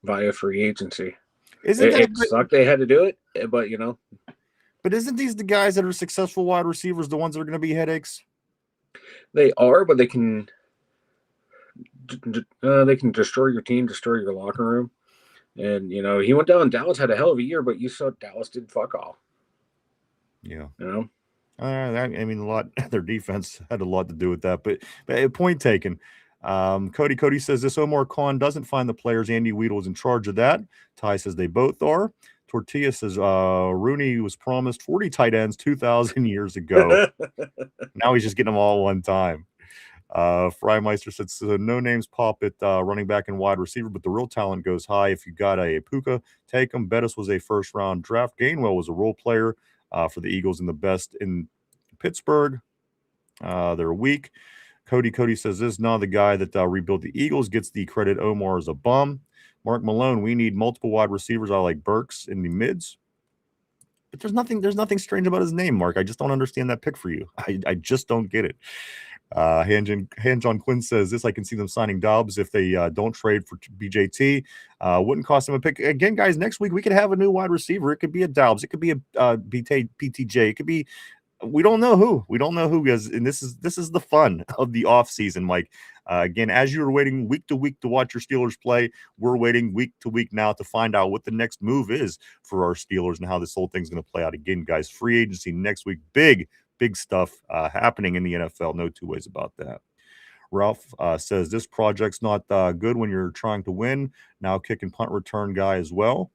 via free agency. It sucked they had to do it, but But isn't these the guys that are successful wide receivers, the ones that are going to be headaches? They are, but they can destroy your team, destroy your locker room. And, he went down. Dallas had a hell of a year, but you saw Dallas did fuck all. Yeah. I mean, their defense had a lot to do with that. But point taken. Cody says this Omar Khan doesn't find the players. Andy Weidel is in charge of that. Ty says they both are. Tortilla says Rooney was promised 40 tight ends 2,000 years ago. Now he's just getting them all one time. Freimeister said so no names pop at running back and wide receiver, but the real talent goes high. If you got a Puka, take him. Bettis was a first-round draft. Gainwell was a role player for the Eagles and the best in Pittsburgh. They're weak. Cody says this. Now the guy that rebuilt the Eagles gets the credit. Omar is a bum. Mark Malone, we need multiple wide receivers. I like Burks in the mids. But there's nothing strange about his name, Mark. I just don't understand that pick for you. I just don't get it. John Quinn says this. I can see them signing Dobbs if they don't trade for BJT. Wouldn't cost them a pick. Again, guys, next week we could have a new wide receiver. It could be a Dobbs. It could be a BTJ. It could be, we don't know who. We don't know who, because, and this is the fun of the offseason, Mike. Again, as you were waiting week to week to watch your Steelers play, we're waiting week to week now to find out what the next move is for our Steelers and how this whole thing's going to play out. Again, guys, free agency next week. Big stuff happening in the NFL. No two ways about that. Ralph says this project's not good when you're trying to win. Now kick and punt return guy as well.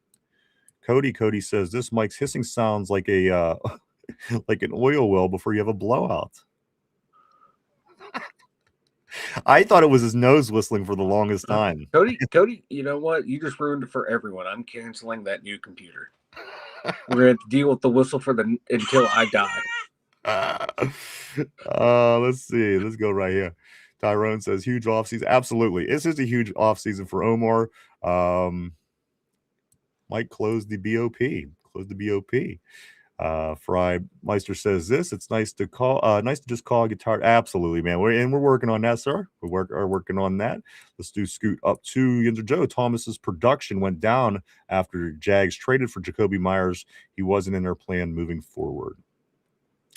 Cody says this. Mike's hissing sounds like a like an oil well before you have a blowout. I thought it was his nose whistling for the longest time. Cody, you know what? You just ruined it for everyone. I'm canceling that new computer. We're going to have to deal with the whistle until I die. Let's see. Let's go right here. Tyrone says huge offseason. Absolutely. This is a huge offseason for Omar. Mike closed the BOP. Fry Meister says this. It's nice to just call a guitar. Absolutely, man. We're working on that, sir. We are working on that. Let's do scoot up to Yinzer Joe. Thomas's production went down after Jags traded for Jacoby Myers. He wasn't in their plan moving forward.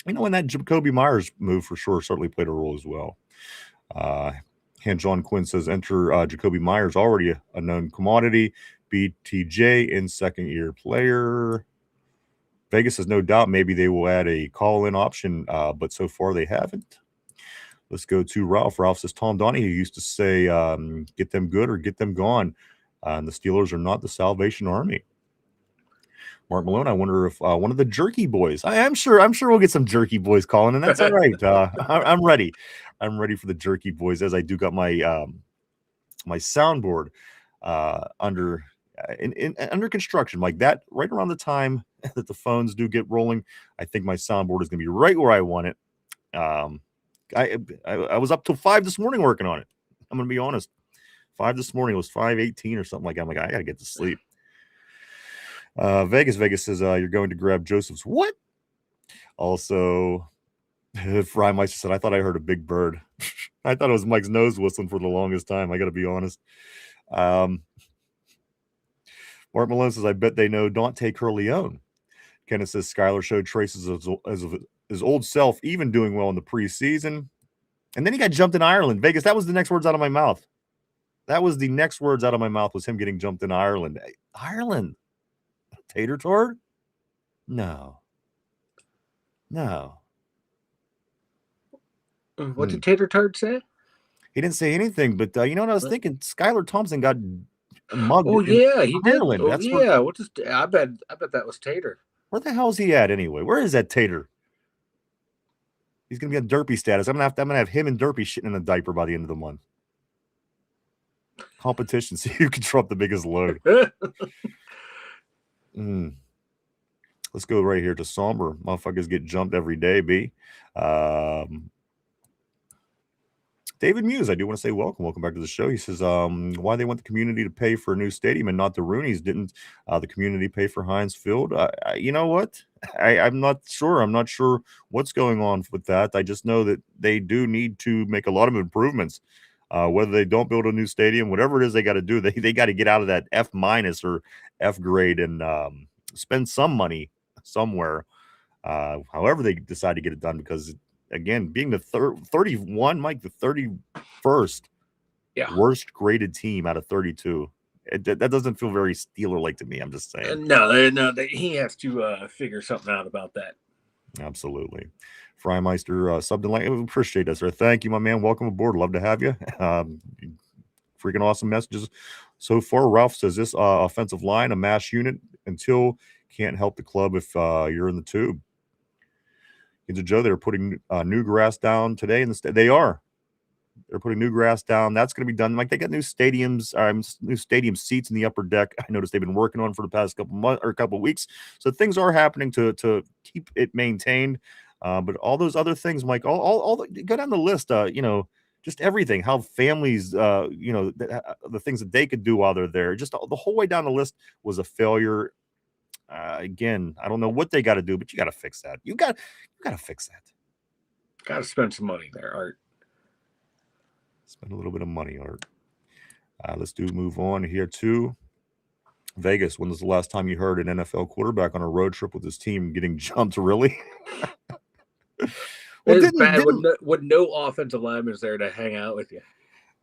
You know, and that Jacoby Myers move for sure certainly played a role as well. John Quinn says enter Jacoby Myers, already a known commodity. BTJ in second-year player. Vegas says no doubt maybe they will add a call-in option, but so far they haven't. Let's go to Ralph. Ralph says Tom Donahue used to say, get them good or get them gone. And the Steelers are not the Salvation Army. Mark Malone, I wonder if one of the Jerky Boys. I'm sure we'll get some Jerky Boys calling, and that's all right. I'm ready. I'm ready for the Jerky Boys, as I do got my my soundboard under construction, like that. Right around the time that the phones do get rolling, I think my soundboard is going to be right where I want it. I was up till 5 this morning working on it. I'm going to be honest. 5 this morning. It was 5:18 or something like that. I'm like, I got to get to sleep. Vegas says you're going to grab Joseph's what? Also, Fry Meister said, I thought I heard a big bird. I thought it was Mike's nose whistling for the longest time. I got to be honest. Mark Malone says, I bet they know Dante Corleone. Kenneth says Skylar showed traces of his old self, even doing well in the preseason. And then he got jumped in Ireland. Vegas, that was the next words out of my mouth. Was him getting jumped in Ireland. Ireland? Tater tort? No. What did Tater Tart say? He didn't say anything, but you know what I was thinking? Skylar Thompson got mugged. Oh yeah, he did. Ireland. Oh, yeah. I bet that was Tater. Where the hell is he at anyway? Where is that Tater? He's gonna be on Derpy status. I'm gonna have him and Derpy shitting in a diaper by the end of the month. Competition, see who can drop the biggest load. Let's go right here to Somber. Motherfuckers get jumped every day, B. David Muse, I do want to say welcome back to the show. He says, why they want the community to pay for a new stadium and not the Roonies? Didn't the community pay for Heinz Field? You know what? I'm not sure. I'm not sure what's going on with that. I just know that they do need to make a lot of improvements. Whether they don't build a new stadium, whatever it is they got to do, they got to get out of that F- or F grade and spend some money somewhere. However they decide to get it done, because again, being the 31, Mike, the 31st worst graded team out of 32. That doesn't feel very Steeler-like to me. I'm just saying. No, he has to figure something out about that. Absolutely. Freimeister, something like, appreciate that, sir. Thank you, my man. Welcome aboard. Love to have you. Freaking awesome messages so far. Ralph says this offensive line, a mash unit until can't help the club if you're in the tube. Into Joe, they're putting new grass down today in the they are. They're putting new grass down. That's going to be done. Like they got new stadiums, new stadium seats in the upper deck. I noticed they've been working on for the past couple months or couple weeks. So things are happening to keep it maintained. But all those other things, Mike, all go down the list. just everything, how families, the things that they could do while they're there, just the whole way down the list was a failure. Again, I don't know what they got to do, but you got to fix that. You got to fix that. Got to spend some money there, Art. Spend a little bit of money, Art. Let's move on here to Vegas. When was the last time you heard an NFL quarterback on a road trip with his team getting jumped? Really? Well, it's bad when no offensive lineman is there to hang out with you.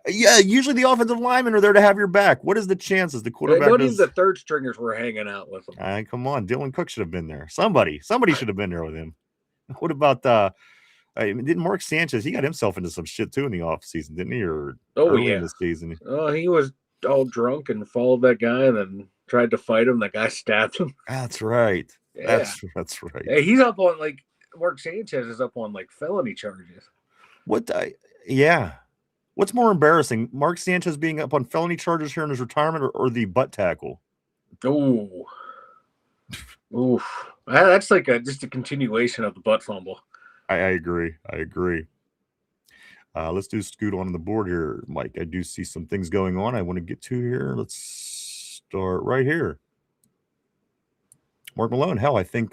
Yeah, usually the offensive linemen are there to have your back. What is the chances the quarterback? Not even the third stringers were hanging out with him. Come on, Dylan Cook should have been there. Somebody should have been there with him. What about didn't Mark Sanchez? He got himself into some shit too in the offseason, didn't he? Or early in the season? Oh, he was all drunk and followed that guy and then tried to fight him. That guy stabbed him. That's right. Yeah. That's right. Hey, he's up on Mark Sanchez is up on felony charges. Yeah. What's more embarrassing, Mark Sanchez being up on felony charges here in his retirement, or the butt tackle? Oh, that's just a continuation of the butt fumble. I agree. Let's scoot on the board here, Mike. I do see some things going on I want to get to here. Let's start right here. Mark Malone. Hell, I think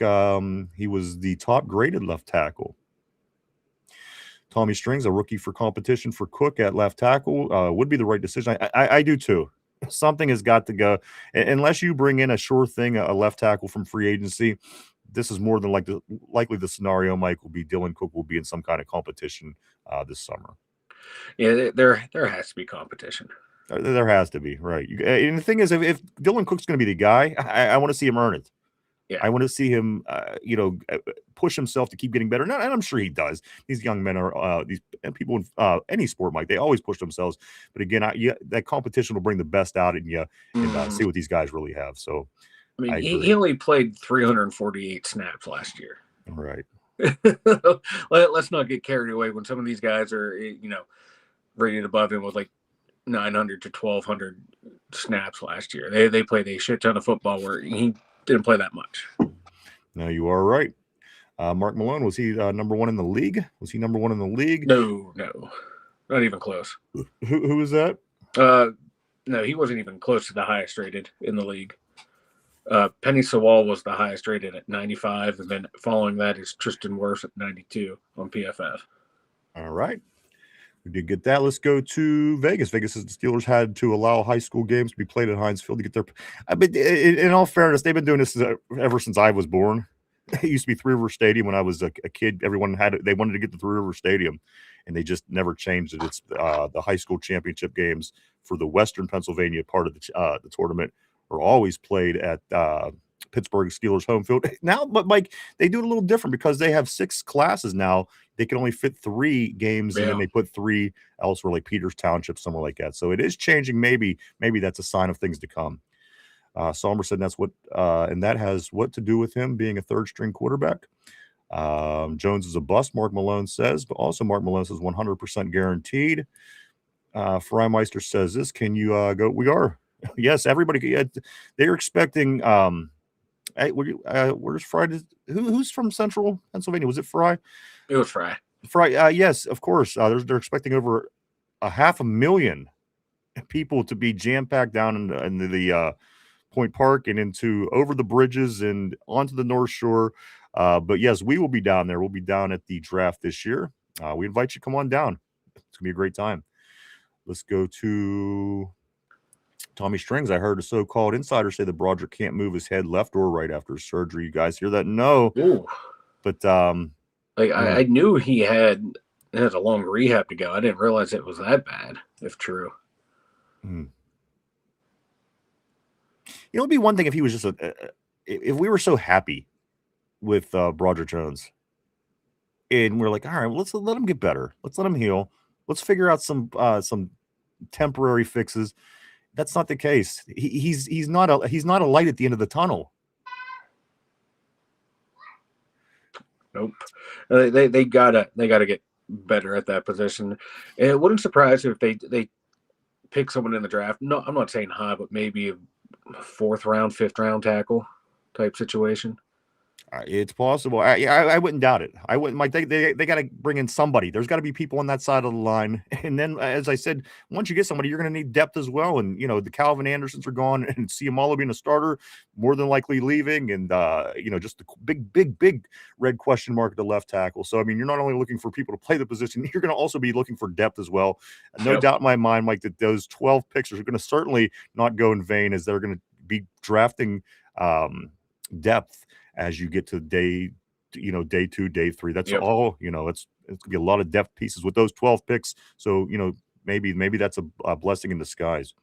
he was the top graded left tackle. Tommy Strings, a rookie for competition for Cook at left tackle, would be the right decision. I do too. Something has got to go. Unless you bring in a sure thing, a left tackle from free agency, this is more than likely the scenario, Mike, will be Dylan Cook will be in some kind of competition this summer. Yeah, there has to be competition. There has to be, right. And the thing is, if Dylan Cook's going to be the guy, I want to see him earn it. Yeah. I want to see him, push himself to keep getting better. And I'm sure he does. These young men are these people in any sport, Mike. They always push themselves. But again, that competition will bring the best out in you and see what these guys really have. So, I mean, he only played 348 snaps last year. All right. Let's not get carried away when some of these guys are, rated above him with 900 to 1,200 snaps last year. They played a shit ton of football where he didn't play that much. No, you are right. Mark Malone, was he number one in the league? Was he number one in the league? No, not even close. Who was that? No, he wasn't even close to the highest rated in the league. Penny Sewell was the highest rated at 95, and then following that is Tristan Wirfs at 92 on PFF. All right. We did get that. Let's go to Vegas. Vegas says the Steelers had to allow high school games to be played at Heinz Field to get their. But in all fairness, they've been doing this ever since I was born. It used to be Three River Stadium when I was a kid. Everyone they wanted to get the Three River Stadium, and they just never changed it. It's the high school championship games for the Western Pennsylvania part of the tournament are always played at Pittsburgh Steelers home field now. But Mike, they do it a little different because they have 6 classes now. They can only fit 3 games, and then they put 3 elsewhere, like Peters Township, somewhere like that. So it is changing. Maybe that's a sign of things to come. Somber said that's what, and that has what to do with him being a third-string quarterback. Jones is a bust, Mark Malone says, but also Mark Malone says 100% guaranteed. Freimeister says this. Can you go? We are. Yes, everybody. They're expecting. Where's Fry? Who's from Central Pennsylvania? Was it Fry? It was Fry. Fry. Yes, of course. They're expecting over 500,000 people to be jam-packed down in the Point Park and over the bridges and onto the North Shore. But yes, we will be down there. We'll be down at the draft this year. We invite you to come on down. It's gonna be a great time. Let's go to Tommy Strings. I heard a so-called insider say that Broderick can't move his head left or right after surgery. You guys hear that? No. Ooh. But I knew he has a long rehab to go. I didn't realize it was that bad, if true. It'd be one thing if he was just if we were so happy with Broderick Jones and we're like, all right, well, let's let him get better. Let's let him heal. Let's figure out some temporary fixes. That's not the case. He's not a light at the end of the tunnel. Nope. They gotta get better at that position. And it wouldn't surprise me if they pick someone in the draft. No, I'm not saying high, but maybe a 4th round, 5th round tackle type situation. It's possible. I wouldn't doubt it. I wouldn't. Like they got to bring in somebody. There's got to be people on that side of the line. And then, as I said, once you get somebody, you're going to need depth as well. And the Calvin Andersons are gone, and Ciamalo being a starter, more than likely leaving, and just the big red question mark at the left tackle. So I mean, you're not only looking for people to play the position, you're going to also be looking for depth as well. No doubt in my mind, Mike, that those 12 picks are going to certainly not go in vain, as they're going to be drafting depth as you get to day 2, day 3. That's all, it's gonna be a lot of depth pieces with those 12 picks. So, maybe that's a blessing in disguise.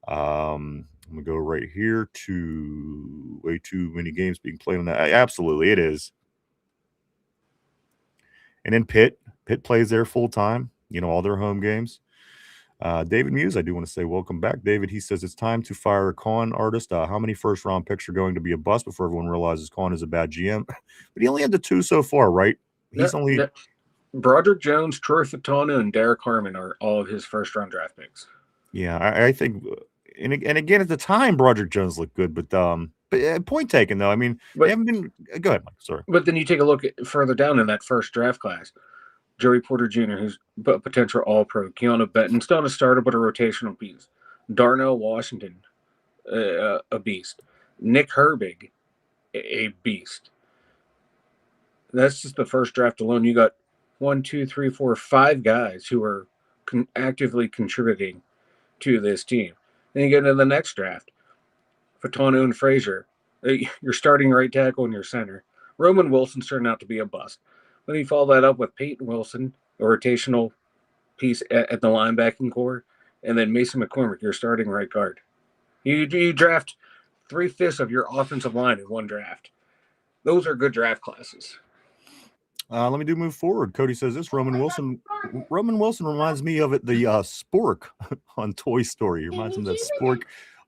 I'm gonna go right here to way too many games being played on that. Absolutely, it is. And then Pitt plays there full time, all their home games. David Muse, I do want to say welcome back. David, he says it's time to fire a con artist. How many first-round picks are going to be a bust before everyone realizes Con is a bad GM? But he only had the 2 so far, right? He's only Broderick Jones, Troy Fatano, and Derek Harmon are all of his first-round draft picks. Yeah, I think, and again at the time, Broderick Jones looked good, but point taken though. I mean, they haven't been. Go ahead, Mike. Sorry. But then you take a look further down in that first draft class. Joey Porter Jr., who's a potential All-Pro. Keanu Benton, still not a starter, but a rotational piece. Darnell Washington, a beast. Nick Herbig, a beast. That's just the first draft alone. You got 1, 2, 3, 4, 5 guys who are actively contributing to this team. Then you get into the next draft. Fatano and Frazier, your starting right tackle and your center. Roman Wilson's turned out to be a bust. Then you follow that up with Peyton Wilson, a rotational piece at the linebacking core, and then Mason McCormick, your starting right guard. You draft 3/5 of your offensive line in one draft. Those are good draft classes. Let me move forward. Cody says this: Roman Wilson reminds me of the Spork on Toy Story. He reminds him of that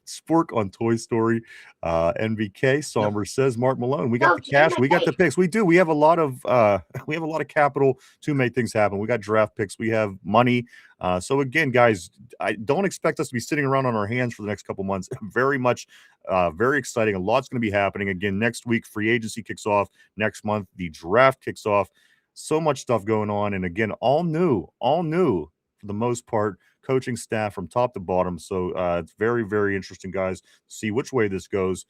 Spork on Toy Story. NVK Somber says Mark Malone. We got the cash. We got the picks. We do. We have a lot of capital to make things happen. We got draft picks. We have money. So again, guys, I don't expect us to be sitting around on our hands for the next couple months. Very much, very exciting. A lot's going to be happening again next week. Free agency kicks off next month. The draft kicks off. So much stuff going on, and again, all new for the most part. Coaching staff from top to bottom. So it's very, very interesting, guys, to see which way this goes.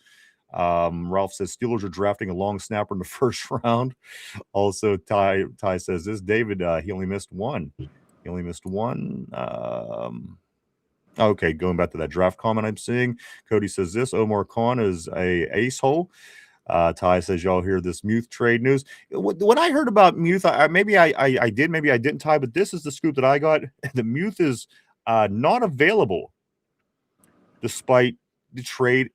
Ralph says Steelers are drafting a long snapper in the first round. Also, Ty says this. David, he only missed one. Okay, going back to that draft comment I'm seeing. Cody says this. Omar Khan is a ace-hole. Ty says y'all hear this Muth trade news. When I heard about Muth, maybe I did, maybe I didn't, Ty, but this is the scoop that I got. The Muth is not available despite the trade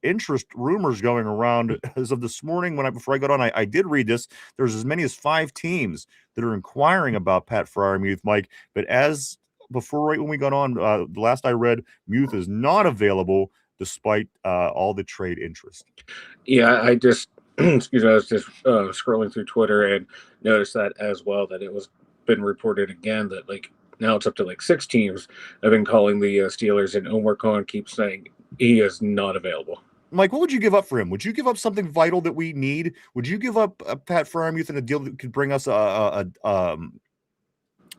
interest rumors going around as of this morning. Before I got on, I did read this. There's as many as 5 teams that are inquiring about Pat Freiermuth, Mike. But as before, right when we got on, the last I read, Muth is not available despite all the trade interest. Yeah, I just excuse me, I was just scrolling through Twitter and noticed that as well, that it was been reported again that now it's up to 6 teams have been calling the Steelers, and Omar Khan keeps saying he is not available. Mike, what would you give up for him? Would you give up something vital that we need? Would you give up Pat Freiermuth in a deal that could bring us a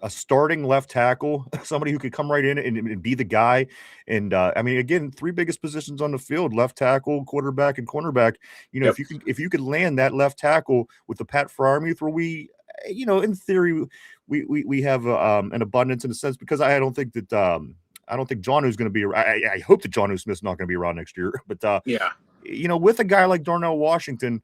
starting left tackle, somebody who could come right in and be the guy? And I mean, again, 3 biggest positions on the field: left tackle, quarterback, and cornerback. Yep. If you could land that left tackle with the Pat Freiermuth, where we, in theory, we have an abundance in a sense, because I don't think that Jonnu's going to be. I hope that Jonnu Smith's not going to be around next year. But with a guy like Darnell Washington,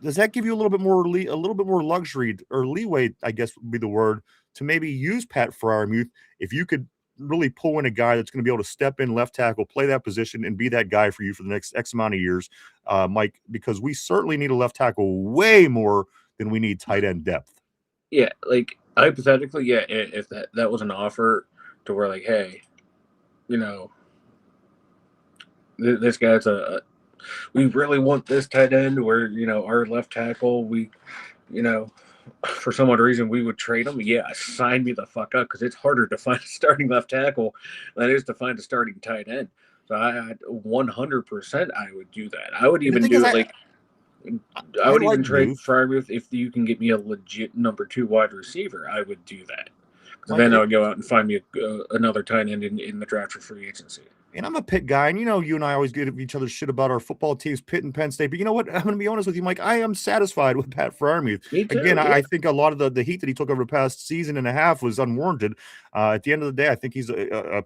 does that give you a little bit more luxury or leeway, I guess would be the word, to maybe use Pat Freiermuth if you could really pull in a guy that's going to be able to step in left tackle, play that position, and be that guy for you for the next X amount of years, Mike, because we certainly need a left tackle way more than we need tight end depth. Yeah, hypothetically, yeah, if that was an offer to where hey, this guy's we really want this tight end, where our left tackle, we for some odd reason we would trade him. Yeah, sign me the fuck up, because it's harder to find a starting left tackle than it is to find a starting tight end. So I 100% I would do that. I would even do it I would like even trade move. Fryermuth if you can get me a legit number 2 wide receiver. I would do that. So Mike, then I would go out and find me another tight end in the draft for free agency. and I'm a Pitt guy, and you and I always give each other shit about our football teams, Pitt and Penn State. But you know what? I'm going to be honest with you, Mike. I am satisfied with Pat Freiermuth. Me too. Again, Yeah. I think a lot of the heat that he took over the past season and a half was unwarranted. At the end of the day, I think he's a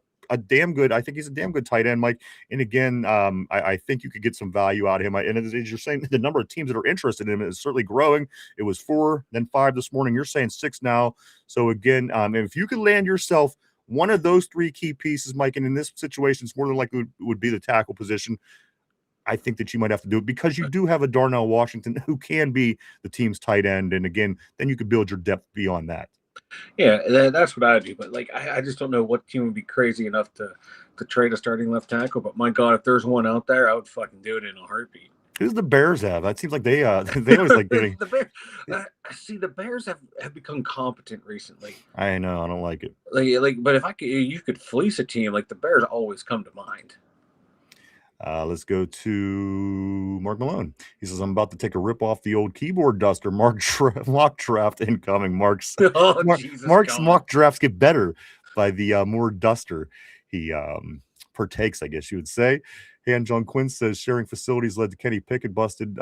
damn good. I think he's a damn good tight end, Mike. And again, I think you could get some value out of him. And as you're saying, the number of teams that are interested in him is certainly growing. It was 4, then 5 this morning. You're saying 6 now. So again, if you could land yourself one of those 3 key pieces, Mike, and in this situation, it's more than likely would be the tackle position. I think that you might have to do it because you do have a Darnell Washington who can be the team's tight end. And again, then you could build your depth beyond that. Yeah, that's what I do. But like, I just don't know what team would be crazy enough to trade a starting left tackle. But my God, if there's one out there, I would fucking do it in a heartbeat. Who does the Bears have? That seems like they always like giving. The Bears. See, the Bears have become competent recently. I know, I don't like it. But if you could fleece a team, like the Bears always come to mind. Let's go to Mark Malone. He says, I'm about to take a rip off the old keyboard duster. Mock draft incoming. Mark's mock drafts get better by the more duster he partakes, I guess you would say. Han John Quinn says, sharing facilities led to Kenny Pickett busted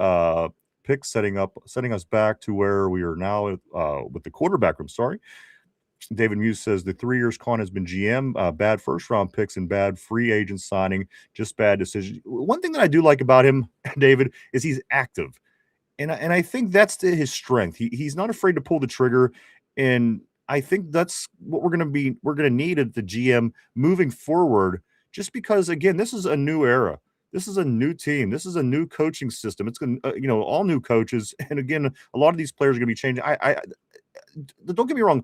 picks, setting us back to where we are now with the quarterback room. Sorry. David Muse says the 3 years Con has been GM, bad first round picks and bad free agent signing, just bad decisions. One thing that I do like about him, David, is he's active, and I think that's his strength. He's not afraid to pull the trigger, and I think that's what we're going to need at the GM moving forward. Just because, again, this is a new era. This is a new team. This is a new coaching system. It's going to, all new coaches, and again, a lot of these players are going to be changing. I don't get me wrong.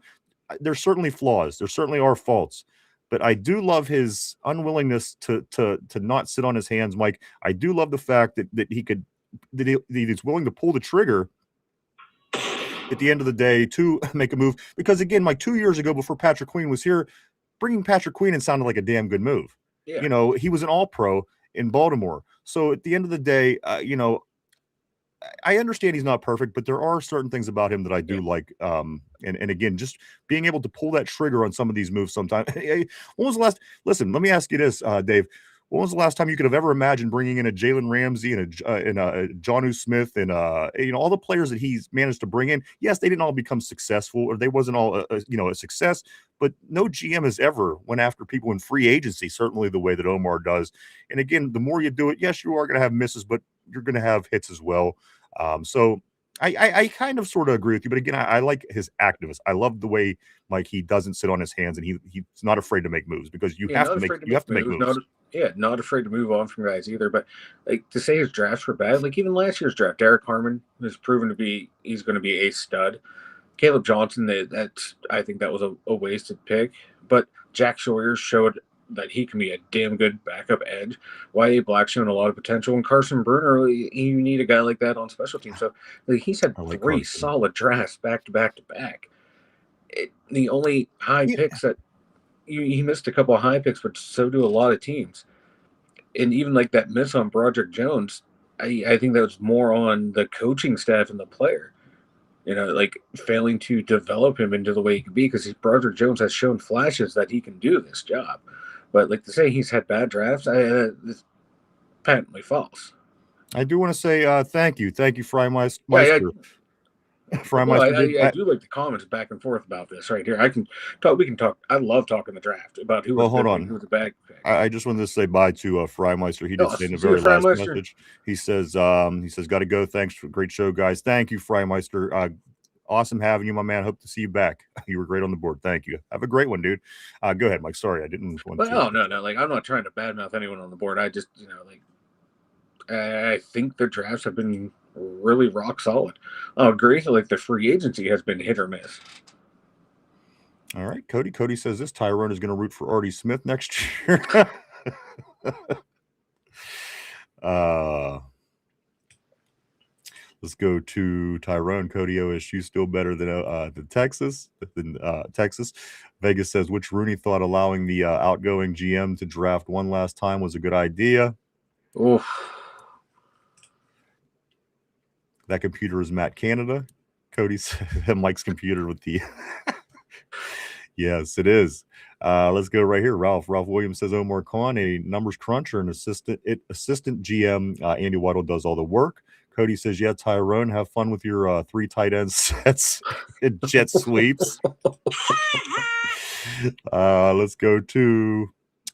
There's certainly flaws. There certainly are faults, but I do love his unwillingness to not sit on his hands, Mike. I do love the fact that he's willing to pull the trigger at the end of the day to make a move. Because again, Mike, 2 years ago, before Patrick Queen was here, bringing Patrick Queen in sounded like a damn good move. Yeah. He was an All-Pro in Baltimore. So at the end of the day, I understand he's not perfect, but there are certain things about him that I do like. And again, just being able to pull that trigger on some of these moves sometimes. When was the last? Listen, let me ask you this, Dave. When was the last time you could have ever imagined bringing in a Jalen Ramsey and a Jonnu Smith and all the players that he's managed to bring in? Yes, they didn't all become successful, or they wasn't all a success. But no GM has ever went after people in free agency, certainly the way that Omar does. And again, the more you do it, yes, you are going to have misses, but you're going to have hits as well. So I kind of sort of agree with you, but again, I like his activist. I love the way, Mike, he doesn't sit on his hands and he's not afraid to make moves because you have to make moves. Not afraid to move on from guys either. But like to say his drafts were bad, like even last year's draft, Derek Harmon has proven he's going to be a stud. Caleb Johnson, I think that was a wasted pick. But Jack Sawyer showed that he can be a damn good backup edge. Y.A. Black showing a lot of potential. And Carson Bruner, you need a guy like that on special teams. So he's had 3 solid drafts back to back to back. The only high picks that he missed a couple of high picks, but so do a lot of teams. And even like that miss on Broderick Jones, I think that was more on the coaching staff and the player. Like failing to develop him into the way he could be, because Broderick Jones has shown flashes that he can do this job. But like to say he's had bad drafts, it's patently false. I do want to say thank you, Freimeister. I do like the comments back and forth about this right here. We can talk. I love talking the draft about who was the bad pick. I just wanted to say bye to Freimeister. He did say in the very last message. He says, got to go. Thanks for a great show, guys. Thank you, Freimeister. Awesome having you, my man. Hope to see you back. You were great on the board. Thank you. Have a great one, dude. Go ahead, Mike. Sorry, I didn't want to. No. Like, I'm not trying to badmouth anyone on the board. I just, I think the drafts have been really rock solid. I agree. Like the free agency has been hit or miss. All right, Cody. Cody says this Tyrone is going to root for Artie Smith next year. Let's go to Tyrone. Cody OSU still better than Texas. Texas. Vegas says which Rooney thought allowing the outgoing GM to draft one last time was a good idea. Oof. That computer is Matt Canada. Cody's Mike's computer with the yes, it is. Let's go right here. Ralph Williams says Omar Khan, a numbers cruncher and assistant GM. Andy Weidel does all the work. Cody says, yeah, Tyrone, have fun with your 3 tight end sets and jet sweeps. Let's go to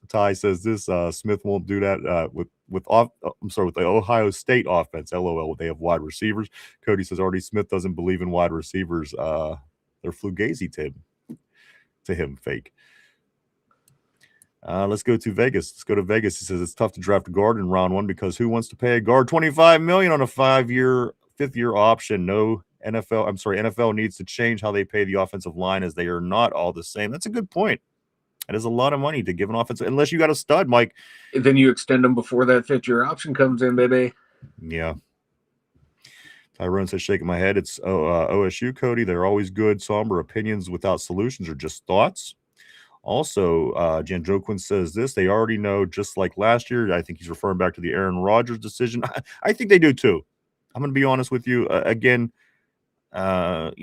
Ty says this. Smith won't do that with the Ohio State offense. LOL. They have wide receivers. Cody says Artie Smith doesn't believe in wide receivers. They're fugazi to him. Fake. Let's go to Vegas. He says it's tough to draft a guard in round 1 because who wants to pay a guard $25 million on a 5-year option? NFL needs to change how they pay the offensive line as they are not all the same. That's a good point. That is a lot of money to give an offense unless you got a stud, Mike. Then you extend them before that 5th-year option comes in, baby. Yeah. Tyrone says, shaking my head. It's OSU, Cody. They're always good, somber opinions without solutions or just thoughts. Also, Jan Joquin says this. They already know, just like last year. I think he's referring back to the Aaron Rodgers decision. I think they do too. I'm going to be honest with you. Again, this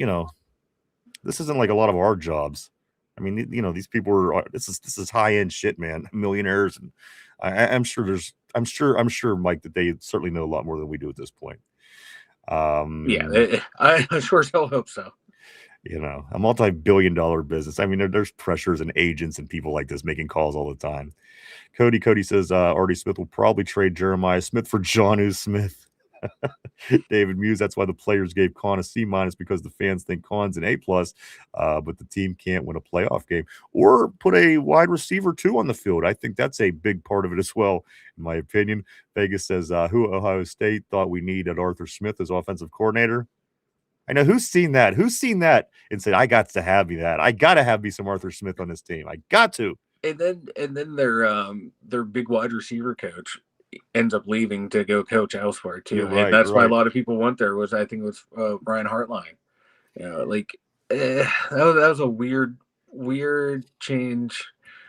isn't like a lot of our jobs. I mean, these people are. This is high end shit, man. Millionaires, and I'm sure, Mike, that they certainly know a lot more than we do at this point. I sure as hell hope so. A multi-billion-dollar business. I mean, there's pressures and agents and people like this making calls all the time. Cody says Artie Smith will probably trade Jeremiah Smith for Jonnu Smith. David Muse, that's why the players gave Khan a C- because the fans think Khan's an A+, but the team can't win a playoff game. Or put a wide receiver 2 on the field. I think that's a big part of it as well, in my opinion. Vegas says, who Ohio State thought we need at Arthur Smith as offensive coordinator? I know who's seen that and said, I got to have me that. I got to have me some Arthur Smith on this team. I got to. And then their big wide receiver coach ends up leaving to go coach elsewhere too. Right, and that's why a lot of people went there I think it was Brian Hartline. That was a weird change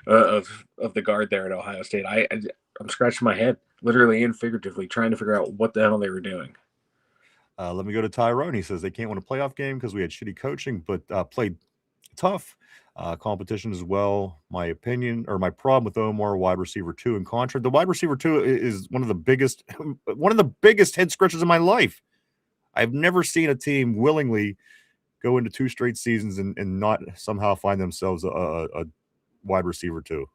of the guard there at Ohio State. I'm scratching my head, literally and figuratively, trying to figure out what the hell they were doing. Let me go to Tyrone. He says they can't win a playoff game because we had shitty coaching, but played tough competition as well. My opinion, or my problem with Omar, wide receiver 2 in contract. The wide receiver 2 is one of the biggest head scratches in my life. I've never seen a team willingly go into 2 straight seasons and not somehow find themselves a wide receiver 2.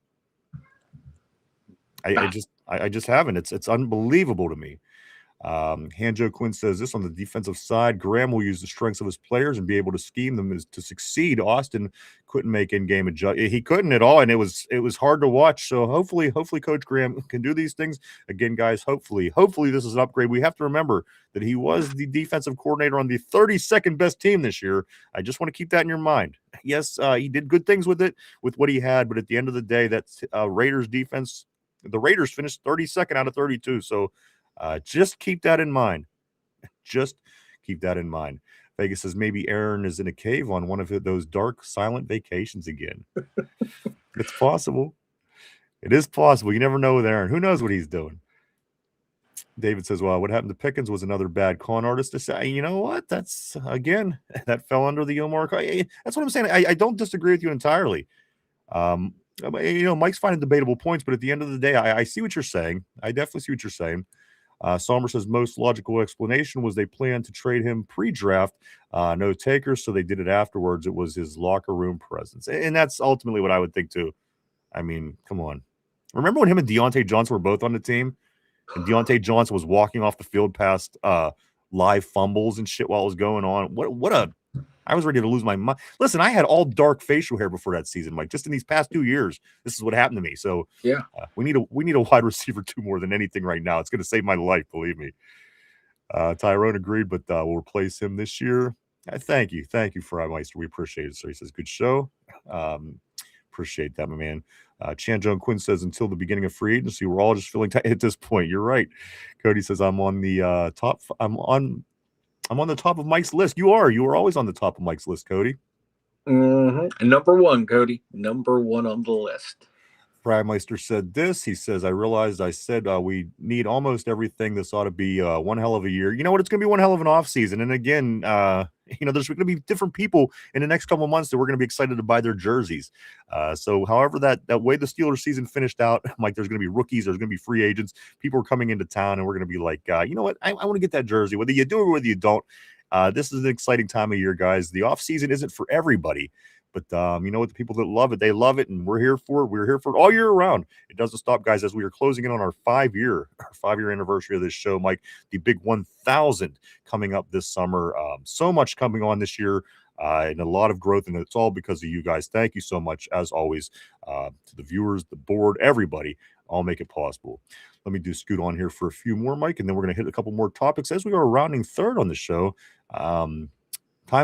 I just haven't. It's unbelievable to me. Hanjo Quinn says this on the defensive side. Graham will use the strengths of his players and be able to scheme them to succeed. Austin couldn't make in-game adjust. He couldn't at all, and it was hard to watch. So hopefully Coach Graham can do these things again, guys. Hopefully this is an upgrade. We have to remember that he was the defensive coordinator on the 32nd best team this year. I just want to keep that in your mind. Yes, he did good things with what he had, but at the end of the day, that's Raiders defense. The Raiders finished 32nd out of 32. So. Just keep that in mind. Vegas says maybe Aaron is in a cave on one of those dark, silent vacations again. It's possible. It is possible. You never know with Aaron. Who knows what he's doing? David says, well, what happened to Pickens was another bad con artist to say. You know what? That's, again, that fell under the Omar. That's what I'm saying. I don't disagree with you entirely. Mike's finding debatable points, but at the end of the day, I see what you're saying. I definitely see what you're saying. Sommer says most logical explanation was they planned to trade him pre-draft, no takers, so they did it afterwards. It was his locker room presence, and that's ultimately what I would think too. I mean, come on. Remember when him and Deontay Johnson were both on the team, and Deontay Johnson was walking off the field past live fumbles and shit while it was going on? I was ready to lose my mind. Listen, I had all dark facial hair before that season, Mike. Just in these past 2 years, this is what happened to me. So yeah, we need a wide receiver 2 more than anything right now. It's going to save my life, believe me. Tyrone agreed, but we'll replace him this year. Thank you, Fry-Meister. We appreciate it. So he says, good show. Appreciate that, my man. Chan Jung Quinn says, until the beginning of free agency, we're all just feeling tight at this point. You're right. Cody says, I'm on the top. I'm on the top of Mike's list. You are always on the top of Mike's list, Cody. Mm-hmm. Number 1, Cody. Number 1 on the list. Freimeister said this. He says, I realized I said we need almost everything. This ought to be one hell of a year. You know what? It's going to be one hell of an off season. And again, there's going to be different people in the next couple of months that we're going to be excited to buy their jerseys. So however that way the Steelers season finished out, Mike, there's going to be rookies. There's going to be free agents. People are coming into town and we're going to be like, you know what? I want to get that jersey, whether you do or whether you don't. This is an exciting time of year, guys. The off season isn't for everybody. But you know what? The people that love it, they love it, and we're here for it. We're here for it all year round. It doesn't stop, guys. As we are closing in on our 5-year anniversary of this show, Mike, the big 1,000 coming up this summer. So much coming on this year, and a lot of growth, and it's all because of you guys. Thank you so much, as always, to the viewers, the board, everybody. All make it possible. Let me scoot on here for a few more, Mike, and then we're going to hit a couple more topics as we are rounding third on the show. Time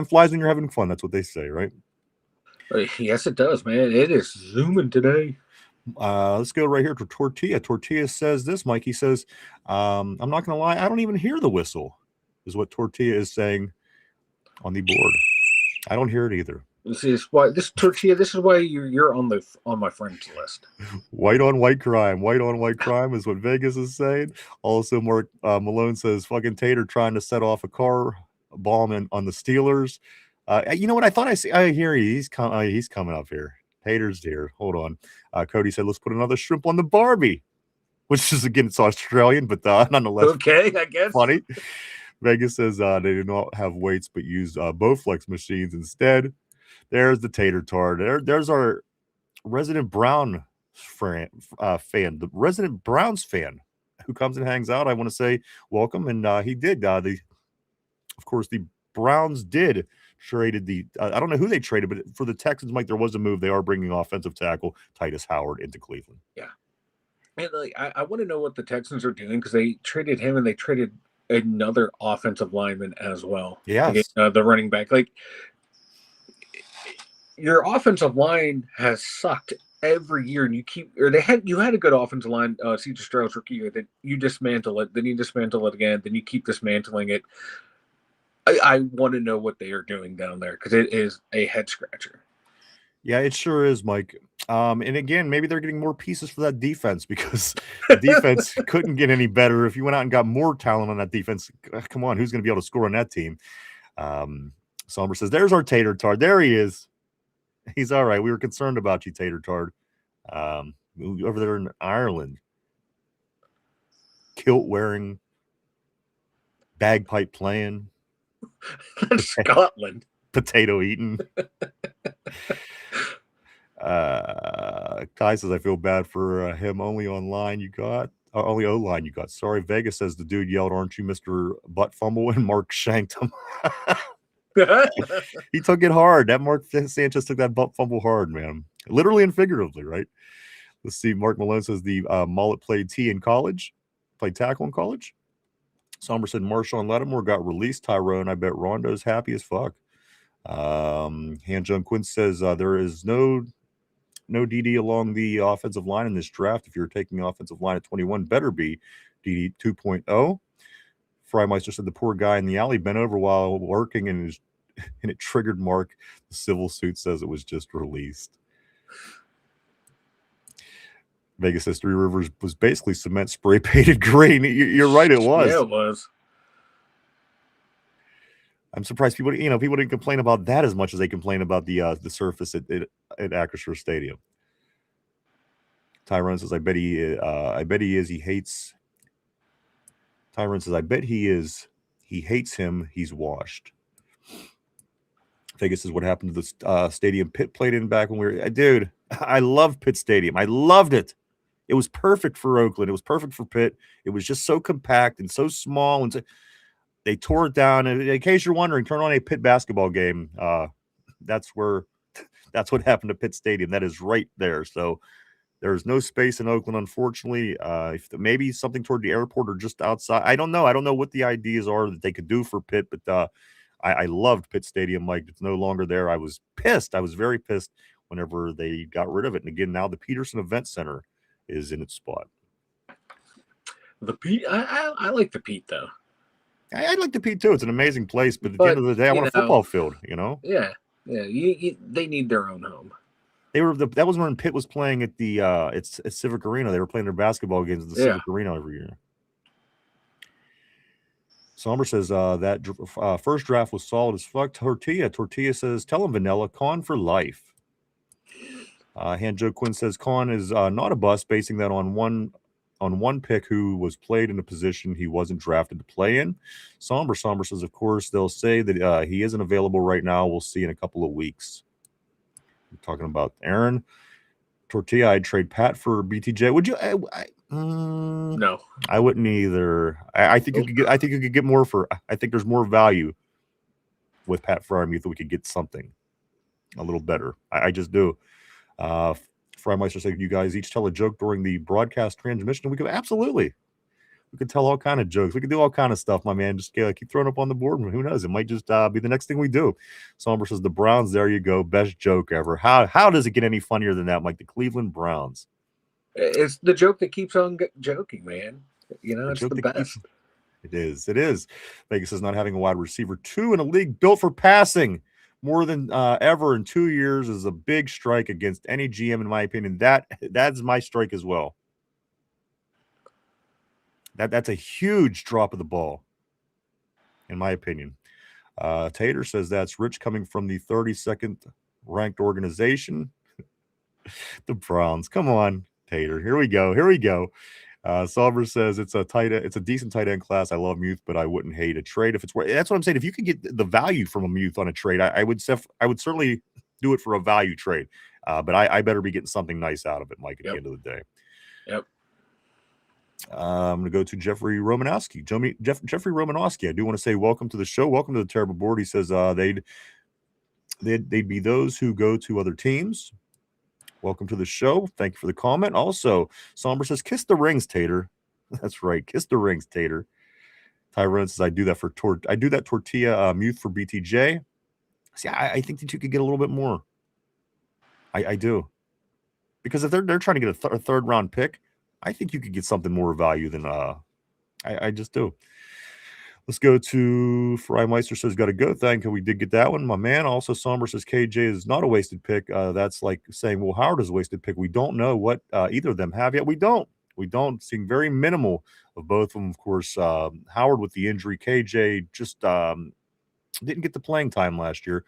flies when you're having fun. That's what they say, right? Yes, it does, man. It is zooming today. Let's go right here to Tortilla. Tortilla says this, Mike. He says, I'm not going to lie. I don't even hear the whistle, is what Tortilla is saying on the board. I don't hear it either. This is why Tortilla. This is why you're on my friends list. White on white crime. White on white crime is what Vegas is saying. Also, Mark Malone says, fucking Tater trying to set off a car bomb on the Steelers. You know what? I thought I hear you. He's coming up here. Tater's here. Hold on. Cody said, let's put another shrimp on the Barbie, which is, again, it's Australian, but nonetheless. Okay, I guess. Funny. Vegas says they do not have weights, but use Bowflex machines instead. There's the tater tart. There's our resident Brown fan, the resident Browns fan who comes and hangs out. I want to say welcome. And he did. Of course, the Browns did traded I don't know who they traded, but for the Texans, Mike, there was a move. They are bringing offensive tackle Titus Howard into Cleveland. Yeah. And I want to know what the Texans are doing, because they traded him and they traded another offensive lineman as well. Yeah. The running back. Like, your offensive line has sucked every year, and you had a good offensive line, C.J. Stroud's rookie year, that you dismantle it, then you dismantle it again, then you keep dismantling it. I want to know what they are doing down there, because it is a head scratcher. Yeah, it sure is, Mike. And again, maybe they're getting more pieces for that defense, because the defense couldn't get any better. If you went out and got more talent on that defense, come on, who's going to be able to score on that team? Somber says, there's our tater tart. There he is. He's all right. We were concerned about you, tater tart. Over there in Ireland. Kilt wearing, bagpipe playing. Scotland. Potato eating. Kai says, I feel bad for him. Only O-line you got. Sorry. Vegas says the dude yelled, aren't you Mr. Butt Fumble? And Mark shanked him. He took it hard. That Mark Sanchez took that butt fumble hard, man. Literally and figuratively, right? Let's see. Mark Malone says the mullet played tackle in college. Somber said Marshawn Lattimore got released. Tyrone, I bet Rondo's happy as fuck. Han-Jung Quinn says there is no DD along the offensive line in this draft. If you're taking offensive line at 21, better be DD 2.0. Freimeister said the poor guy in the alley bent over while working and it triggered Mark. The civil suit says it was just released. Vegas says Three Rivers was basically cement spray painted green. You're right, it was. Yeah, it was. I'm surprised people didn't complain about that as much as they complain about the surface at Acrisure Stadium. Tyrone says, I bet he is. He hates. Tyrone says, I bet he is. He hates him. He's washed. Vegas says, what happened to the stadium Pitt played in back when we were. Dude, I loved Pitt Stadium. I loved it. It was perfect for Oakland. It was perfect for Pitt. It was just so compact and so small. And they tore it down. And in case you're wondering, turn on a Pitt basketball game. That's what happened to Pitt Stadium. That is right there. So there's no space in Oakland, unfortunately. If maybe something toward the airport or just outside. I don't know. I don't know what the ideas are that they could do for Pitt, but I loved Pitt Stadium, Mike. It's no longer there. I was pissed. I was very pissed whenever they got rid of it. And again, now the Peterson Event Center is in its spot. The Pete, I like the Pete though. I like the Pete too. It's an amazing place, but at the end of the day, I want a football field. Yeah. They need their own home. That was when Pitt was playing at the it's Civic Arena. They were playing their basketball games at the Civic Arena every year. Somber says that first draft was solid as fuck. Tortilla says, tell him Vanilla, Con for life. Hand Joe Quinn says Con is not a bust, basing that on one pick who was played in a position he wasn't drafted to play in. Somber says, of course, they'll say that he isn't available right now. We'll see in a couple of weeks. We're talking about Aaron. Tortilla, I'd trade Pat for BTJ. Would you? No, I wouldn't either. I think you could get. I think you could get more for. I think there's more value with Pat Fryermuth that we could get something a little better. I just do. Freimeister said, "You guys each tell a joke during the broadcast transmission." We could absolutely. We could tell all kind of jokes. We could do all kind of stuff, my man. Just keep throwing up on the board, and who knows? It might just be the next thing we do. Somber says the Browns. There you go. Best joke ever. How does it get any funnier than that, Mike? The Cleveland Browns. It's the joke that keeps on joking, man. You know, it's the best. It is. Vegas is not having a wide receiver 2 in a league built for passing more than ever in 2 years is a big strike against any GM, in my opinion. That's my strike as well. That's a huge drop of the ball, in my opinion. Tater says that's Rich coming from the 32nd ranked organization. The Browns. Come on, Tater. Here we go. Salver says it's a decent tight end class. I love Muth, but I wouldn't hate a trade if it's worth. That's what I'm saying. If you could get the value from a Muth on a trade, I would certainly do it for a value trade. But I better be getting something nice out of it, Mike, at the end of the day. Yep. I'm going to go to Jeffrey Romanowski. Jeffrey Romanowski, I do want to say welcome to the show. Welcome to the Terrible Board. He says they'd be those who go to other teams. Welcome to the show. Thank you for the comment. Also, Somber says, kiss the rings, Tater. That's right. Kiss the rings, Tater. Tyrone says, I do that tortilla Muth for BTJ. See, I think that you could get a little bit more. I do. Because if they're trying to get a third round pick, I think you could get something more value than I just do. Let's go to Freimeister says, got to go. Thank you. We did get that one, my man. Also, Somber says KJ is not a wasted pick. That's like saying, well, Howard is a wasted pick. We don't know what either of them have yet. We don't. Seeing very minimal of both of them. Of course, Howard with the injury. KJ just didn't get the playing time last year.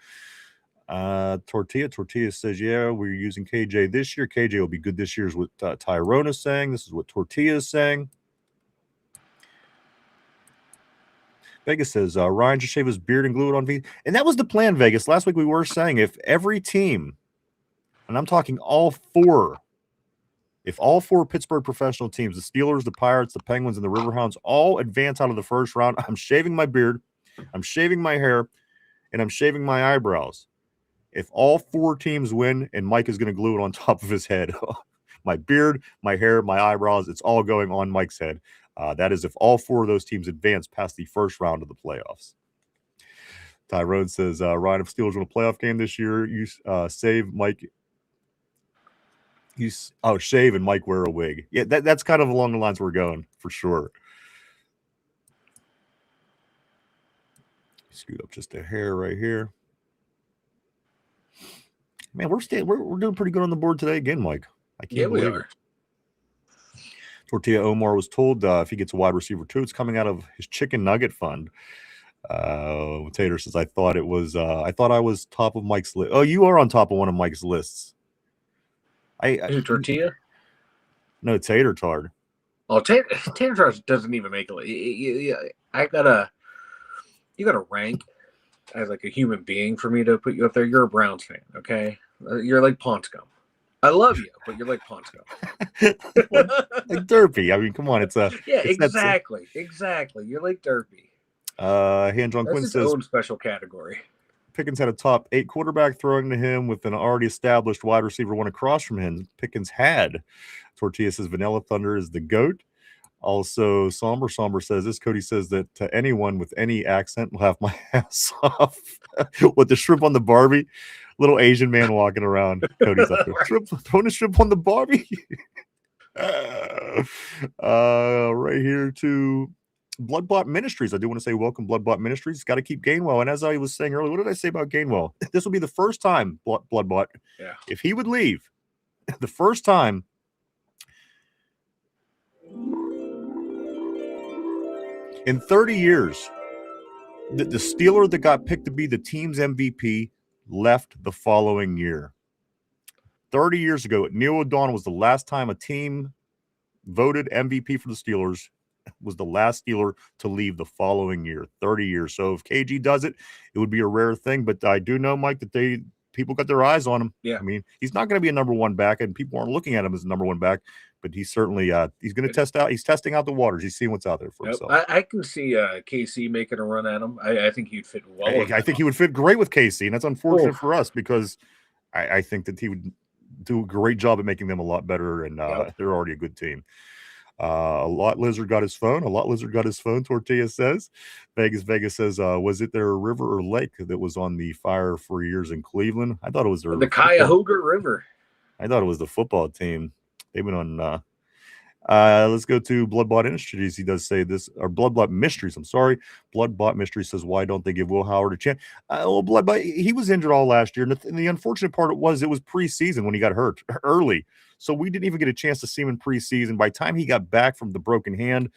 Tortilla says, yeah, we're using KJ this year. KJ will be good this year is what Tyrone is saying. This is what Tortilla is saying. Vegas says, Ryan just shaved his beard and glue it on V. And that was the plan, Vegas. Last week we were saying if every team, and I'm talking all four, if all four Pittsburgh professional teams, the Steelers, the Pirates, the Penguins, and the Riverhounds all advance out of the first round, I'm shaving my beard, I'm shaving my hair, and I'm shaving my eyebrows. If all four teams win, and Mike is going to glue it on top of his head, my beard, my hair, my eyebrows, it's all going on Mike's head. That is if all four of those teams advance past the first round of the playoffs. Tyrone says, Ryan, if Steelers win a playoff game this year, you save Mike. Shave and Mike wear a wig. Yeah, that's kind of along the lines we're going, for sure. Scoot up just a hair right here. Man, we're doing pretty good on the board today again, Mike. I can't believe it. Tortilla Omar was told if he gets a wide receiver 2, it's coming out of his chicken nugget fund. Tater says, I thought I was top of Mike's list. Oh, you are on top of one of Mike's lists. Is it Tortilla? No, Tater Tard. Oh, Tater Tard doesn't even make it. You gotta rank as like a human being for me to put you up there. You're a Browns fan, okay? You're like Ponscom. I love you, but you're like Ponscom. Like Derpy. I mean, come on. Exactly. You're like Derpy. Hand John Quinn says says, own special category. Pickens had a top 8 quarterback throwing to him with an already established wide receiver one across from him. Pickens had. Tortilla says Vanilla Thunder is the GOAT. Also, Somber says this. Cody says that to anyone with any accent will have my ass off. With the shrimp on the Barbie, little Asian man walking around. Cody's up there, throwing a shrimp on the Barbie. Right here to Bloodbot Ministries. I do want to say welcome, Bloodbot Ministries. Got to keep Gainwell. And as I was saying earlier, what did I say about Gainwell? This will be the first time, Bloodbot, if he would leave, the first time in 30 years, the Steeler that got picked to be the team's MVP left the following year. 30 years ago, Neil O'Donnell was the last time a team voted MVP for the Steelers, was the last Steeler to leave the following year, 30 years. So if KG does it, it would be a rare thing. But I do know, Mike, that people got their eyes on him. Yeah. I mean, he's not going to be a number one back, and people aren't looking at him as a number one back, but he's certainly he's going to test out. He's testing out the waters. He's seeing what's out there for himself. I can see KC making a run at him. I think he'd fit well. I think he would fit great with KC, and that's unfortunate for us because I think that he would do a great job at making them a lot better, and they're already a good team. A lot Lizard got his phone. Tortilla says. Vegas says, was it their river or lake that was on the fire for years in Cleveland? I thought it was the Cuyahoga River. I thought it was the football team. They've been on. Let's go to Bloodbot Industries. He does say this, or Bloodbot Mysteries. I'm sorry. Bloodbot Mysteries says, why don't they give Will Howard a chance? Well, Bloodbot, he was injured all last year. And the unfortunate part it was preseason when he got hurt early. So we didn't even get a chance to see him in preseason. By the time he got back from the broken hand,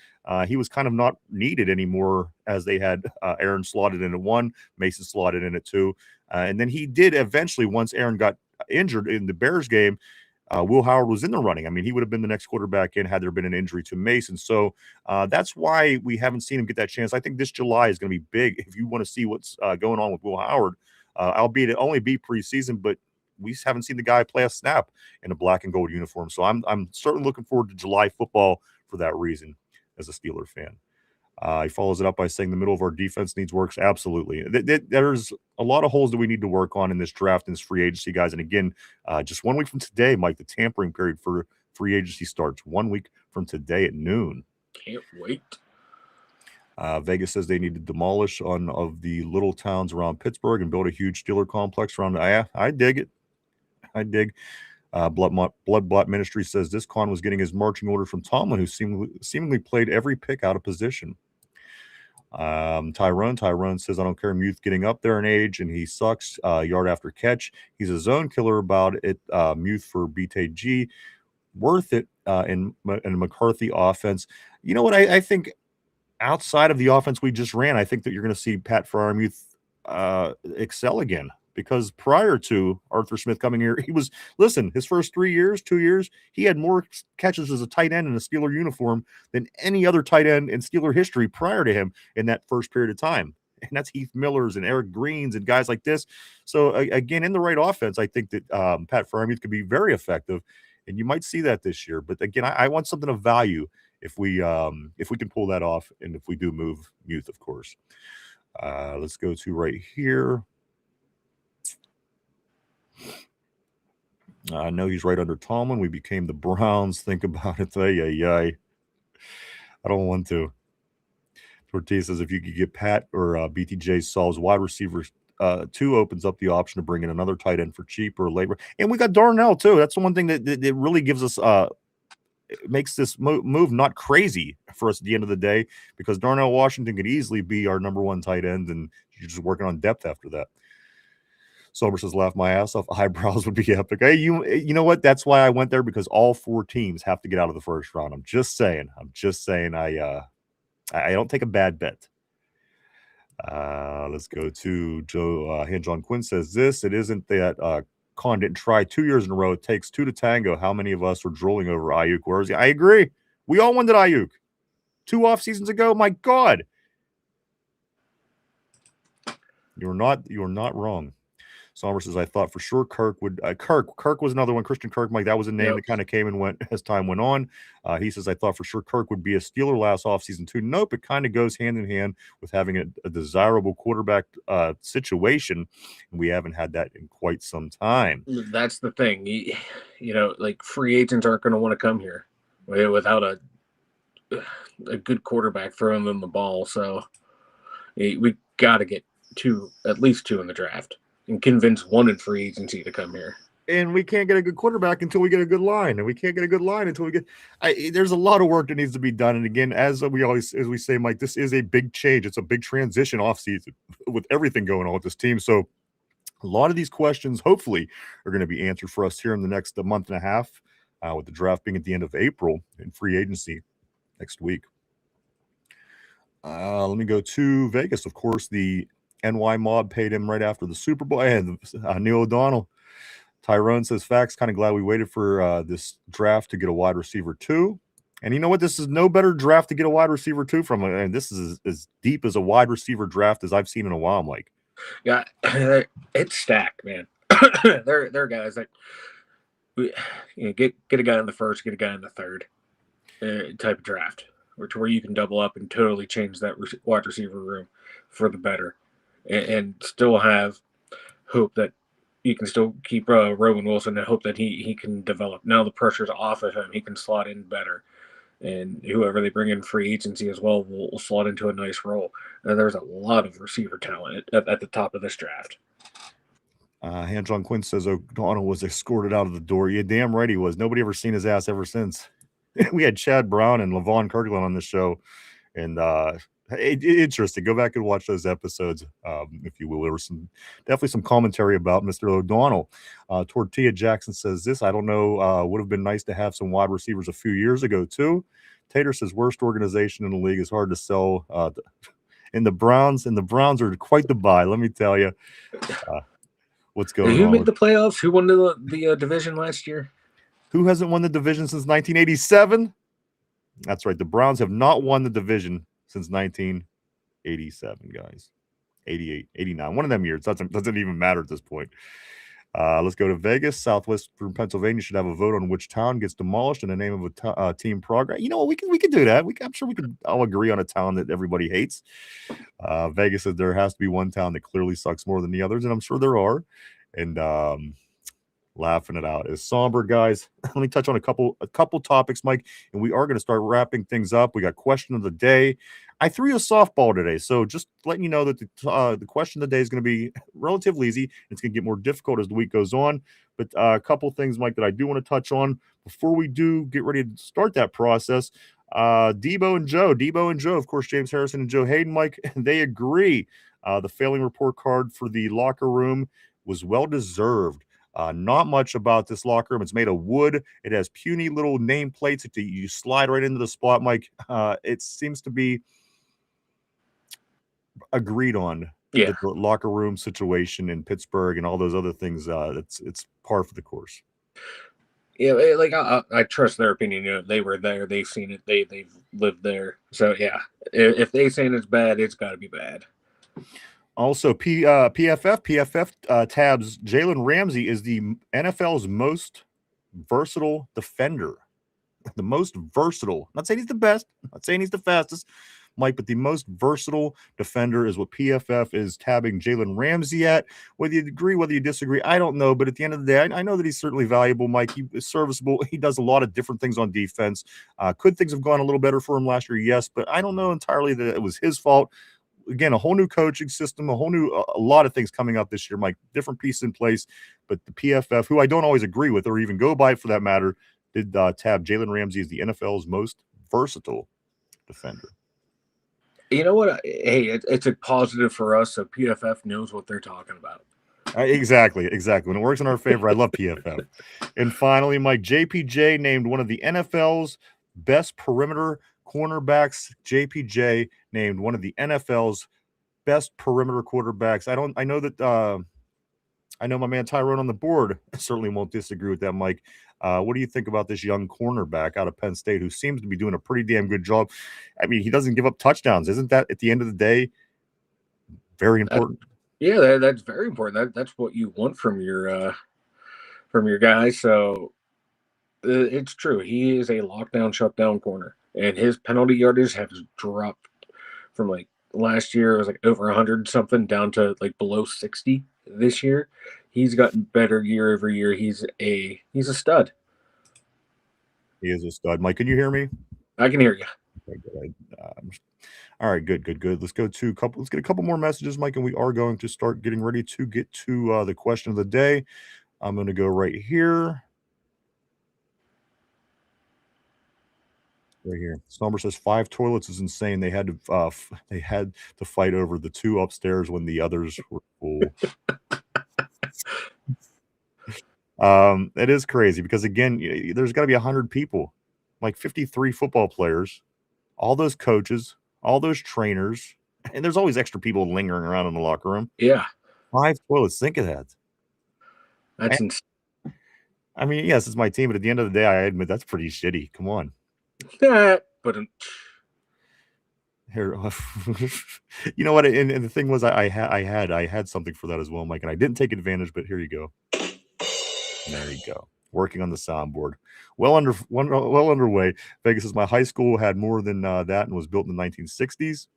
he was kind of not needed anymore, as they had Aaron slotted in at 1, Mason slotted in at 2. And then he did eventually, once Aaron got injured in the Bears game, Will Howard was in the running. I mean, he would have been the next quarterback in had there been an injury to Mason. So that's why we haven't seen him get that chance. I think this July is going to be big if you want to see what's going on with Will Howard, albeit it only be preseason, but we haven't seen the guy play a snap in a black and gold uniform. So I'm certainly looking forward to July football for that reason as a Steeler fan. He follows it up by saying the middle of our defense needs work. Absolutely. There's a lot of holes that we need to work on in this draft and this free agency, guys. And again, just 1 week from today, Mike, the tampering period for free agency starts 1 week from today at noon. Can't wait. Vegas says they need to demolish of the little towns around Pittsburgh and build a huge Steeler complex around. I dig it. I dig. Bloodbot Ministry says this con was getting his marching order from Tomlin, who seemingly played every pick out of position. Tyrone says, I don't care Muth getting up there in age and he sucks yard after catch. He's a zone killer about it. Muth for BTG. Worth it in a McCarthy offense. You know what? I think outside of the offense we just ran, I think that you're going to see Pat Freiermuth excel again. Because prior to Arthur Smith coming here, his first 2 years, he had more catches as a tight end in a Steeler uniform than any other tight end in Steeler history prior to him in that first period of time. And that's Heath Millers and Eric Greens and guys like this. So, again, in the right offense, I think that Pat Freiermuth could be very effective, and you might see that this year. But, again, I want something of value if we can pull that off and if we do move Muth, of course. Let's go to right here. I know he's right under Tomlin. We became the Browns. Think about it. I don't want to. Tortilla says if you could get Pat or BTJ solves wide receivers 2 opens up the option to bring in another tight end for cheap or labor. And we got Darnell too. That's the one thing that really gives us makes this move not crazy for us at the end of the day, because Darnell Washington could easily be our number 1 tight end, and you're just working on depth after that. Sober says, laugh my ass off. Eyebrows would be epic. Hey, you know what? That's why I went there, because all 4 teams have to get out of the first round. I'm just saying. I don't take a bad bet. Let's go to Joe John Quinn says this. It isn't that Con didn't try 2 years in a row. It takes 2 to tango. How many of us are drooling over Ayuk? Where is he? I agree. We all wanted Ayuk 2 off seasons ago. My God. You're not wrong. Sommer says, I thought for sure Kirk would Kirk was another one. Christian Kirk, Mike, that was a name that kind of came and went as time went on. He says, I thought for sure Kirk would be a Steeler last offseason too. Nope, it kind of goes hand in hand with having a desirable quarterback situation. We haven't had that in quite some time. That's the thing. You know, like free agents aren't going to want to come here without a good quarterback throwing them the ball. So we got to get at least two in the draft. And convince one in free agency to come here. and we can't get a good quarterback until we get a good line, and we can't get a good line until we get. There's a lot of work that needs to be done, and again, as we say, Mike, this is a big change. It's a big transition off season with everything going on with this team. So a lot of these questions, hopefully, are going to be answered for us here in the next month and a half, with the draft being at the end of April and free agency next week. Let me go to Vegas. Of course, the NY mob paid him right after the Super Bowl. And Neil O'Donnell. Tyrone says, facts, kind of glad we waited for this draft to get a wide receiver too. And you know what? This is no better draft to get a wide receiver too from. And this is as deep as a wide receiver draft as I've seen in a while, Mike. Yeah, it's stacked, man. They're guys that get a guy in the first, get a guy in the third type of draft, to where you can double up and totally change that wide receiver room for the better, and still have hope that you can still keep Rowan Wilson and hope that he can develop. Now the pressure's off of him; he can slot in better, and whoever they bring in free agency as well will slot into a nice role. And there's a lot of receiver talent at the top of this draft. John Quinn says O'Donnell was escorted out of the door. Yeah, damn right he was. Nobody ever seen his ass ever since. We had Chad Brown and Levon Kirkland on the show, and interesting. Go back and watch those episodes, if you will. There was definitely some commentary about Mr. O'Donnell. Tortilla Jackson says this. I don't know. Would have been nice to have some wide receivers a few years ago too. Tater says worst organization in the league is hard to sell. And the Browns are quite the buy. Let me tell you. What's going on? Who made the playoffs? Who won the division last year? Who hasn't won the division since 1987? That's right. The Browns have not won the division since 1987, guys. 88, 89. One of them years. Doesn't even matter at this point. Let's go to Vegas. Southwestern Pennsylvania should have a vote on which town gets demolished in the name of a team progress. You know what? We can do that. I'm sure we could all agree on a town that everybody hates. Vegas says there has to be one town that clearly sucks more than the others, and I'm sure there are. And laughing it out is somber, guys. Let me touch on a couple topics, Mike, and we are going to start wrapping things up. We got question of the day. I threw you a softball today, so just letting you know that the question of the day is going to be relatively easy. It's going to get more difficult as the week goes on, but a couple things, Mike, that I do want to touch on before we do get ready to start that process. Debo and Joe, of course, James Harrison and Joe Hayden, Mike, they agree. The failing report card for the locker room was well deserved. Not much about this locker room. It's made of wood. It has puny little nameplates that you slide right into the spot, Mike. It seems to be agreed on. Yeah. The locker room situation in Pittsburgh and all those other things. It's par for the course. Yeah, like I trust their opinion. You know, they were there, they've seen it, they've lived there. So yeah, if they saying it's bad, it's got to be bad. Also, PFF tabs Jalen Ramsey is the NFL's most versatile defender. The most versatile. I'm not saying he's the best. I'm not saying he's the fastest, Mike, but the most versatile defender is what PFF is tabbing Jalen Ramsey at. Whether you agree, whether you disagree, I don't know. But at the end of the day, I know that he's certainly valuable, Mike. He is serviceable. He does a lot of different things on defense. Could things have gone a little better for him last year? Yes, but I don't know entirely that it was his fault. Again, a whole new coaching system, a lot of things coming up this year, Mike, different pieces in place. But the PFF, who I don't always agree with or even go by for that matter, did tab Jalen Ramsey as the NFL's most versatile defender. You know what? Hey, it's a positive for us, so PFF knows what they're talking about. Exactly. When it works in our favor, I love PFF. And finally, Mike, JPJ named one of the NFL's best perimeter cornerbacks. JPJ named one of the NFL's best perimeter quarterbacks. I know my man Tyrone on the board certainly won't disagree with that, Mike. What do you think about this young cornerback out of Penn State who seems to be doing a pretty damn good job? I mean, he doesn't give up touchdowns. Isn't that, at the end of the day, very important? That's very important. That's what you want from your guy. So it's true. He is a lockdown, shutdown corner, and his penalty yardage has dropped from like last year. It was like over 100 something down to like below 60 this year. He's gotten better year over year. He's a stud. He is a stud. Mike, can you hear me? I can hear you. Okay, good. All right, good. Let's get a couple more messages, Mike, and we are going to start getting ready to get to the question of the day. I'm going to go right here. Right here. Somber says 5 toilets is insane. They had to fight over the 2 upstairs when the others were full. It is crazy because again, there's got to be 100 people, like 53 football players, all those coaches, all those trainers, and there's always extra people lingering around in the locker room. Yeah. 5 toilets. Think of that. That's insane. I mean, yes, it's my team, but at the end of the day, I admit that's pretty shitty. Come on. But Here, you know what? And the thing was, I had something for that as well, Mike, and I didn't take advantage. But here you go. There you go. Working on the soundboard. Well underway. Vegas says my high school had more than that and was built in the 1960s.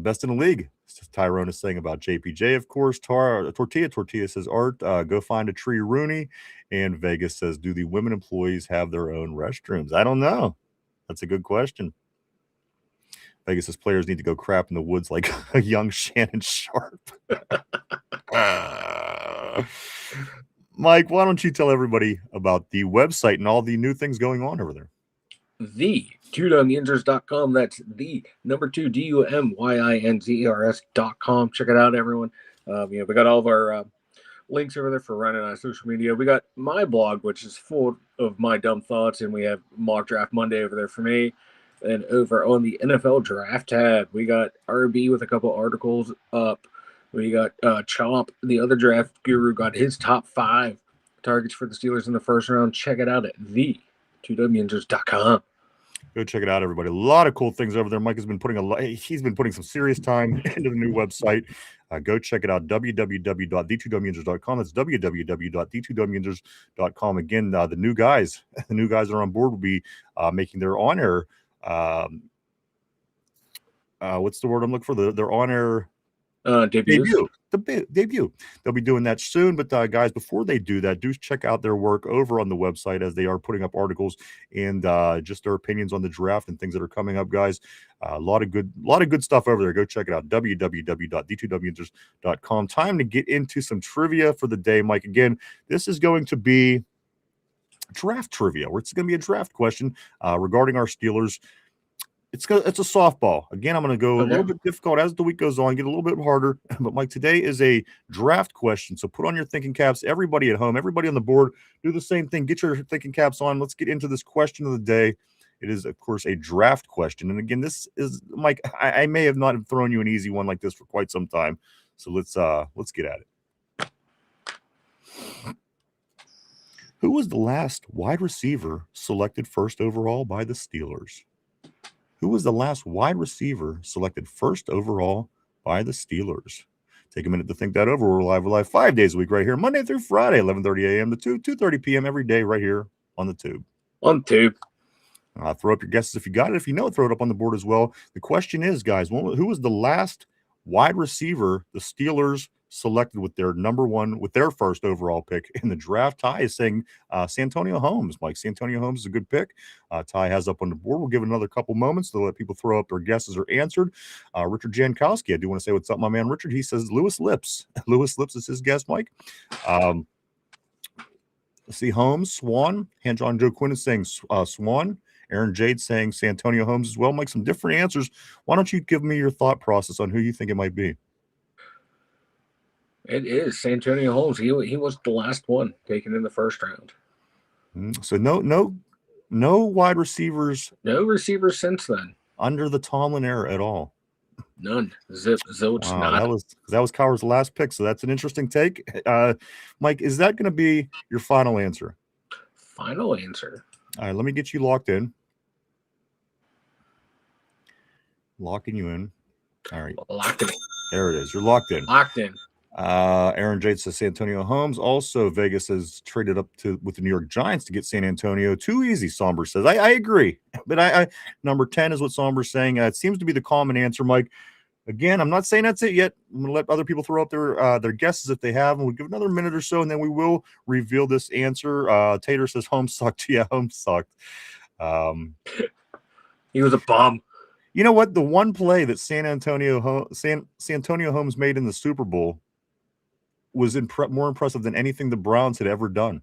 Best in the league. Tyrone is saying about JPJ, of course. Tortilla says Art, go find a tree Rooney. And Vegas says, do the women employees have their own restrooms? I don't know. That's a good question. Vegas says players need to go crap in the woods like a young Shannon Sharp. Mike, why don't you tell everybody about the website and all the new things going on over there? The Dumyinzers.com. That's the number 2 DUMYINZERS.com. Check it out, everyone. We got all of our links over there for running on social media. We got my blog, which is full of my dumb thoughts, and we have Mock Draft Monday over there for me. And over on the NFL Draft tab, we got RB with a couple articles up. We got Chomp, the other draft guru, got his top 5 targets for the Steelers in the first round. Check it out at the2dumyinzers.com. Go check it out, everybody. A lot of cool things over there. Mike has been he's been putting some serious time into the new website. Go check it out, www.the2dumyinzers.com. That's www.the2dumyinzers.com. Again, the new guys that are on board will be making their on-air, what's the word I'm looking for? Their on-air debut. Debut. They'll be doing that soon. But guys, before they do that, do check out their work over on the website as they are putting up articles and just their opinions on the draft and things that are coming up, guys. A lot of good stuff over there. Go check it out. www.the2dumyinzers.com. Time to get into some trivia for the day, Mike. Again, this is going to be draft trivia, where it's going to be a draft question regarding our Steelers. It's a softball. Again, I'm going to go a little bit difficult as the week goes on, get a little bit harder. But, Mike, today is a draft question. So put on your thinking caps. Everybody at home, everybody on the board, do the same thing. Get your thinking caps on. Let's get into this question of the day. It is, of course, a draft question. And, again, this is, Mike, I may have not thrown you an easy one like this for quite some time. So let's get at it. Who was the last wide receiver selected first overall by the Steelers? Who was the last wide receiver selected first overall by the Steelers? Take a minute to think that over. We're live 5 days a week right here, Monday through Friday, 11:30 a.m. to 2:30 p.m. every day right here on the Tube. On Tube. Throw up your guesses if you got it. If you know it, throw it up on the board as well. The question is, guys, who was the last wide receiver the Steelers selected with their first overall pick in the draft? Ty is saying Santonio Holmes. Mike, Santonio Holmes is a good pick. Ty has up on the board. We'll give it another couple moments to let people throw up their guesses or answered. Richard Jankowski, I do want to say what's up, my man Richard. He says Lewis Lips. Lewis Lips is his guess, Mike. Let's see, Holmes, Swan. Hand-John Joe Quinn is saying Swan. Aaron Jade saying Santonio Holmes as well. Mike, some different answers. Why don't you give me your thought process on who you think it might be? It is Santonio Holmes. He was the last one taken in the first round. So no wide receivers. No receivers since then. Under the Tomlin era at all. None. Zilch. Wow, that was Cowher's last pick. So that's an interesting take. Mike, is that going to be your final answer? Final answer. All right, let me get you locked in. Locking you in. All right. Locked in. There it is. You're locked in. Locked in. Aaron Jade says Santonio Holmes. Also, Vegas has traded up with the New York Giants to get San Antonio. Too easy, Somber says. I agree. But I number 10 is what Somber's saying. It seems to be the common answer, Mike. Again, I'm not saying that's it yet. I'm going to let other people throw up their guesses if they have, and we'll give another minute or so, and then we will reveal this answer. Tater says Holmes sucked. Yeah, Holmes sucked. He was a bum. You know what? The one play that Santonio Holmes made in the Super Bowl was more impressive than anything the Browns had ever done.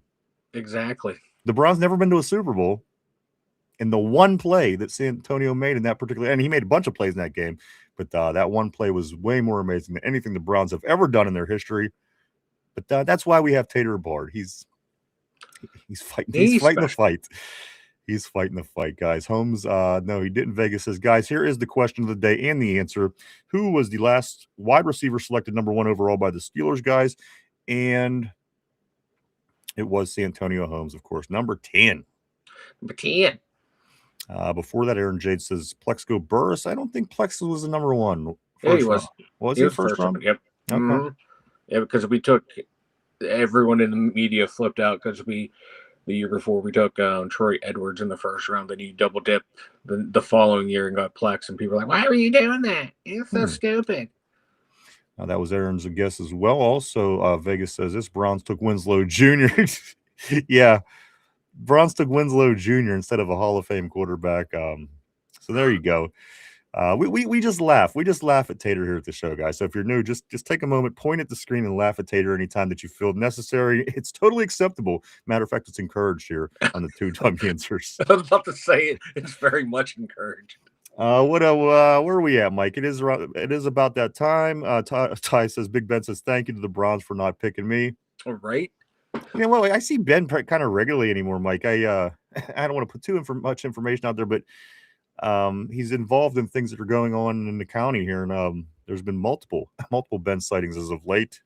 Exactly. The Browns never been to a Super Bowl. And the one play that San Antonio made in that particular, and he made a bunch of plays in that game, but that one play was way more amazing than anything the Browns have ever done in their history. But that's why we have Tater Bard. He's fighting. He's fighting the fight. He's fighting the fight, guys. Holmes, no, he didn't. Vegas says, guys, here is the question of the day and the answer. Who was the last wide receiver selected number 1 overall by the Steelers, guys? And it was Santonio Holmes, of course, number 10. Number 10. Before that, Aaron Jade says Plexico Burris. I don't think Plex was the number 1. Yeah, he was. Was he first round? Yep. Okay. Mm-hmm. Yeah, because we took everyone in the media flipped out because the year before we took Troy Edwards in the first round. Then you double dip the following year and got Plex, and people were like, "Why were you doing that? It's so stupid." That was Aaron's guess as well. Also, Vegas says this Browns took Winslow Jr. Yeah. Browns took Winslow Jr. instead of a Hall of Fame quarterback. So there you go. We just laugh. We just laugh at Tater here at the show, guys. So if you're new, just take a moment, point at the screen, and laugh at Tater anytime that you feel necessary. It's totally acceptable. Matter of fact, it's encouraged here on the two Dum Yinzers. I was about to say it's very much encouraged. Where are we at, Mike? It is about that time. Ty says, Big Ben says, thank you to the Browns for not picking me. All right. You know, well, I see Ben kind of regularly anymore, Mike. I don't want to put too much information out there, but he's involved in things that are going on in the county here, and there's been multiple Ben sightings as of late,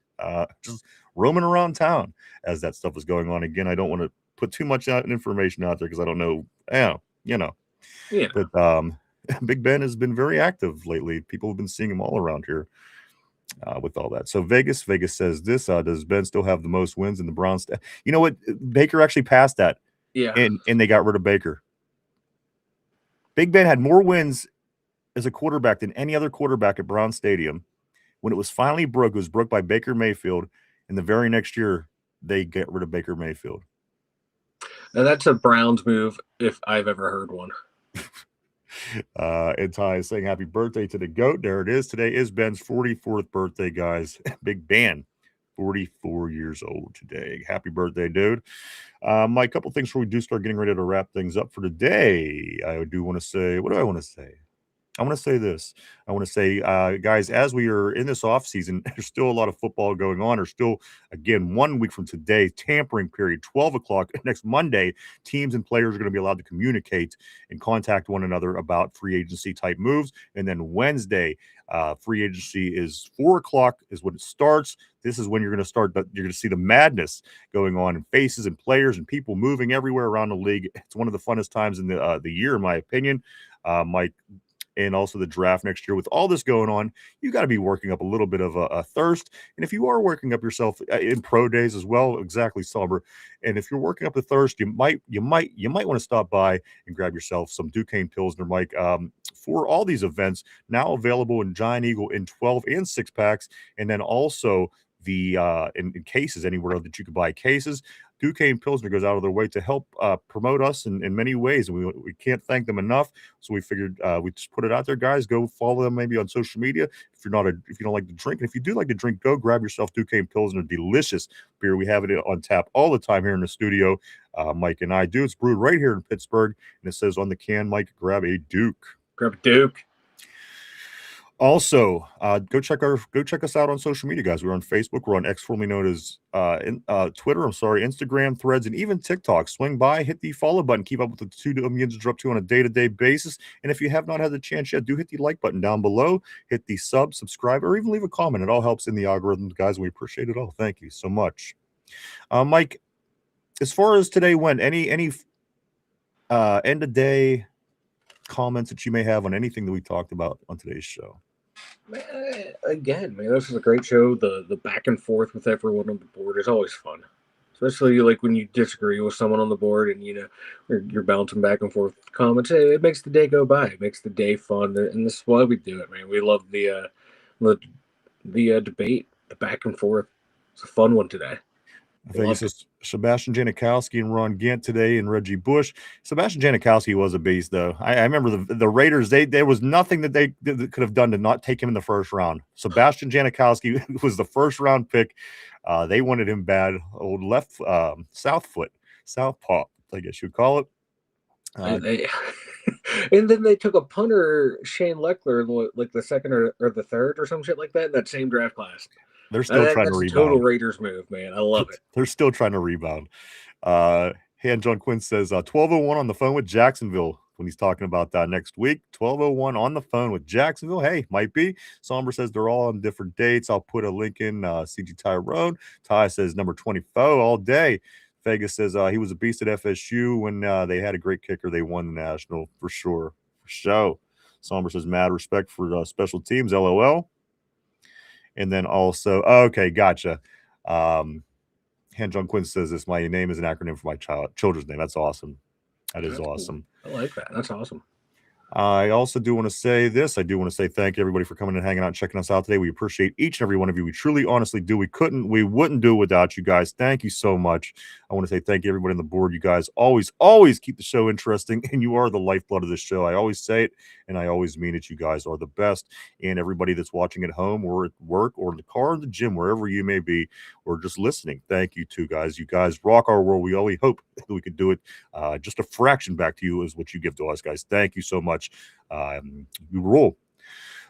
just roaming around town as that stuff is going on. Again, I don't want to put too much information out there because I don't know. Yeah. But Big Ben has been very active lately. People have been seeing him all around here. With all that. So Vegas says this, does Ben still have the most wins in the Browns? You know what? Baker actually passed that. Yeah. And they got rid of Baker. Big Ben had more wins as a quarterback than any other quarterback at Brown Stadium. When it was finally broke, it was broke by Baker Mayfield. And the very next year, they get rid of Baker Mayfield. And that's a Browns move if I've ever heard one. And Ty is saying happy birthday to the GOAT. There it is. Today is Ben's 44th birthday, guys. Big Ben, 44 years old today. Happy birthday, dude. My couple things before we do start getting ready to wrap things up for today. I do want to say, what do I want to say? I want to say this. I want to say, guys, as we are in this off season, there's still a lot of football going on. There's still, again, 1 week from today, tampering period, 12 o'clock. Next Monday, teams and players are going to be allowed to communicate and contact one another about free agency type moves. And then Wednesday, free agency is 4 o'clock is when it starts. This is when you're going to start. You're going to see the madness going on in faces and players and people moving everywhere around the league. It's one of the funnest times in the year, in my opinion. Mike. And also the draft next year. With all this going on, you got to be working up a little bit of a thirst. And if you are working up yourself in pro days as well, exactly, Sauber. And if you're working up the thirst, you might want to stop by and grab yourself some Duquesne Pilsner, Mike. For all these events, now available in Giant Eagle in 12 and 6 packs, and then also the in cases anywhere that you could buy cases. Duquesne Pilsner goes out of their way to help promote us in many ways, and we can't thank them enough. So we figured we just put it out there, guys. Go follow them maybe on social media. If you don't like to drink, and if you do like to drink, go grab yourself Duquesne Pilsner, delicious beer. We have it on tap all the time here in the studio. Mike and I do. It's brewed right here in Pittsburgh, and it says on the can, Mike, grab a Duke. Grab a Duke. Also, go check us out on social media, guys. We're on Facebook. We're on X, formerly known as Twitter. Instagram, Threads, and even TikTok. Swing by, hit the follow button. Keep up with the two Dum Yinzers up to on a day-to-day basis. And if you have not had the chance yet, do hit the like button down below. Hit the subscribe, or even leave a comment. It all helps in the algorithm, guys. We appreciate it all. Thank you so much, Mike. As far as today went, any end of day comments that you may have on anything that we talked about on today's show? Again, man, this is a great show. The back and forth with everyone on the board is always fun, especially like when you disagree with someone on the board and you're bouncing back and forth with comments. It makes the day go by. It makes the day fun, and this is why we do it, man. We love the debate, the back and forth. It's a fun one today. I think it's Sebastian Janikowski and Ron Gant today, and Reggie Bush. Sebastian Janikowski was a beast, though. I remember the Raiders. There was nothing that they could have done to not take him in the first round. Sebastian Janikowski was the first round pick. They wanted him bad. Old left, southpaw, I guess you'd call it. They, and then they took a punter, Shane Leckler, in like the second or the third or some shit like that in that same draft class. They're still trying to That's a rebound. total Raiders move, man. I love it. They're still trying to rebound. Han John Quinn says 12:01 on the phone with Jacksonville when he's talking about that next week. 12:01 on the phone with Jacksonville. Hey, might be. Somber says they're all on different dates. I'll put a link in. CG Tyrone. Ty says number 24 all day. Vegas says he was a beast at FSU when they had a great kicker. They won the national for sure. For sure. Somber says mad respect for special teams. LOL. And then also, okay, gotcha. Han Jung Quinn says this. My name is an acronym for my children's name. That's awesome. That's awesome. Cool. I like that. That's awesome. I also do want to say this. I do want to say thank you, everybody, for coming and hanging out and checking us out today. We appreciate each and every one of you. We truly, honestly do. We wouldn't do it without you guys. Thank you so much. I want to say thank you, everybody on the board. You guys always keep the show interesting, and you are the lifeblood of this show. I always say it, and I always mean it. You guys are the best. And everybody that's watching at home or at work or in the car or the gym, wherever you may be, or just listening, thank you too, guys. You guys rock our world. We only hope that we could do it. Just a fraction back to you is what you give to us, guys. Thank you so much. We roll.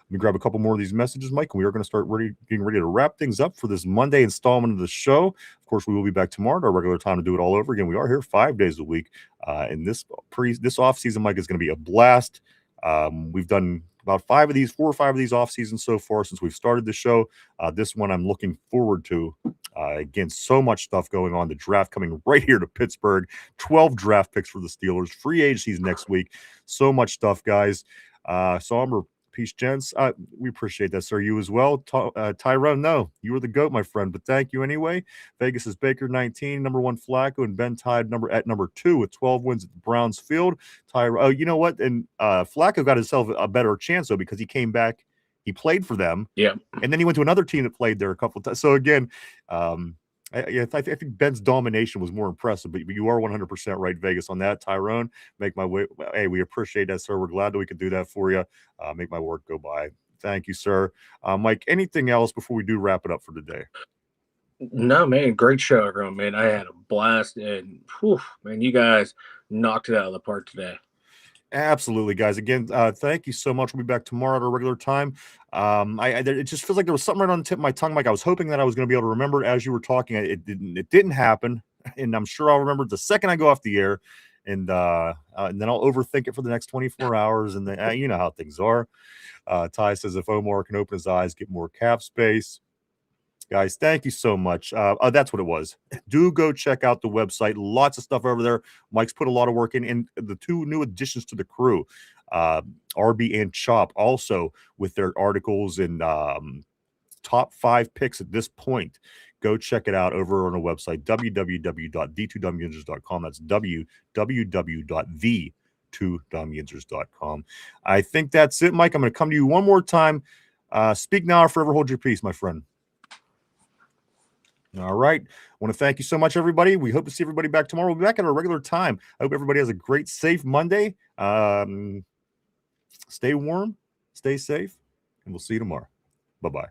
Let me grab a couple more of these messages, Mike, and we are going to start getting ready to wrap things up for this Monday installment of the show. Of course, we will be back tomorrow at our regular time to do it all over again. We are here 5 days a week, and this off season, Mike, is going to be a blast. We've done about 4 or 5 of these off seasons so far since we've started the show. This one I'm looking forward to. Again, so much stuff going on. The draft coming right here to Pittsburgh. 12 draft picks for the Steelers. Free agencies next week. So much stuff, guys. Somber, peace, gents. We appreciate that, sir. You as well. Tyrone, no, you were the GOAT, my friend, but thank you anyway. Vegas is Baker 19, number 1 Flacco, and Ben Tide at number 2 with 12 wins at the Browns field. Tyrone, oh, you know what? And Flacco got himself a better chance, though, because he came back. He played for them. Yeah. And then he went to another team that played there a couple of times. So, again, I think Ben's domination was more impressive, but you are 100% right, Vegas, on that. Tyrone, make my way. Hey, we appreciate that, sir. We're glad that we could do that for you. Make my work go by. Thank you, sir. Mike, anything else before we do wrap it up for today? No, man, great show, everyone, man. I had a blast, and man, you guys knocked it out of the park today. Absolutely, guys. Again, thank you so much. We'll be back tomorrow at our regular time. It just feels like there was something right on the tip of my tongue, Mike. I was hoping that I was going to be able to remember it as you were talking. It didn't happen, and I'm sure I'll remember it the second I go off the air, and then I'll overthink it for the next 24 hours, and then you know how things are. Ty says if Omar can open his eyes, get more cap space. Guys, thank you so much. That's what it was. Do go check out the website. Lots of stuff over there. Mike's put a lot of work in. And the 2 new additions to the crew, RB and Chop, also with their articles and top 5 picks at this point. Go check it out over on the website, www.the2dumyinzers.com. That's www.the2dumyinzers.com. I think that's it, Mike. I'm going to come to you one more time. Speak now or forever hold your peace, my friend. All right. I want to thank you so much, everybody. We hope to see everybody back tomorrow. We'll be back at our regular time. I hope everybody has a great, safe Monday. Stay warm, stay safe, and we'll see you tomorrow. Bye-bye.